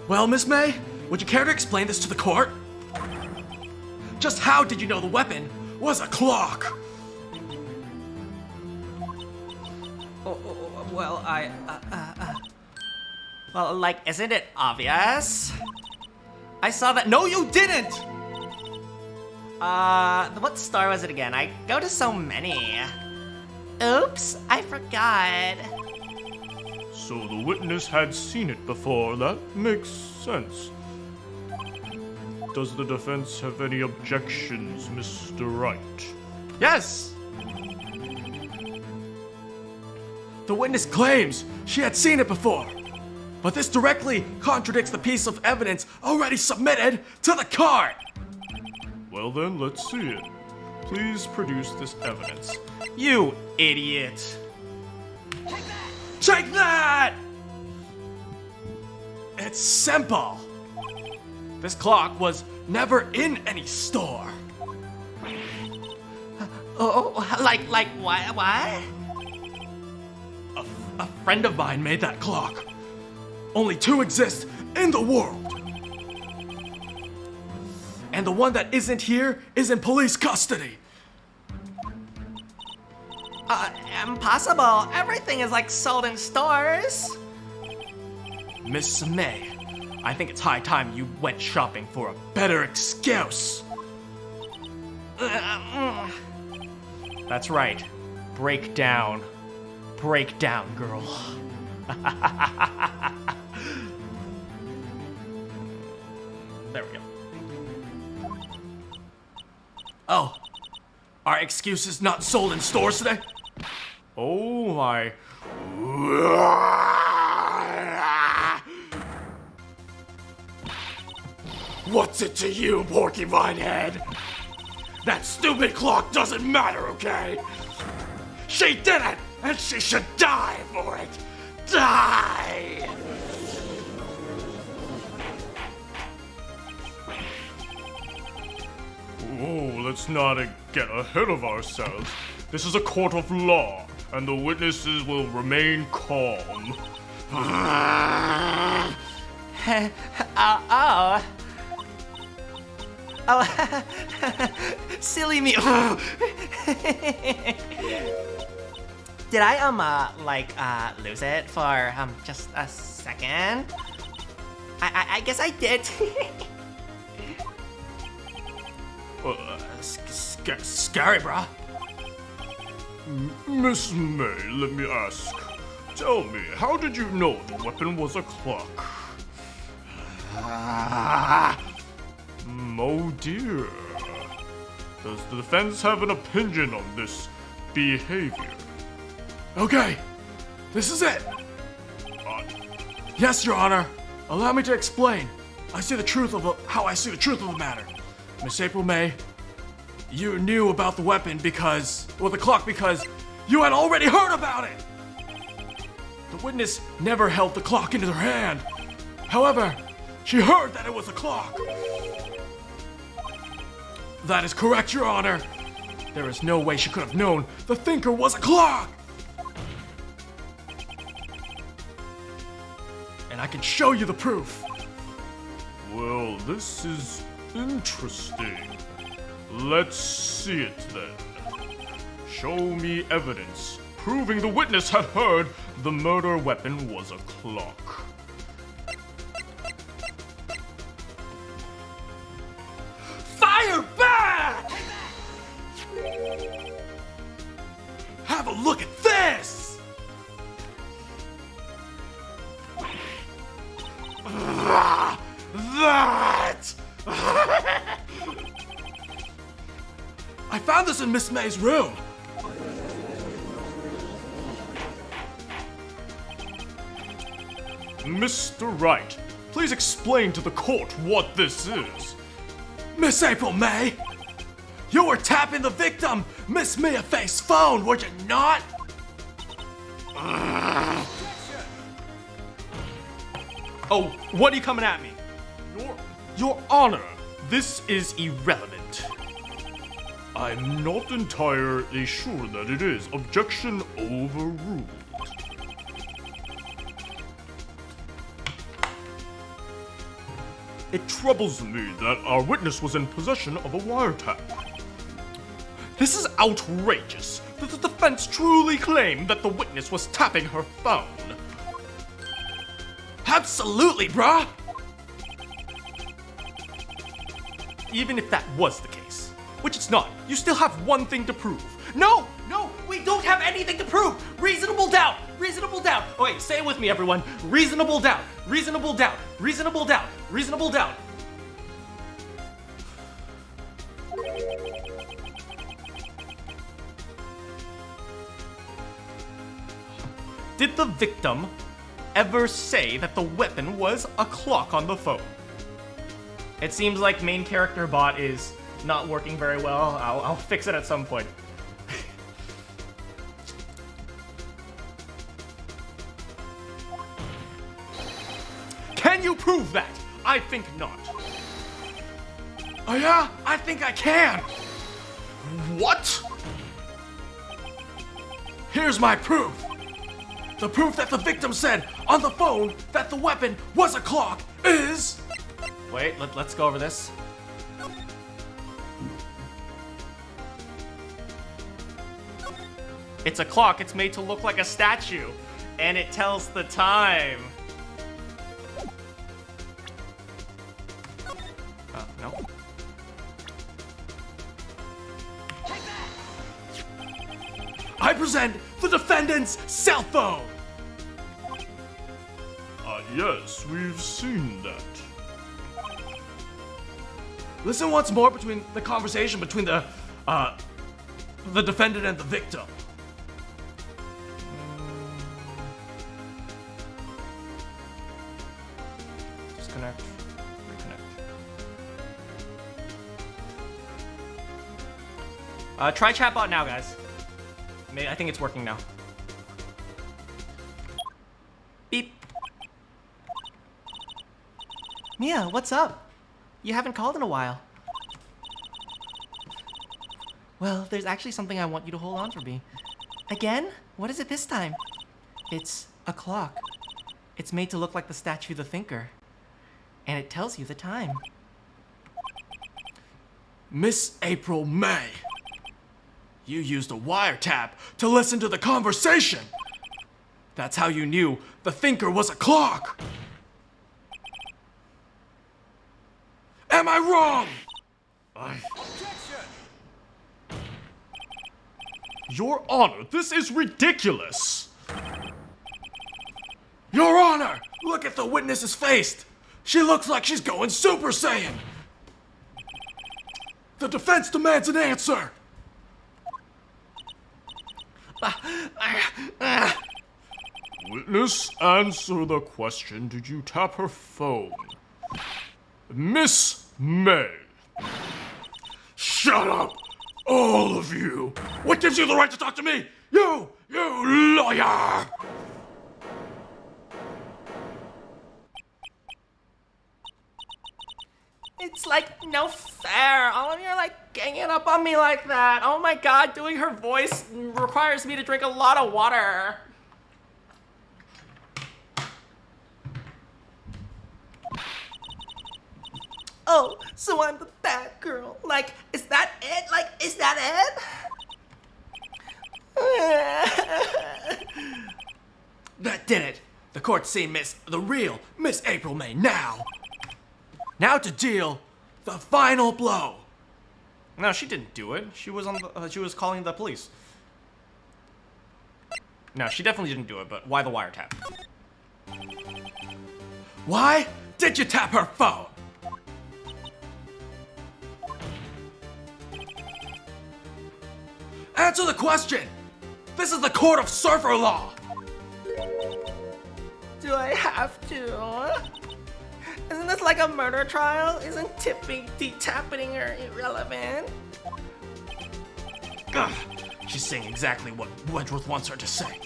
Well, Miss May, would you care to explain this to the court? Just how did you know the weapon was a clock? Well, well, like, isn't it obvious? I saw that. No, you didn't! What store was it again? I go to so many. Oops, I forgot. So the witness had seen it before. That makes sense. Does the defense have any objections, Mr. Wright? Yes! The witness claims she had seen it before, but this directly contradicts the piece of evidence already submitted to the court. Well then, let's see it. Please produce this evidence. You idiot. Take that! It's simple. This clock was never in any store. Like what? A friend of mine made that clock. Only two exist in the world. And the one that isn't here is in police custody. Impossible. Everything is like sold in stores. Miss May, I think it's high time you went shopping for a better excuse. That's right. Break down. Break down, girl. There we go. Oh, are excuses not sold in stores today? Oh my. What's it to you, Porcupine Head? That stupid clock doesn't matter, okay? She did it, and she should die for it. Die! Oh, let's not get ahead of ourselves. This is a court of law, and the witnesses will remain calm. Silly me. Did I lose it for just a second? I guess I did. Scary, brah. Miss May, let me ask. Tell me, how did you know the weapon was a clock? Oh dear. Does the defense have an opinion on this behavior? Okay, this is it. Yes, Your Honor. Allow me to explain. How I see the truth of the matter. Miss April May, you knew about the weapon the clock because you had already heard about it. The witness never held the clock into her hand. However, she heard that it was a clock. That is correct, Your Honor. There is no way she could have known the thinker was a clock. And I can show you the proof. Well, this is interesting. Let's see it then. Show me evidence proving the witness had heard the murder weapon was a clock. Fire back! Have a look at this! That! I found this in Miss May's room. Mr. Wright, please explain to the court what this is. Miss April May, you were tapping the victim, Miss Mia Faith's phone, were you not? Oh, what are you coming at me? Your Honor, this is irrelevant. I'm not entirely sure that it is. Objection overruled. It troubles me that our witness was in possession of a wiretap. This is outrageous that the defense truly claimed that the witness was tapping her phone. Absolutely, brah! Even if that was the case, which it's not, you still have one thing to prove. No, we don't have anything to prove. Reasonable doubt, reasonable doubt. Oh, wait, say it with me, everyone. Reasonable doubt, reasonable doubt, reasonable doubt, reasonable doubt. Did the victim ever say that the weapon was a clock on the phone? It seems like main character bot is not working very well. I'll fix it at some point. Can you prove that? I think not. Oh yeah? I think I can! What? Here's my proof! The proof that the victim said on the phone that the weapon was a clock is... Wait, let's go over this. It's a clock. It's made to look like a statue. And it tells the time. I present the defendant's cell phone. Yes, we've seen that. Listen once more between the conversation between the defendant and the victim. Disconnect. Reconnect. Try chatbot now, guys. I think it's working now. Beep. Mia, what's up? You haven't called in a while. Well, there's actually something I want you to hold on for me. Again? What is it this time? It's a clock. It's made to look like the statue of the thinker. And it tells you the time. Miss April May, you used a wiretap to listen to the conversation. That's how you knew the thinker was a clock. Am I wrong? Your Honor, this is ridiculous! Your Honor, look at the witness's face. She looks like she's going Super Saiyan. The defense demands an answer. Witness, answer the question. Did you tap her phone? Miss May. Shut up, all of you. What gives you the right to talk to me? You lawyer. It's like no fair. All of you are like ganging up on me like that. Oh my god, doing her voice requires me to drink a lot of water. Oh, so I'm the bad girl. Like, is that it? Like, is that it? That did it. The court's seen the real Miss April May now. Now to deal the final blow. No, she didn't do it. She was on. She was calling the police. No, she definitely didn't do it. But why the wiretap? Why did you tap her phone? Answer the question. This is the court of surfer law. Do I have to? Isn't this like a murder trial? Isn't tapping her irrelevant? Ugh, she's saying exactly what Wedgeworth wants her to say.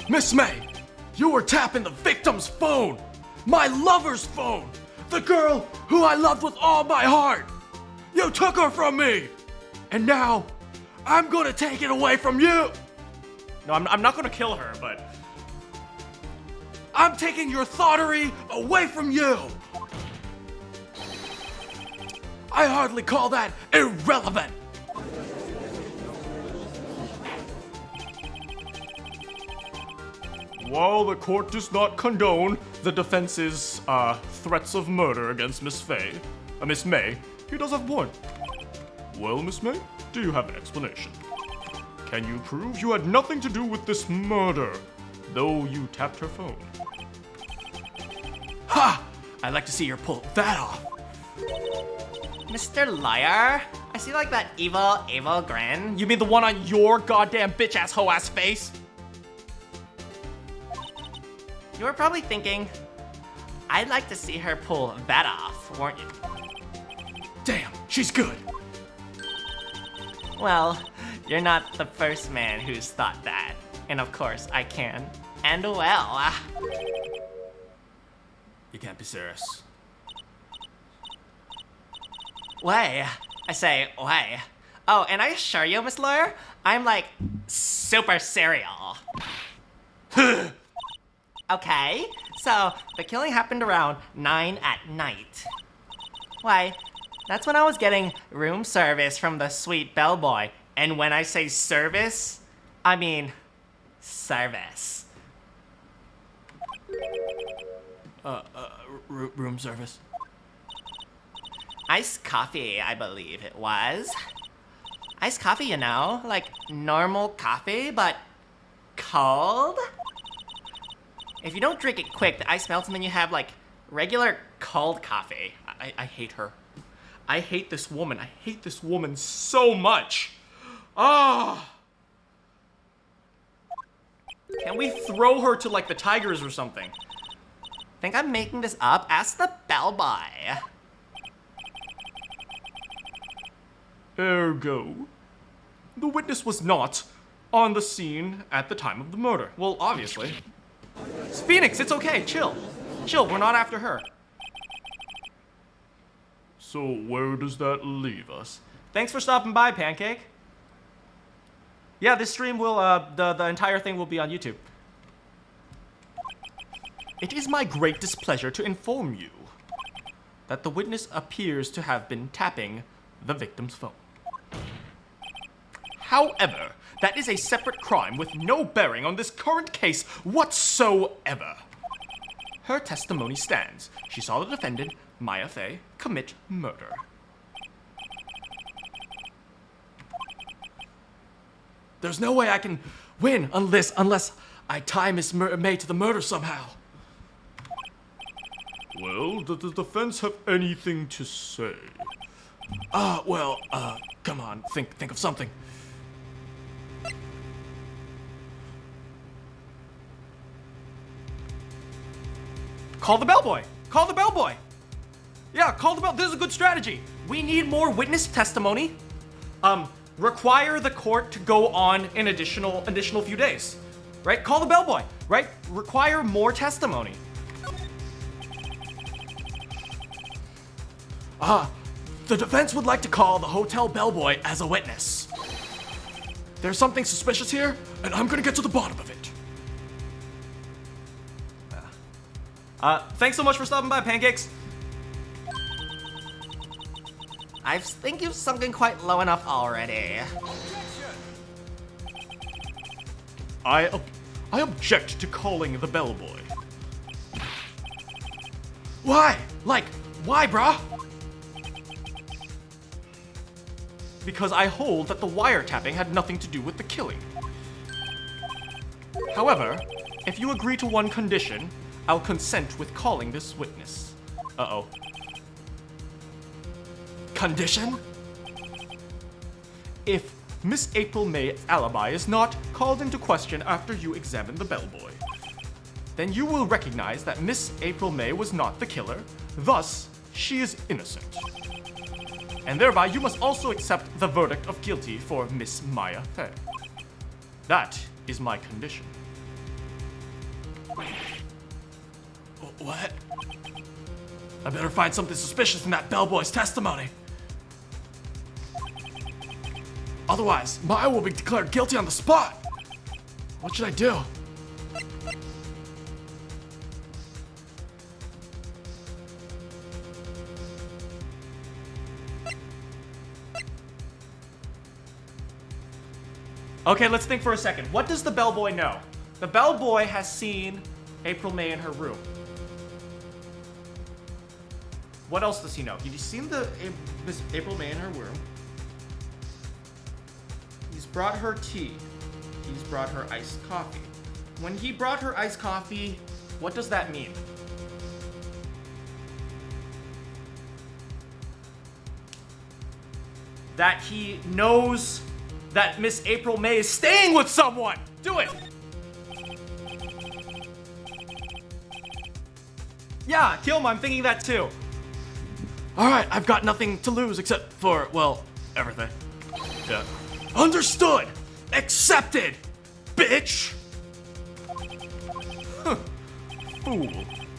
Miss May, you were tapping the victim's phone. My lover's phone. The girl who I loved with all my heart. You took her from me. And now, I'm gonna take it away from you. No, I'm not gonna kill her, but I'm taking your thoughterry away from you. I hardly call that irrelevant. While the court does not condone the defense's threats of murder against Miss May, he does have a point. Well, Miss May, do you have an explanation? Can you prove you had nothing to do with this murder, though you tapped her phone? Ha! I'd like to see her pull that off. Mr. Liar, I see like that evil grin. you mean the one on your goddamn bitch ass hoe ass face? You were probably thinking, I'd like to see her pull that off, weren't you? Damn, she's good. Well, you're not the first man who's thought that. And of course, I can. And well. You can't be serious. Way. I say, way. Oh, and I assure you, Miss Lawyer, I'm like super serial. Okay, so the killing happened around 9 at night. Why, that's when I was getting room service from the sweet bellboy. And when I say service, I mean service. Room service. Iced coffee, I believe it was. Iced coffee, you know? Like normal coffee, but cold? If you don't drink it quick, the ice melts and then you have like regular cold coffee. I hate her. I hate this woman. I hate this woman so much. Ah! Can we throw her to like the tigers or something? Think I'm making this up? Ask the bellboy. Ergo, the witness was not on the scene at the time of the murder. Well, obviously. Phoenix, it's okay. Chill. Chill, we're not after her. So where does that leave us? Thanks for stopping by, Pancake. Yeah, this stream will, the entire thing will be on YouTube. It is my great displeasure to inform you that the witness appears to have been tapping the victim's phone. However, that is a separate crime with no bearing on this current case whatsoever. Her testimony stands. She saw the defendant, Maya Fey, commit murder. There's no way I can win unless I tie Miss May to the murder somehow. Well, does the defense have anything to say? Come on, think of something. Call the bellboy! Call the bellboy! Yeah, call the bell. This is a good strategy. We need more witness testimony. Require the court to go on an additional few days. Right? Call the bellboy, right? Require more testimony. The defense would like to call the hotel bellboy as a witness. There's something suspicious here, and I'm gonna get to the bottom of it. Thanks so much for stopping by, Pancakes. I think you've sunken quite low enough already. I object to calling the bellboy. Why? Like, why, brah? Because I hold that the wiretapping had nothing to do with the killing. However, if you agree to one condition, I'll consent with calling this witness. Uh-oh. Condition? If Miss April May's alibi is not called into question after you examine the bellboy, then you will recognize that Miss April May was not the killer, thus, she is innocent. And thereby, you must also accept the verdict of guilty for Miss Maya Fey. That is my condition. What? I better find something suspicious in that bellboy's testimony. Otherwise, Maya will be declared guilty on the spot. What should I do? Okay, let's think for a second. What does the bellboy know? The bellboy has seen April May in her room. What else does he know? He's seen Miss April May in her room. He's brought her tea. He's brought her iced coffee. When he brought her iced coffee, what does that mean? That he knows that Miss April May is staying with someone! Do it! Yeah, kill him, I'm thinking that too. Alright, I've got nothing to lose except for, well, everything. Yeah. Understood! Accepted! Bitch! Fool,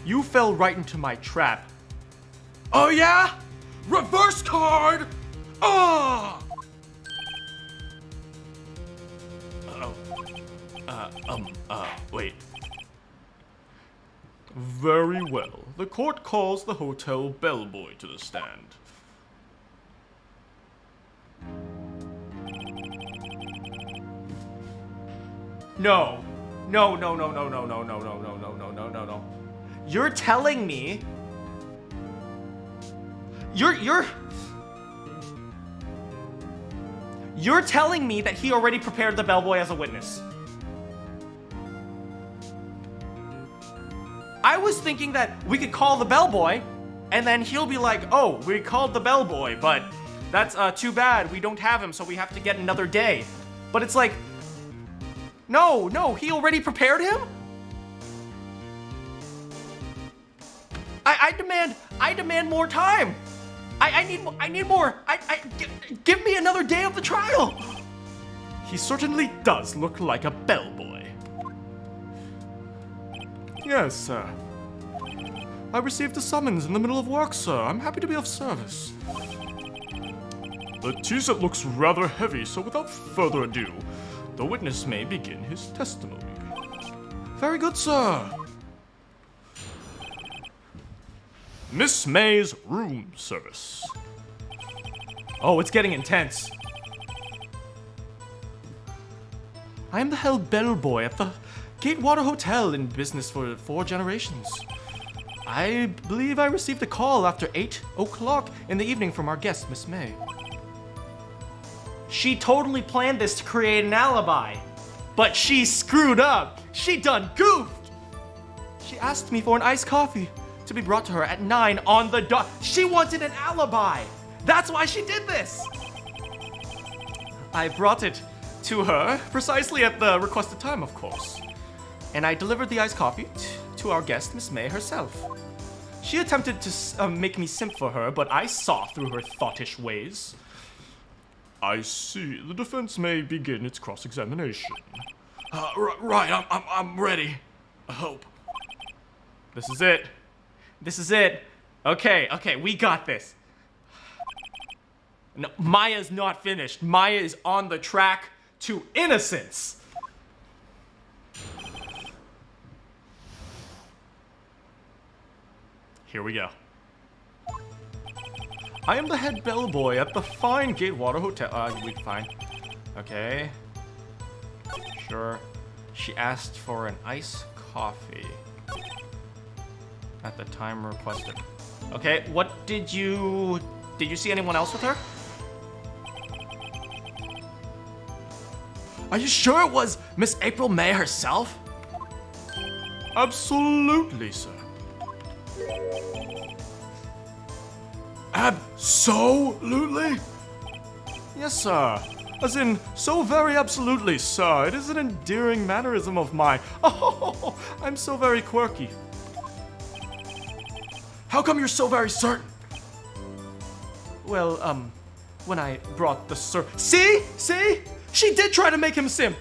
you fell right into my trap. Oh yeah? Reverse card! Ah! Wait. Very well. The court calls the hotel bellboy to the stand. No. No, no, no, no, no, no, no, no, no, no, no, no, no, no. You're telling me... You're telling me that he already prepared the bellboy as a witness. I was thinking that we could call the bellboy, and then he'll be like, oh, we called the bellboy, but that's too bad. We don't have him, so we have to get another day. But it's like, no, he already prepared him? I demand more time. I need more. Give me another day of the trial. He certainly does look like a bellboy. Yes, sir. I received a summons in the middle of work, sir. I'm happy to be of service. The teaser looks rather heavy, so without further ado, the witness may begin his testimony. Very good, sir. Miss May's room service. Oh, it's getting intense. I am the head bellboy at the Gatewater Hotel in business for 4 generations. I believe I received a call after 8 o'clock in the evening from our guest, Miss May. She totally planned this to create an alibi. But she screwed up. She done goofed. She asked me for an iced coffee to be brought to her at 9 on the dot. She wanted an alibi. That's why she did this. I brought it to her precisely at the requested time, of course. And I delivered the iced coffee to our guest, Miss May herself. She attempted to make me simp for her, but I saw through her thoughtish ways. I see. The defense may begin its cross-examination. Right, I'm ready. I hope. This is it. This is it. Okay, we got this. No, Maya's not finished. Maya is on the track to innocence. Here we go. I am the head bellboy at the fine Gatewater Hotel. Fine. Okay. Sure. She asked for an iced coffee at the time requested. Okay, what did you see anyone else with her? Are you sure it was Miss April May herself? Absolutely, sir. Absolutely? Yes, sir. As in, so very absolutely, sir. It is an endearing mannerism of mine. Oh, I'm so very quirky. How come you're so very certain? Well, when I brought the See? She did try to make him simp.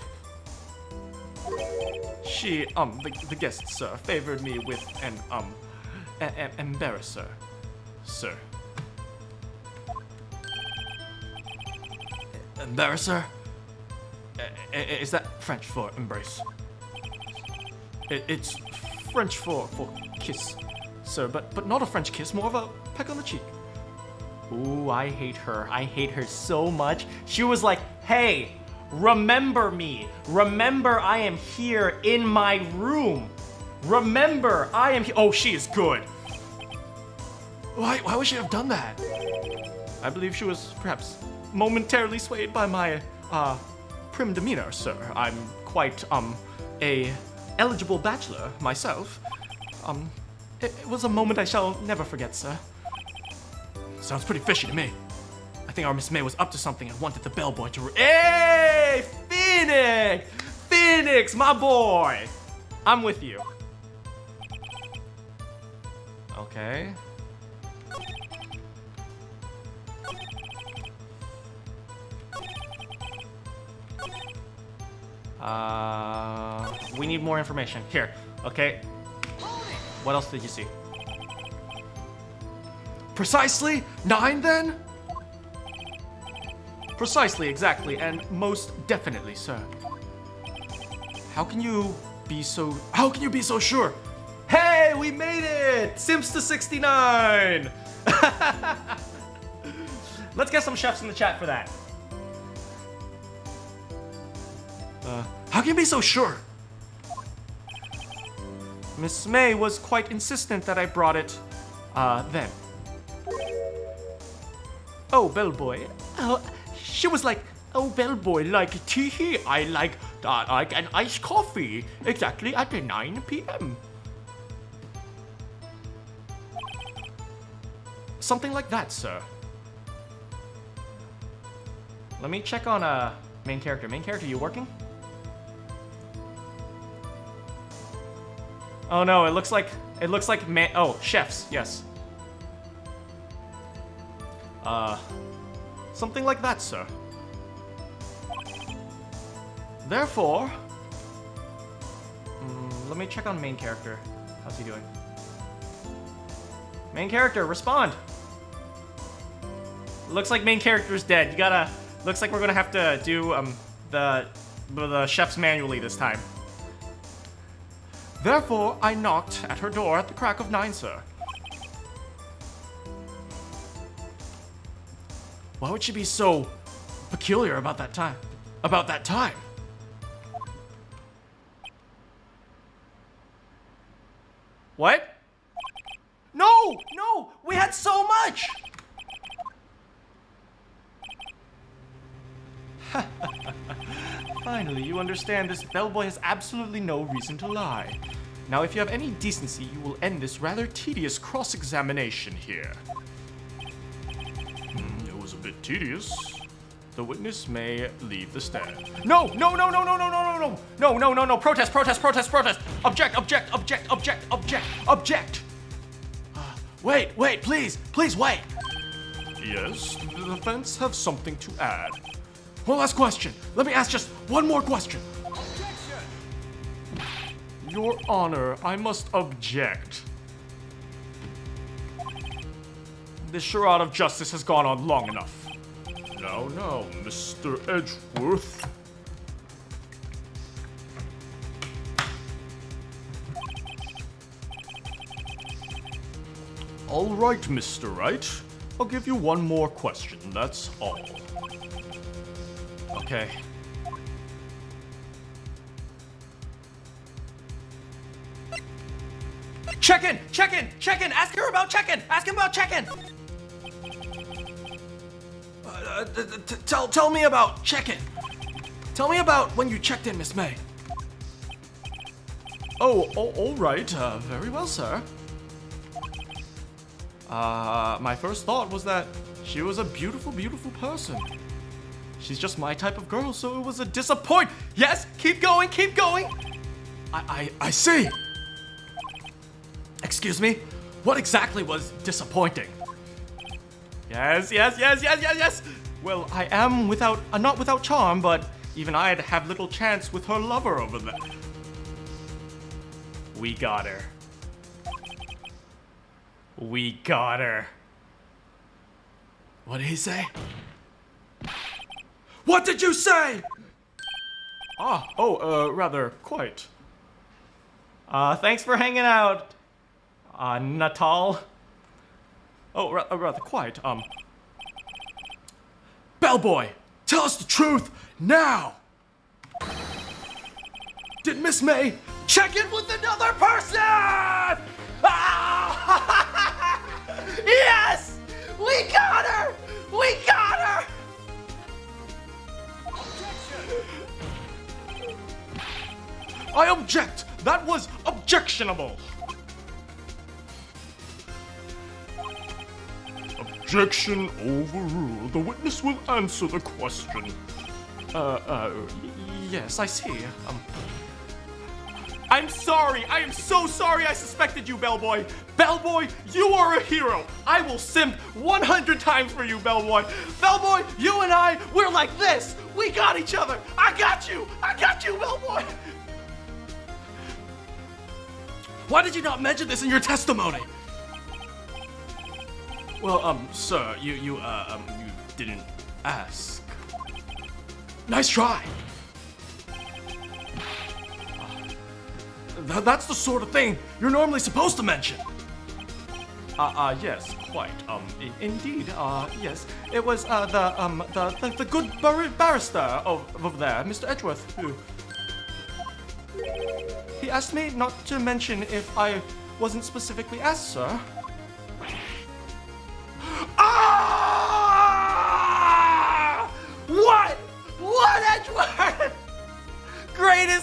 She, the guest, sir, favored me with an, embarrasser, sir. Embarrasser? Is that French for embrace? It's French for kiss, sir, but not a French kiss, more of a peck on the cheek. Ooh, I hate her. I hate her so much. She was like, hey, remember me. Remember I am here in my room. Remember I am here. Oh, she is good. Why would she have done that? I believe she was perhaps momentarily swayed by my, prim demeanor, sir. I'm quite, a eligible bachelor myself. It was a moment I shall never forget, sir. Sounds pretty fishy to me. I think our Miss May was up to something and wanted the bellboy to Hey, Phoenix! Phoenix, my boy! I'm with you. Okay. We need more information. Here, okay. What else did you see? Precisely 9 then? Precisely, exactly, and most definitely, sir. How can you be so sure? Hey, we made it! Simps to 69! Let's get some chefs in the chat for that. How can you be so sure? Miss May was quite insistent that I brought it, then. Oh, bellboy. Oh, she was like, Oh, bellboy, like tea. I like an iced coffee exactly at 9 p.m. Something like that, sir. Let me check on main character. Main character, you working? Oh no, it looks like chefs. Yes. Something like that, sir. Therefore, let me check on main character. How's he doing? Main character, respond. Looks like main character's dead. You gotta. Looks like we're gonna have to do the chefs manually this time. therefore, I knocked at her door at the crack of 9, sir. Why would she be so peculiar about that time? About that time? What? No! No! We had so much! Finally, you understand this bellboy has absolutely no reason to lie. Now, if you have any decency, you will end this rather tedious cross-examination here. It was a bit tedious. The witness may leave the stand. No! No, no, no, no, no, no, no, no! No, no, no, no! Protest, protest, protest, protest! Object, object, object, object, object, object! Wait, wait, please, please wait. Yes, the defense have something to add. One last question. Let me ask just one more question. Your Honor, I must object. This charade of justice has gone on long enough. Now, Mr. Edgeworth. All right, Mr. Wright. I'll give you one more question, that's all. Okay. Check-in! Check-in! Check-in! Ask her about check-in! Ask him about check-in! Tell me about check-in. Tell me about when you checked in, Miss May. Oh, all right. Very well, sir. My first thought was that she was a beautiful, beautiful person. She's just my type of girl, so it was a disappoint. Yes, keep going, keep going. I see. Excuse me? What exactly was disappointing? Yes, yes, yes, yes, yes, yes. Well, I am not without charm, but even I'd have little chance with her lover over there. We got her. We got her. What did he say? What did you say? Rather quite. Thanks for hanging out, Natal. Oh, rather quite. Bellboy, tell us the truth now. Did Miss May check in with another person? Ah! Yes! We got her! We got her! I object! That was objectionable! Objection overruled. The witness will answer the question. Yes, I see. I'm sorry. I am so sorry I suspected you, Bellboy. Bellboy, you are a hero. I will simp 100 times for you, Bellboy. Bellboy, you and I, we're like this. We got each other. I got you, Bellboy. Why did you not mention this in your testimony? Well, sir, you didn't ask. Nice try. That's the sort of thing you're normally supposed to mention. Yes, quite. Indeed, yes. It was, the good barrister over there, Mr. Edgeworth, who... He asked me not to mention if I wasn't specifically asked, sir. Ah! What?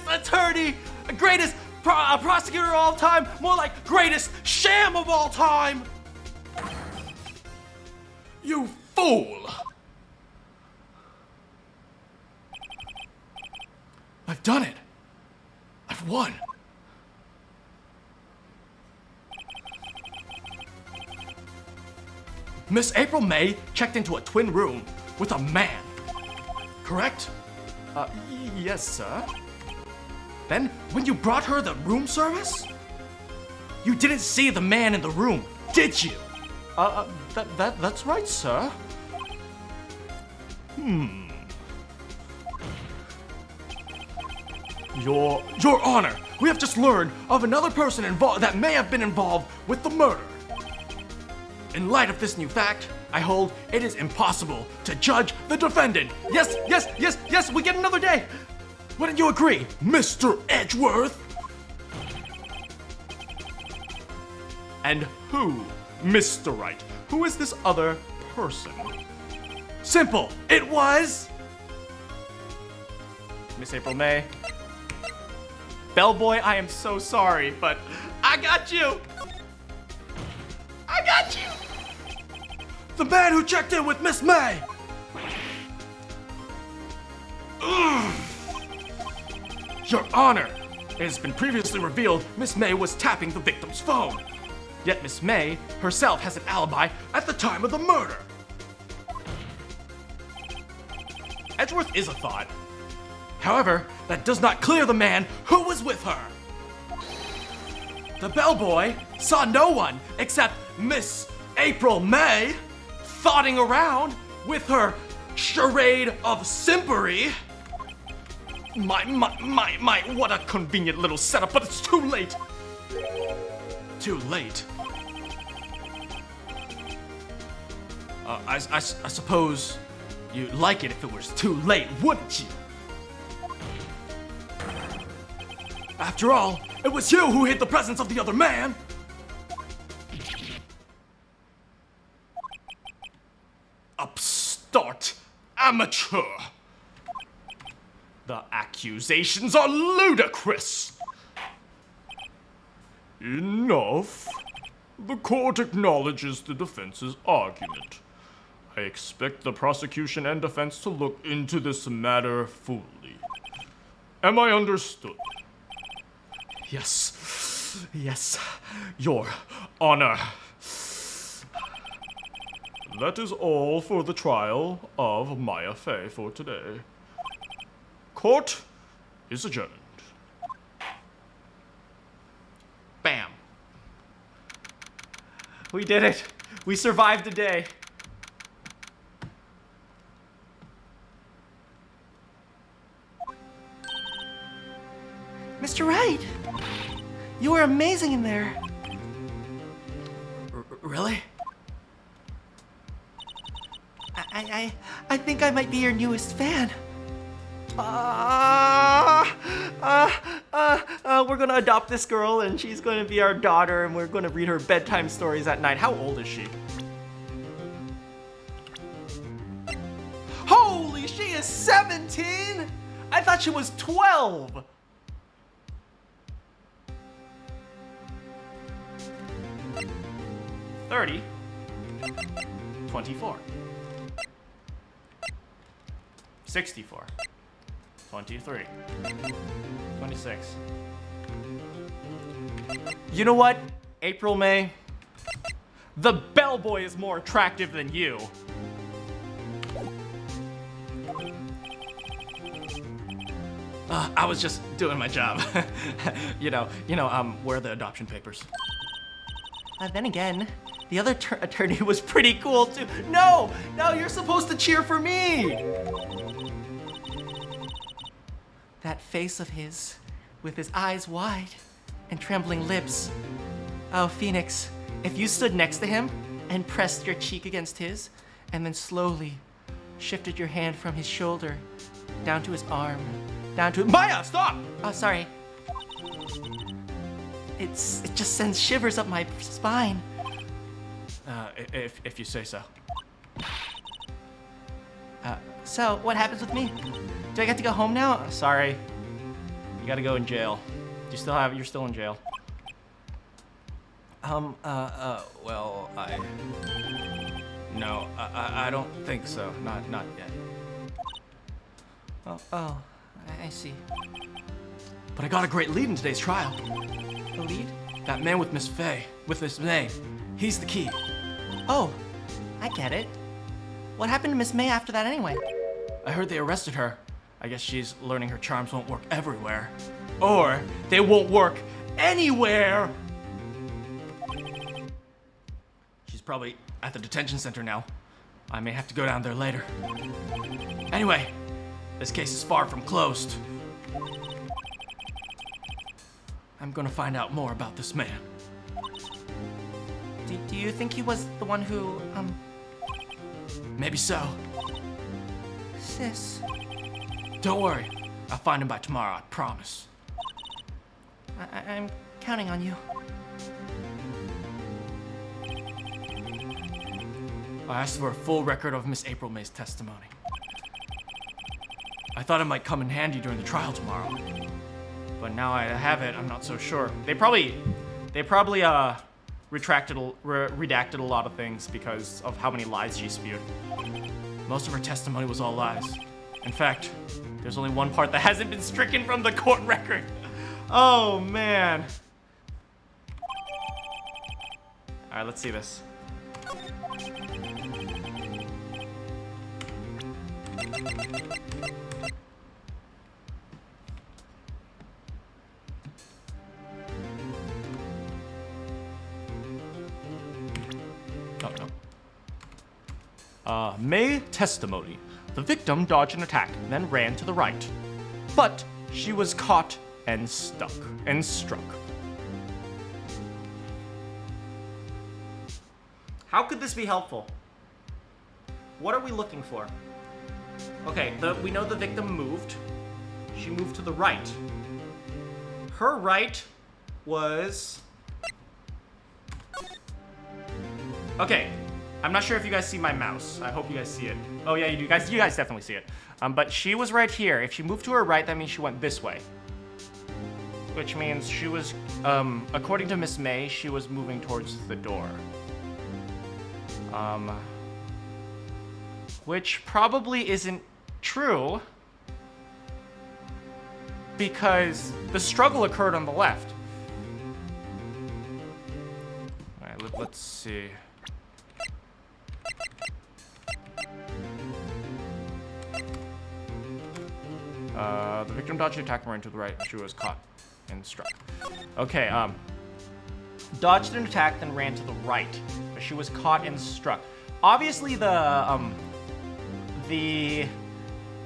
greatest attorney, greatest prosecutor of all time, more like greatest sham of all time. You fool! I've done it. I've won. Miss April May checked into a twin room with a man, correct? Yes, sir. Then, when you brought her the room service, you didn't see the man in the room, did you? That's right, sir. Your Honor, we have just learned of another person involved that may have been involved with the murder. In light of this new fact, I hold it is impossible to judge the defendant. Yes, we get another day. Wouldn't you agree, Mr. Edgeworth? And who, Mr. Wright, who is this other person? Simple, it was... Miss April May. Bellboy, I am so sorry, but I got you! I got you! The man who checked in with Miss May! Ugh. Your Honor, it has been previously revealed Miss May was tapping the victim's phone. Yet Miss May herself has an alibi at the time of the murder. Edgeworth is a thought. However, that does not clear the man who was with her. The bellboy saw no one except Miss April May thoughting around with her charade of simpery. My, what a convenient little setup, but it's too late. Too late? I suppose you'd like it if it was too late, wouldn't you? After all, it was you who hid the presence of the other man. Upstart amateur. The accusations are ludicrous. Enough. The court acknowledges the defense's argument. I expect the prosecution and defense to look into this matter fully. Am I understood? Yes, Your Honor. That is all for the trial of Maya Fey for today. Court is adjourned. Bam. We did it. We survived the day. Mr. Wright, you were amazing in there. Really? I think I might be your newest fan. We're gonna adopt this girl, and she's gonna be our daughter, and we're gonna read her bedtime stories at night. How old is she? Holy, she is 17! I thought she was 12! $30, 24, 64, 23, 26. You know what, April May? The bellboy is more attractive than you. I was just doing my job. Where are the adoption papers? Then again, the other attorney was pretty cool too. No, you're supposed to cheer for me. That face of his, with his eyes wide and trembling lips. Oh, Phoenix, if you stood next to him and pressed your cheek against his, and then slowly shifted your hand from his shoulder down to his arm, down to... Maya, stop! Oh, sorry. It just sends shivers up my spine. If you say so. So, what happens with me? Do I get to go home now? Sorry. You gotta go in jail. You're still in jail. Well, No, I don't think so. Not yet. Oh, I see. But I got a great lead in today's trial. The lead? That man with Miss May. He's the key. Oh, I get it. What happened to Miss May after that anyway? I heard they arrested her. I guess she's learning her charms won't work everywhere. Or they won't work anywhere! She's probably at the detention center now. I may have to go down there later. Anyway, this case is far from closed. I'm gonna find out more about this man. Do you think he was the one who, Maybe so. Sis? Don't worry. I'll find him by tomorrow, I promise. I'm counting on you. I asked for a full record of Miss April May's testimony. I thought it might come in handy during the trial tomorrow. But now I have it, I'm not so sure. They probably redacted a lot of things because of how many lies she spewed. Most of her testimony was all lies. In fact, there's only one part that hasn't been stricken from the court record. Oh, man. All right, let's see this. May testimony. The victim dodged an attack and then ran to the right. But she was caught and struck. How could this be helpful? What are we looking for? Okay, we know the victim moved. She moved to the right. Her right was... Okay, I'm not sure if you guys see my mouse. I hope you guys see it. Oh yeah, you do. You guys definitely see it. But she was right here. If she moved to her right, that means she went this way. Which means she was, according to Miss May, she was moving towards the door. Which probably isn't true, because the struggle occurred on the left. All right, let's see. The victim dodged the attack and ran to the right. She was caught and struck. Okay, dodged an attack, then ran to the right. But she was caught and struck. Obviously, the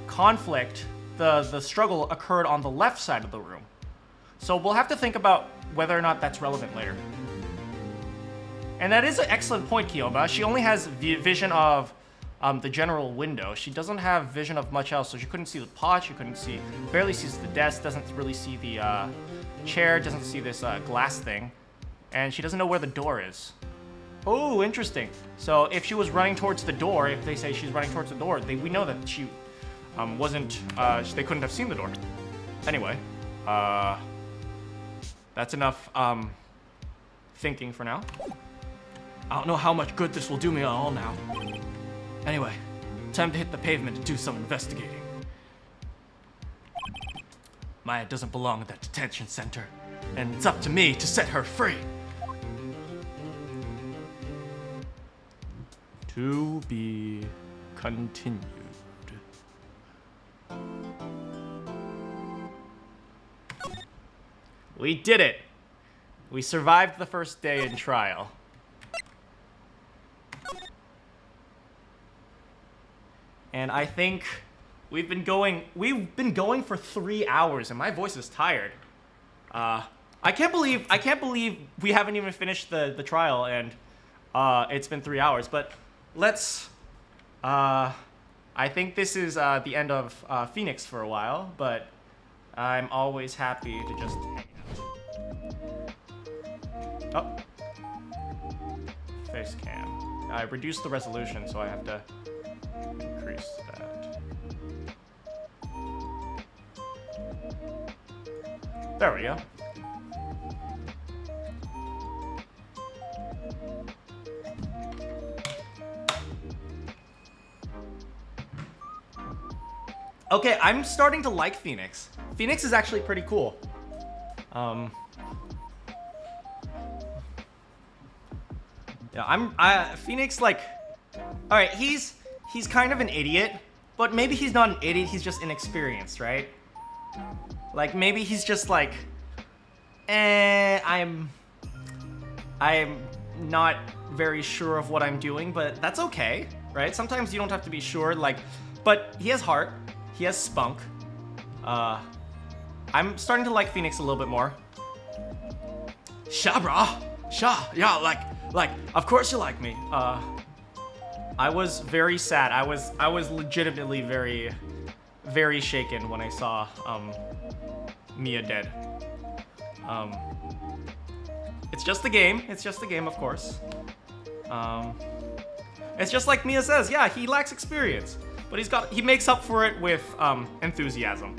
conflict, the struggle occurred on the left side of the room. So we'll have to think about whether or not that's relevant later. And that is an excellent point, Kyoba. She only has vision of the general window. She doesn't have vision of much else, so she couldn't see the pot, she barely sees the desk, doesn't really see the chair, doesn't see this glass thing, and she doesn't know where the door is. Oh, interesting. So if she was running towards the door, if they say she's running towards the door, we know that she they couldn't have seen the door. Anyway, that's enough thinking for now. I don't know how much good this will do me at all now. Anyway, time to hit the pavement and do some investigating. Maya doesn't belong at that detention center, and it's up to me to set her free. To be continued. We did it! We survived the first day in trial. And I think we've been going for 3 hours, and my voice is tired. I can't believe we haven't even finished the trial, and it's been 3 hours. But let's. I think this is the end of Phoenix for a while, but I'm always happy to just hang out. Oh. Face cam. I reduced the resolution, so I have to increase that. There we go. Okay, I'm starting to like Phoenix. Phoenix is actually pretty cool. Yeah, Phoenix, like, all right, he's kind of an idiot, but maybe he's not an idiot, he's just inexperienced, right? Like, maybe he's just like, I'm not very sure of what I'm doing, but that's okay, right? Sometimes you don't have to be sure, like, but he has heart, he has spunk. I'm starting to like Phoenix a little bit more. Sha, brah. Sha, yeah, like, of course you like me. I was very sad. I was legitimately very, very shaken when I saw Mia dead. It's just a game. It's just a game, of course. It's just like Mia says. Yeah, he lacks experience, but he makes up for it with enthusiasm.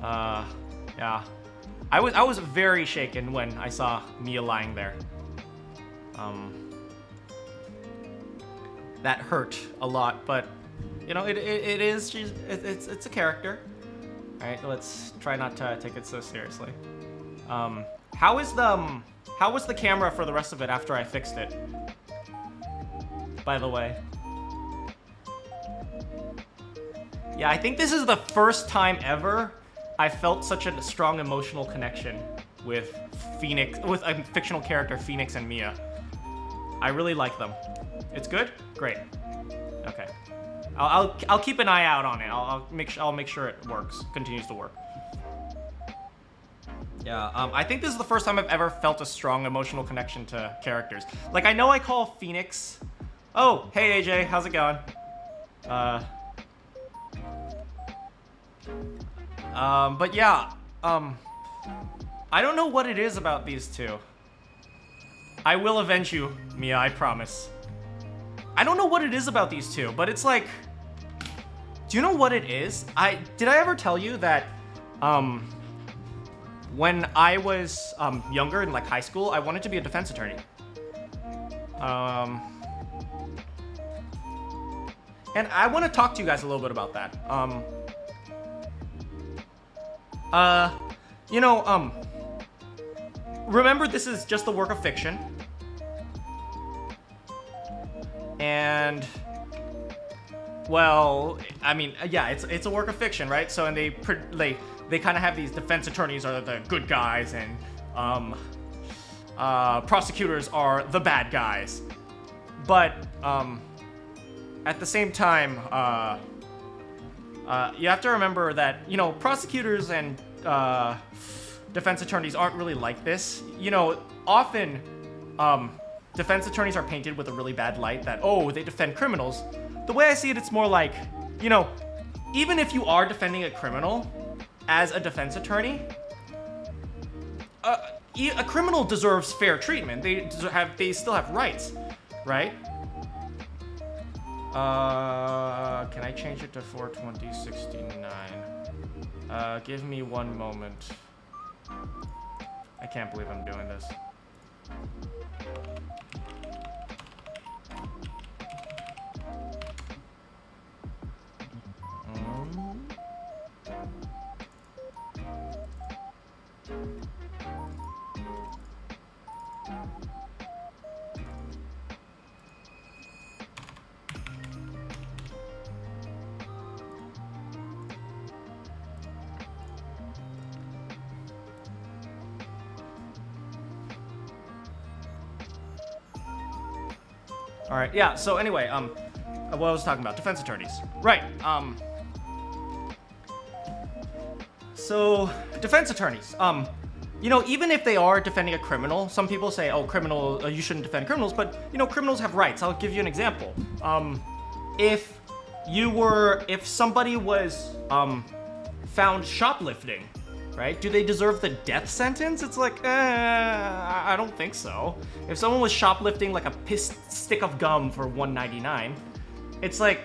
Yeah. I was very shaken when I saw Mia lying there. That hurt a lot, but you know it's a character. All right, let's try not to take it so seriously. How was the camera for the rest of it after I fixed it? By the way. Yeah, I think this is the first time ever I felt such a strong emotional connection with a fictional character, Phoenix and Mia. I really like them. It's good? Great. Okay. I'll keep an eye out on it. I'll make sure it works, continues to work. Yeah, I think this is the first time I've ever felt a strong emotional connection to characters. Like, I know I call Phoenix... Oh, hey AJ, how's it going? But yeah, I don't know what it is about these two. I will avenge you, Mia, I promise. I don't know what it is about these two, but it's like... Do you know what it is? Did I ever tell you that, when I was, younger in, like, high school, I wanted to be a defense attorney. And I want to talk to you guys a little bit about that. You know, remember this is just a work of fiction. And, well, I mean, yeah, it's a work of fiction, right? So, and they kind of have these defense attorneys are the good guys, and, prosecutors are the bad guys. But, at the same time, you have to remember that, you know, prosecutors and defense attorneys aren't really like this. You know, often defense attorneys are painted with a really bad light that, oh, they defend criminals. The way I see it, it's more like, you know, even if you are defending a criminal as a defense attorney, a criminal deserves fair treatment. They still have rights, right? Can I change it to 42069? Give me one moment. I can't believe I'm doing this. All right, yeah, so anyway, what I was talking about, defense attorneys. Right, so, defense attorneys, you know, even if they are defending a criminal, some people say, oh, you shouldn't defend criminals, but, you know, criminals have rights. I'll give you an example. If somebody was, found shoplifting, right? Do they deserve the death sentence? It's like, I don't think so. If someone was shoplifting like a stick of gum for $1.99, it's like,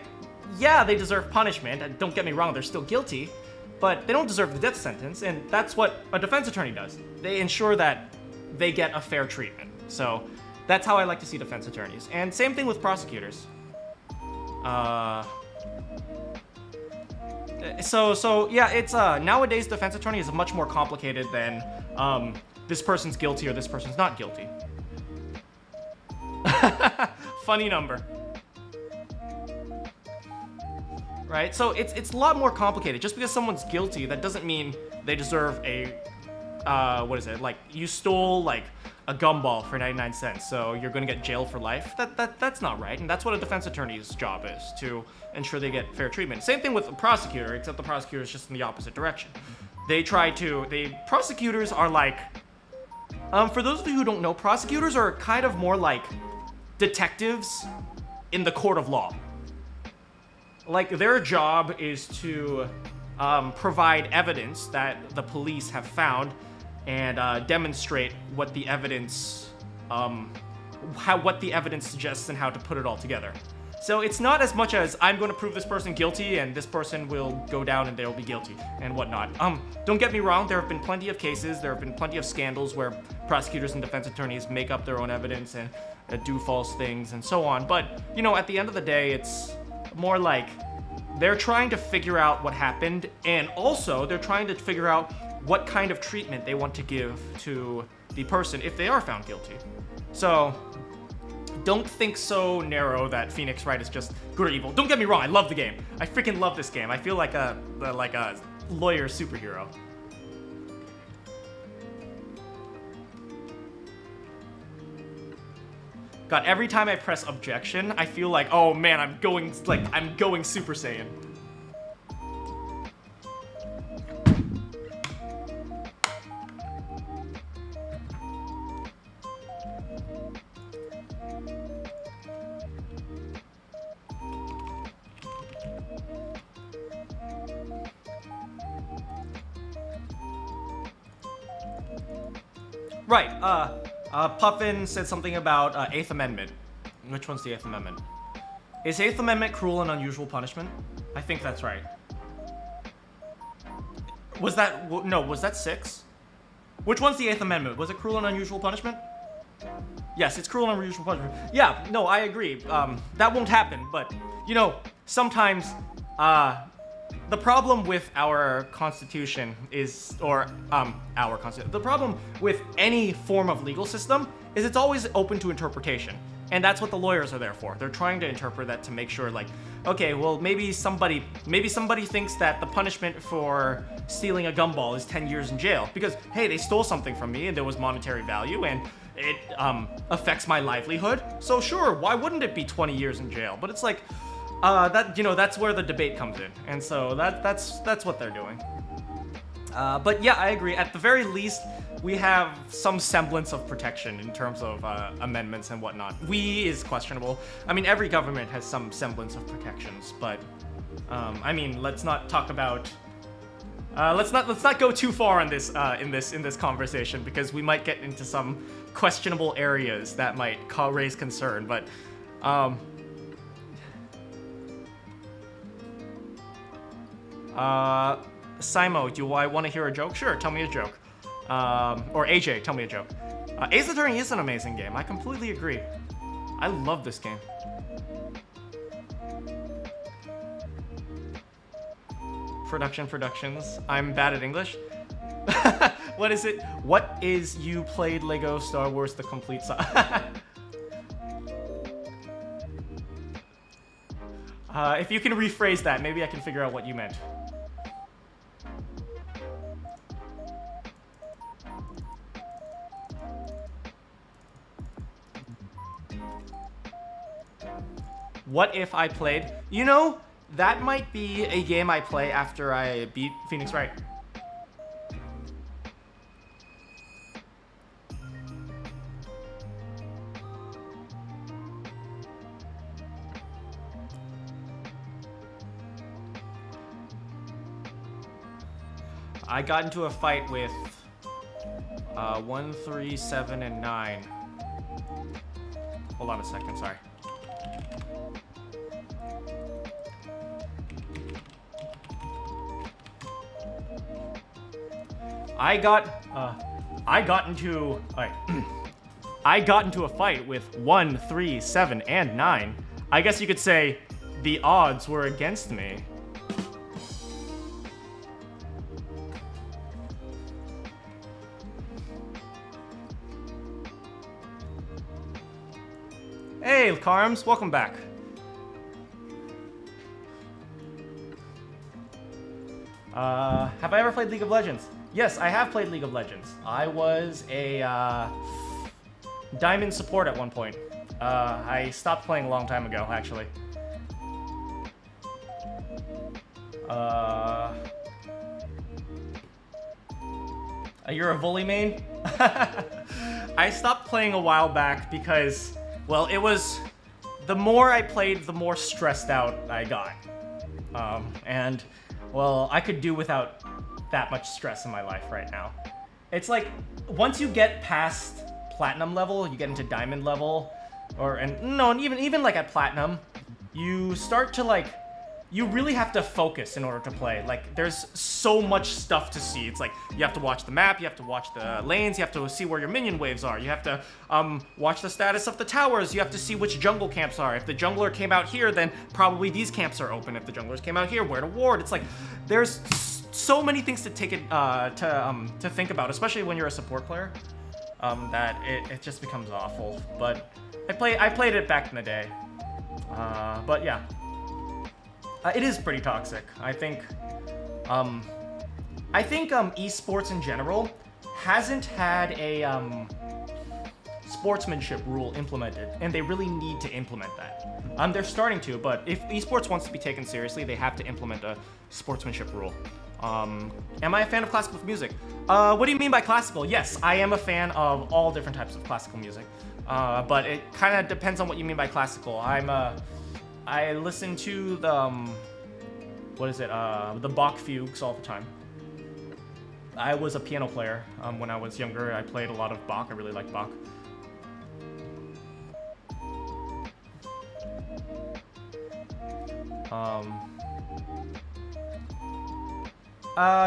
yeah, they deserve punishment. Don't get me wrong, they're still guilty. but they don't deserve the death sentence, and that's what a defense attorney does. They ensure that they get a fair treatment. So that's how I like to see defense attorneys. And same thing with prosecutors. So yeah, it's nowadays defense attorney is much more complicated than this person's guilty or this person's not guilty. Funny number. Right? So it's a lot more complicated. Just because someone's guilty, that doesn't mean they deserve a what is it? Like, you stole like a gumball for 99 cents, so you're gonna get jailed for life. That's not right, and that's what a defense attorney's job is, to ensure they get fair treatment. Same thing with a prosecutor, except the prosecutor is just in the opposite direction. Prosecutors are like, for those of you who don't know, prosecutors are kind of more like detectives in the court of law. Like, their job is to provide evidence that the police have found and demonstrate what the evidence, what the evidence suggests and how to put it all together. So it's not as much as I'm going to prove this person guilty and this person will go down and they'll be guilty and whatnot. Don't get me wrong, there have been plenty of cases, there have been plenty of scandals where prosecutors and defense attorneys make up their own evidence and do false things and so on. But, you know, at the end of the day, it's more like they're trying to figure out what happened, and also they're trying to figure out what kind of treatment they want to give to the person if they are found guilty. So don't think so narrow that Phoenix Wright is just good or evil. Don't get me wrong, I love the game. I freaking love this game. I feel like a lawyer superhero. God, every time I press objection, I feel like, oh man, I'm going Super Saiyan. Right, Puffin said something about 8th Amendment. Which one's the 8th Amendment? Is 8th Amendment cruel and unusual punishment? I think that's right. Was that 6? Which one's the 8th Amendment? Was it cruel and unusual punishment? Yes, it's cruel and unusual punishment. Yeah, no, I agree. That won't happen, but, you know, sometimes, the problem with our Constitution is, the problem with any form of legal system is it's always open to interpretation. And that's what the lawyers are there for. They're trying to interpret that to make sure, like, okay, well, maybe somebody thinks that the punishment for stealing a gumball is 10 years in jail because, hey, they stole something from me and there was monetary value and it affects my livelihood. So sure, why wouldn't it be 20 years in jail? But it's like, that's where the debate comes in, and so that's what they're doing. But yeah, I agree. At the very least, we have some semblance of protection in terms of amendments and whatnot. We is questionable. I mean, every government has some semblance of protections, but I mean, let's not talk about. Let's not go too far on this in this conversation because we might get into some questionable areas that might raise concern. But Simo, do I want to hear a joke? Sure, tell me a joke. Or AJ, tell me a joke. Ace Attorney is an amazing game. I completely agree. I love this game. Productions. I'm bad at English. What is it? What is you played Lego Star Wars The Complete if you can rephrase that, maybe I can figure out what you meant. What if I played? You know, that might be a game I play after I beat Phoenix Wright. I got into a fight with 1, 3, 7, and 9. Hold on a second, sorry. I got into I got into a fight with 1, 3, 7, and 9. I guess you could say the odds were against me. Hey, Carms, welcome back. Have I ever played League of Legends? Yes, I have played League of Legends. I was a Diamond support at one point. I stopped playing a long time ago, actually. You're a volley main? I stopped playing a while back because, well, it was... The more I played, the more stressed out I got. And, well, I could do without that much stress in my life right now. It's like, once you get past platinum level, you get into diamond level, and even like at platinum, you start to like, you really have to focus in order to play. Like, there's so much stuff to see. It's like, you have to watch the map, you have to watch the lanes, you have to see where your minion waves are, you have to watch the status of the towers, you have to see which jungle camps are. If the jungler came out here, then probably these camps are open. If the junglers came out here, where to ward. It's like, there's so many things to take it, to think about, especially when you're a support player, that it just becomes awful. But I played it back in the day. But yeah. It is pretty toxic. I think esports in general hasn't had a sportsmanship rule implemented, and they really need to implement that. They're starting to, but if esports wants to be taken seriously, they have to implement a sportsmanship rule. Am I a fan of classical music? What do you mean by classical? Yes, I am a fan of all different types of classical music, but it kind of depends on what you mean by classical. I listen to the, the Bach fugues all the time. I was a piano player when I was younger. I played a lot of Bach. I really liked Bach.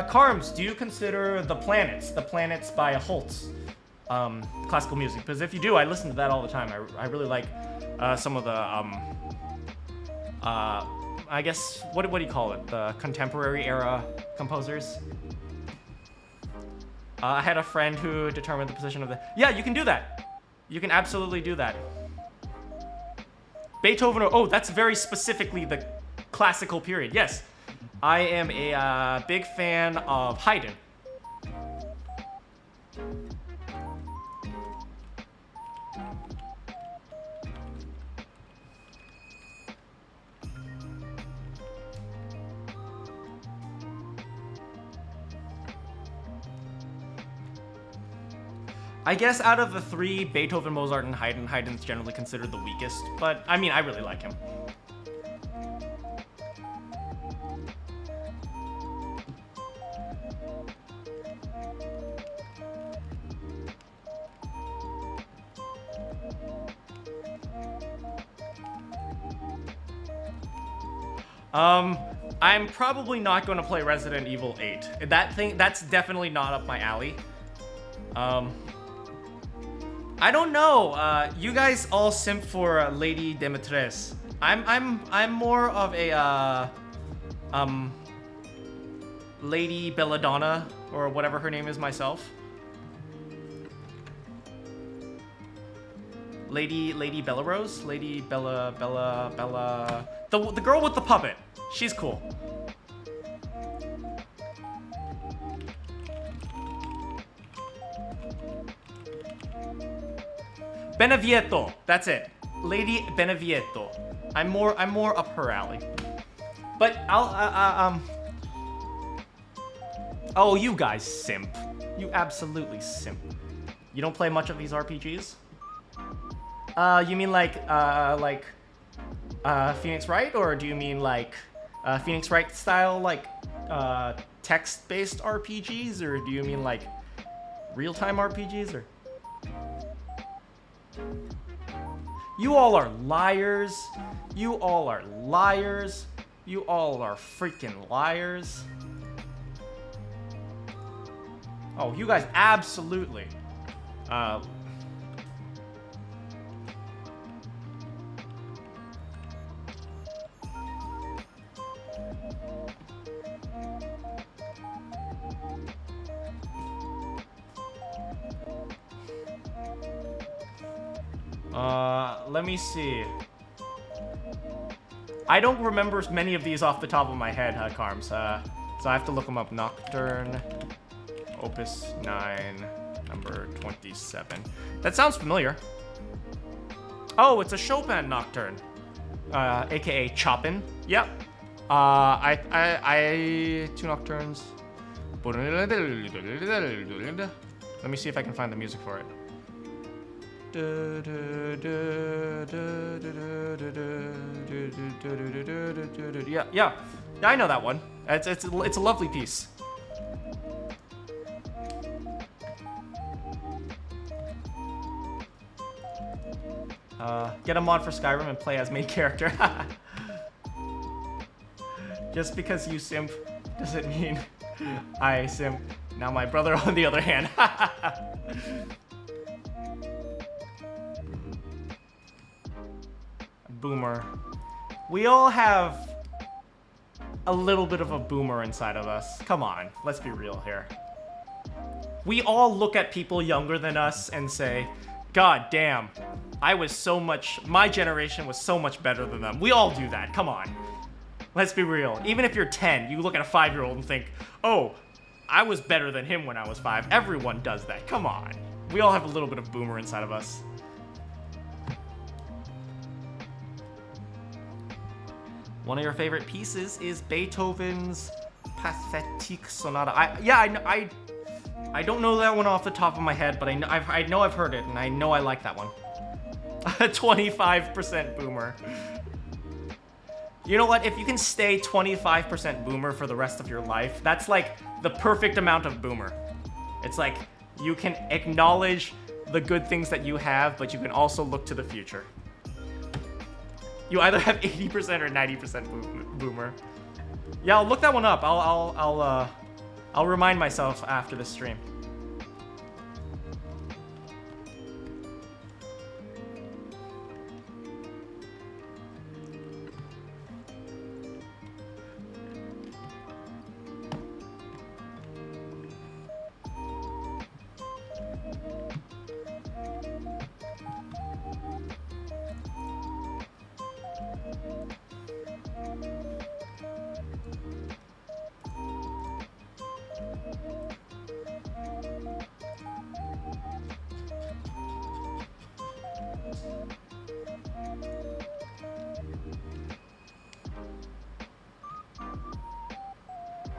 Carms, do you consider the planets by Holtz, classical music? Because if you do, I listen to that all the time. I really like some of the I guess, what do you call it? The contemporary era composers. I had a friend who determined the position of the... Yeah, you can do that. You can absolutely do that. Beethoven, oh, that's very specifically the classical period. Yes, I am a big fan of Haydn. I guess out of the three, Beethoven, Mozart, and Haydn, Haydn's generally considered the weakest, but I mean, I really like him. I'm probably not going to play Resident Evil 8. That's definitely not up my alley. I don't know. You guys all simp for Lady Demetres. I'm more of a Lady Belladonna or whatever her name is myself. Lady Bellarose? Lady Bella. The girl with the puppet. She's cool. Benevieto, that's it. Lady Benevieto. I'm more up her alley. But oh, you guys simp. You absolutely simp. You don't play much of these RPGs? You mean like Phoenix Wright, or do you mean like Phoenix Wright style, like text-based RPGs, or do you mean like real-time RPGs, or? You all are liars. You all are liars. You all are freaking liars. Oh, you guys, absolutely. Let me see. I don't remember many of these off the top of my head, Carms. So I have to look them up. Nocturne, Opus 9, number 27. That sounds familiar. Oh, it's a Chopin Nocturne, aka Chopin. Yep. Two Nocturnes. Let me see if I can find the music for it. Yeah, I know that one. It's a lovely piece. Get a mod for Skyrim and play as main character. Just because you simp doesn't mean I simp. Now my brother on the other hand. Boomer. We all have a little bit of a boomer inside of us. Come on, let's be real here. We all look at people younger than us and say, God damn, my generation was so much better than them. We all do that, come on. Let's be real. Even if you're 10, you look at a 5-year-old and think, oh, I was better than him when I was 5. Everyone does that, come on. We all have a little bit of boomer inside of us. One of your favorite pieces is Beethoven's Pathetique Sonata. I don't know that one off the top of my head, but I know I've heard it, and I know I like that one. 25% boomer. You know what? If you can stay 25% boomer for the rest of your life, that's like the perfect amount of boomer. It's like you can acknowledge the good things that you have, but you can also look to the future. You either have 80% or 90% boomer. Yeah, I'll look that one up. I'll remind myself after the stream.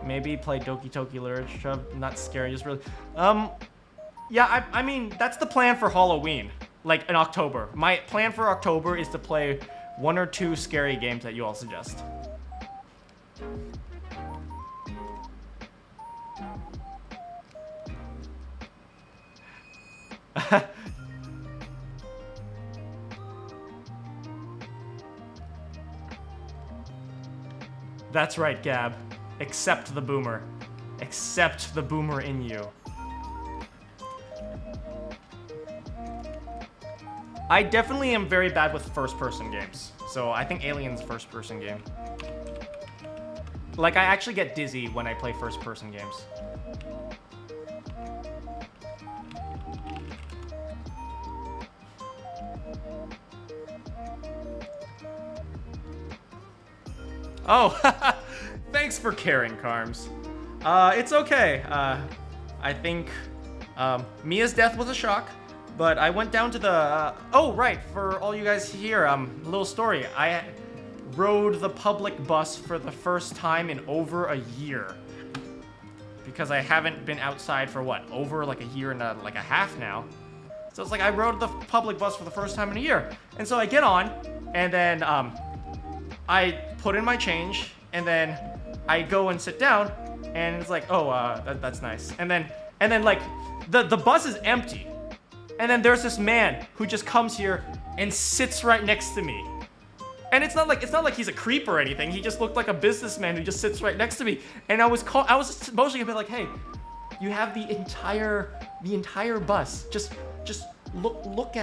Maybe play Doki Doki Literature. Not scary, just really. Yeah, I mean, that's the plan for Halloween. Like, in October. My plan for October is to play 1 or 2 scary games that you all suggest. That's right, Gab. Accept the boomer. Accept the boomer in you. I definitely am very bad with first-person games. So I think Alien's a first-person game. Like, I actually get dizzy when I play first-person games. Oh, thanks for caring, Carms. It's okay. I think Mia's death was a shock, but I went down to the... oh, right, for all you guys here, a little story. I rode the public bus for the first time in over a year. Because I haven't been outside for, what, over like a year and a half now. So it's like I rode the public bus for the first time in a year. And so I get on, and then I put in my change, and then I go and sit down, and it's like, oh, that's nice. And then like, the bus is empty. And then there's this man who just comes here and sits right next to me. And it's not like he's a creep or anything. He just looked like a businessman who just sits right next to me. And I was supposed to be like, hey, You have the entire bus. Just look,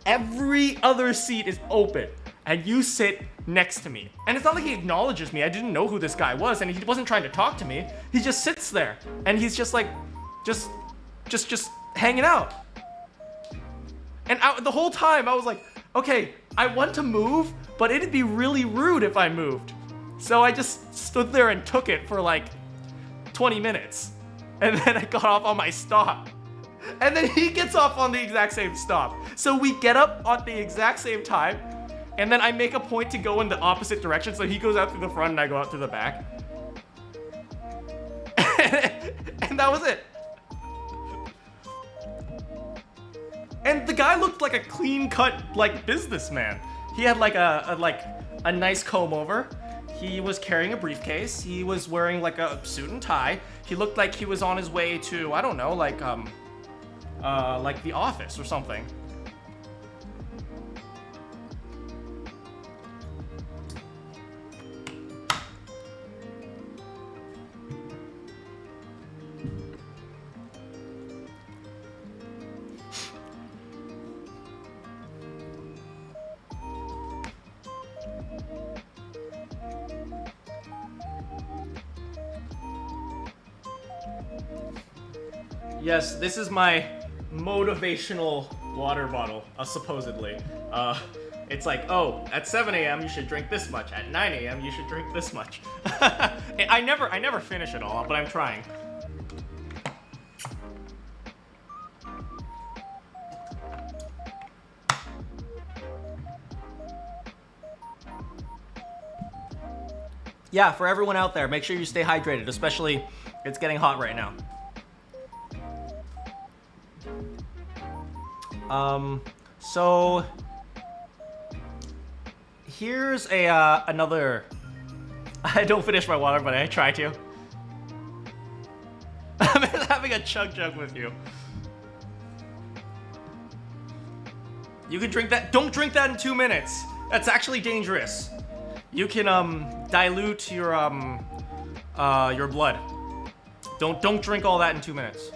every other seat is open, and you sit next to me. And it's not like he acknowledges me. I didn't know who this guy was, and he wasn't trying to talk to me. He just sits there, and he's just like, just hanging out. And the whole time I was like, okay, I want to move, but it'd be really rude if I moved. So I just stood there and took it for like 20 minutes. And then I got off on my stop. And then he gets off on the exact same stop. So we get up at the exact same time. And then I make a point to go in the opposite direction. So he goes out through the front and I go out through the back. And that was it. And the guy looked like a clean-cut, like, businessman. He had like a nice comb over. He was carrying a briefcase. He was wearing like a suit and tie. He looked like he was on his way to, I don't know, like the office or something. Yes, this is my motivational water bottle, supposedly. It's like, oh, at 7 a.m. you should drink this much. At 9 a.m. you should drink this much. I never finish it all, but I'm trying. Yeah, for everyone out there, make sure you stay hydrated, especially it's getting hot right now. So here's another. I don't finish my water, but I try to. I'm having a chug with you. You can drink that. Don't drink that in 2 minutes. That's actually dangerous. You can dilute your blood. Don't drink all that in 2 minutes.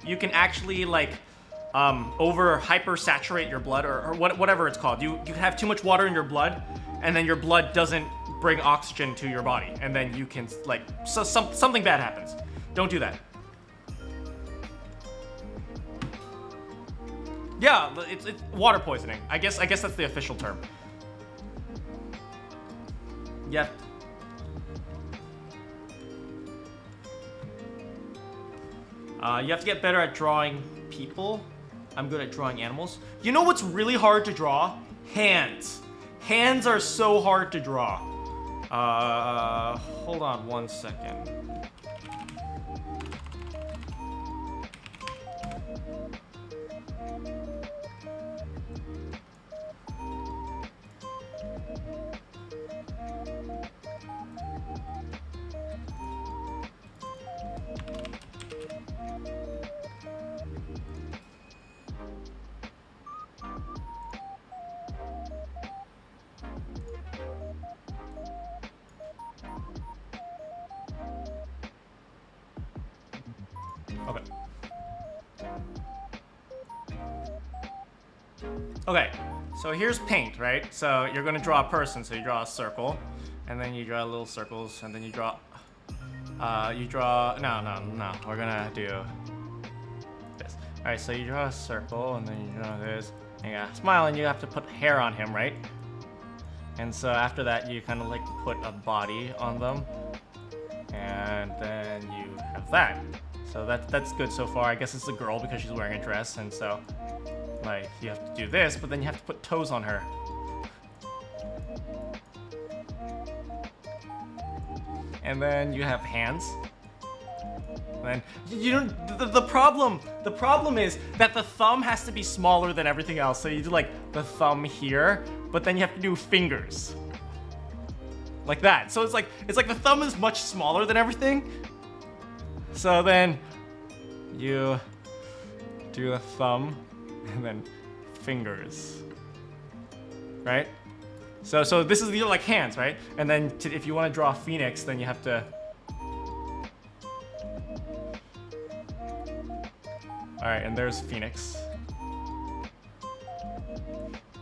You can actually like over hypersaturate your blood or whatever it's called. You have too much water in your blood, and then your blood doesn't bring oxygen to your body, and then you can like something bad happens. Don't do that. Yeah, it's water poisoning. I guess that's the official term. Yep. You have to get better at drawing people. I'm good at drawing animals. You know what's really hard to draw? Hands. Hands are so hard to draw. Hold on 1 second. Okay, so here's paint, right? So you're gonna draw a person, so you draw a circle, and then you draw little circles, and then you draw, no, we're gonna do this. All right, so you draw a circle, and then you draw this, and you gotta smile, and you have to put hair on him, right? And so after that, you kind of like put a body on them, and then you have that. So that's good so far. I guess it's a girl because she's wearing a dress, and so like you have to do this, but then you have to put toes on her. And then you have hands. And then you don't. The problem is that the thumb has to be smaller than everything else. So you do like the thumb here, but then you have to do fingers. Like that. So it's like the thumb is much smaller than everything. So then you do a thumb and then fingers. Right? So this is like hands, right? And then if you want to draw a phoenix, then you have to Alright, and there's Phoenix.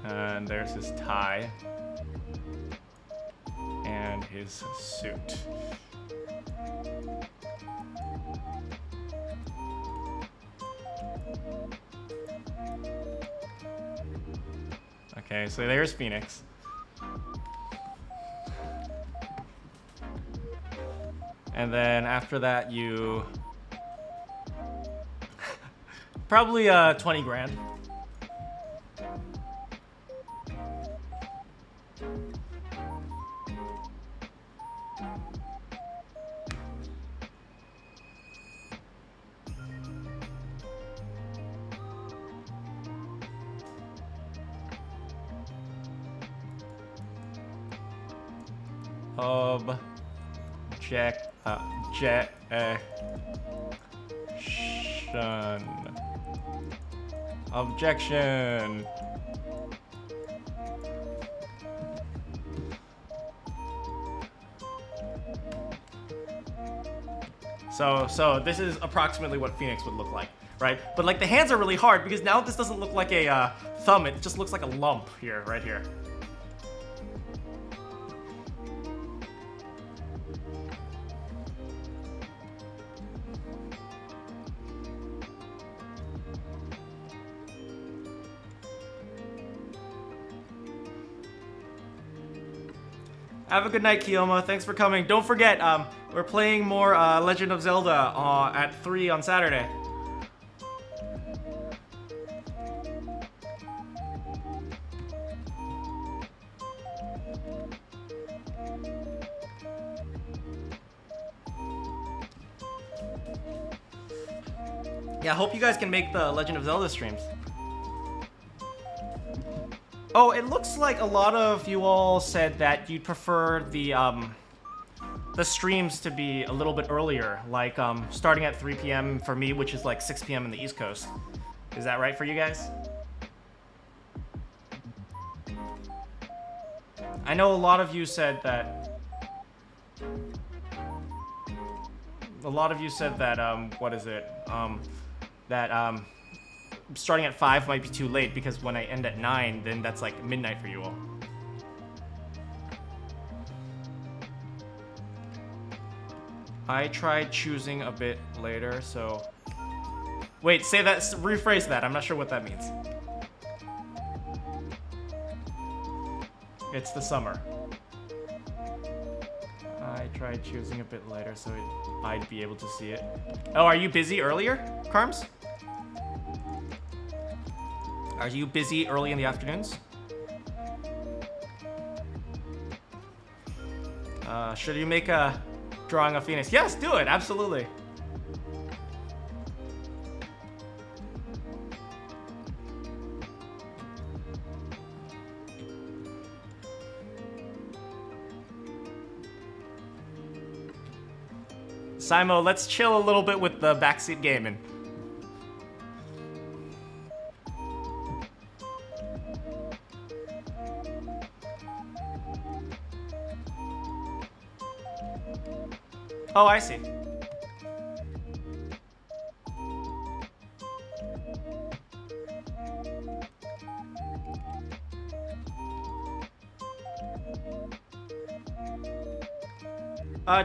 And there's his tie. And his suit. Okay, so there's Phoenix. And then after that, you probably 20 grand. Objection. So this is approximately what Phoenix would look like, right? But like the hands are really hard because now this doesn't look like a thumb, it just looks like a lump here, right here. Have a good night, Kiyoma. Thanks for coming. Don't forget, we're playing more Legend of Zelda at 3 on Saturday. Yeah, I hope you guys can make the Legend of Zelda streams. Oh, it looks like a lot of you all said that you'd prefer the streams to be a little bit earlier, like starting at 3 p.m. for me, which is like 6 p.m. in the East Coast. Is that right for you guys? I know a lot of you said that. What is it? Starting at 5 might be too late because when I end at 9, then that's like midnight for you all. I tried choosing a bit later, so... Wait, say that, rephrase that. I'm not sure what that means. It's the summer. I tried choosing a bit later so I'd be able to see it. Oh, are you busy earlier, Carms? Are you busy early in the afternoons? Should you make a drawing of Phoenix? Yes, do it, absolutely. Simo, let's chill a little bit with the backseat gaming. Oh, I see.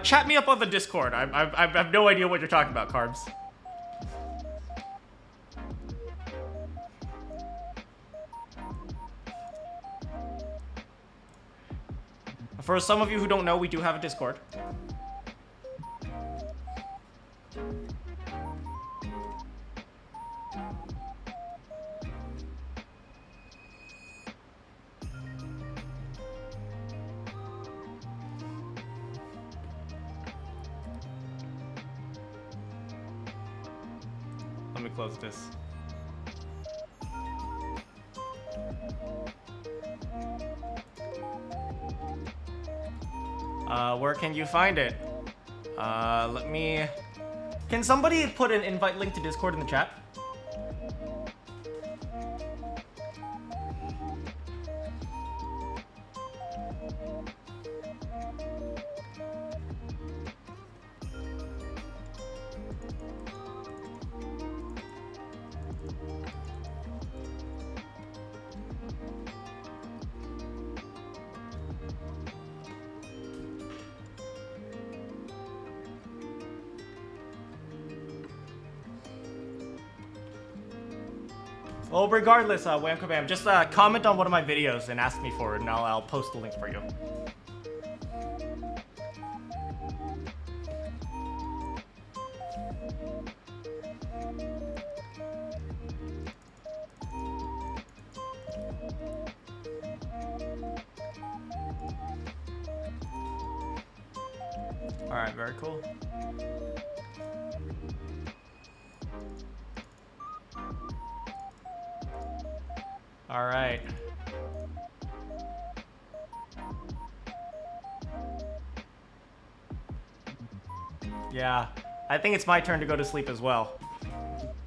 Chat me up on the Discord. I have no idea what you're talking about, Carbs. For some of you who don't know, we do have a Discord. Let me close this. Where can you find it? Let me... Can somebody put an invite link to Discord in the chat? Well, regardless, Wham Kabam, just comment on one of my videos and ask me for it, and I'll post the link for you. Alright, very cool. Alright. Yeah, I think it's my turn to go to sleep as well.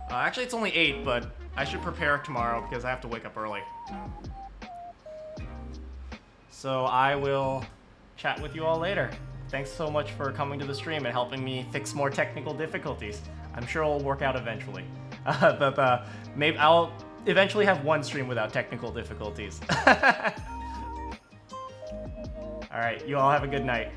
Actually, it's only 8, but I should prepare tomorrow because I have to wake up early. So I will chat with you all later. Thanks so much for coming to the stream and helping me fix more technical difficulties. I'm sure it'll work out eventually. But maybe I'll eventually have one stream without technical difficulties. Alright, you all have a good night.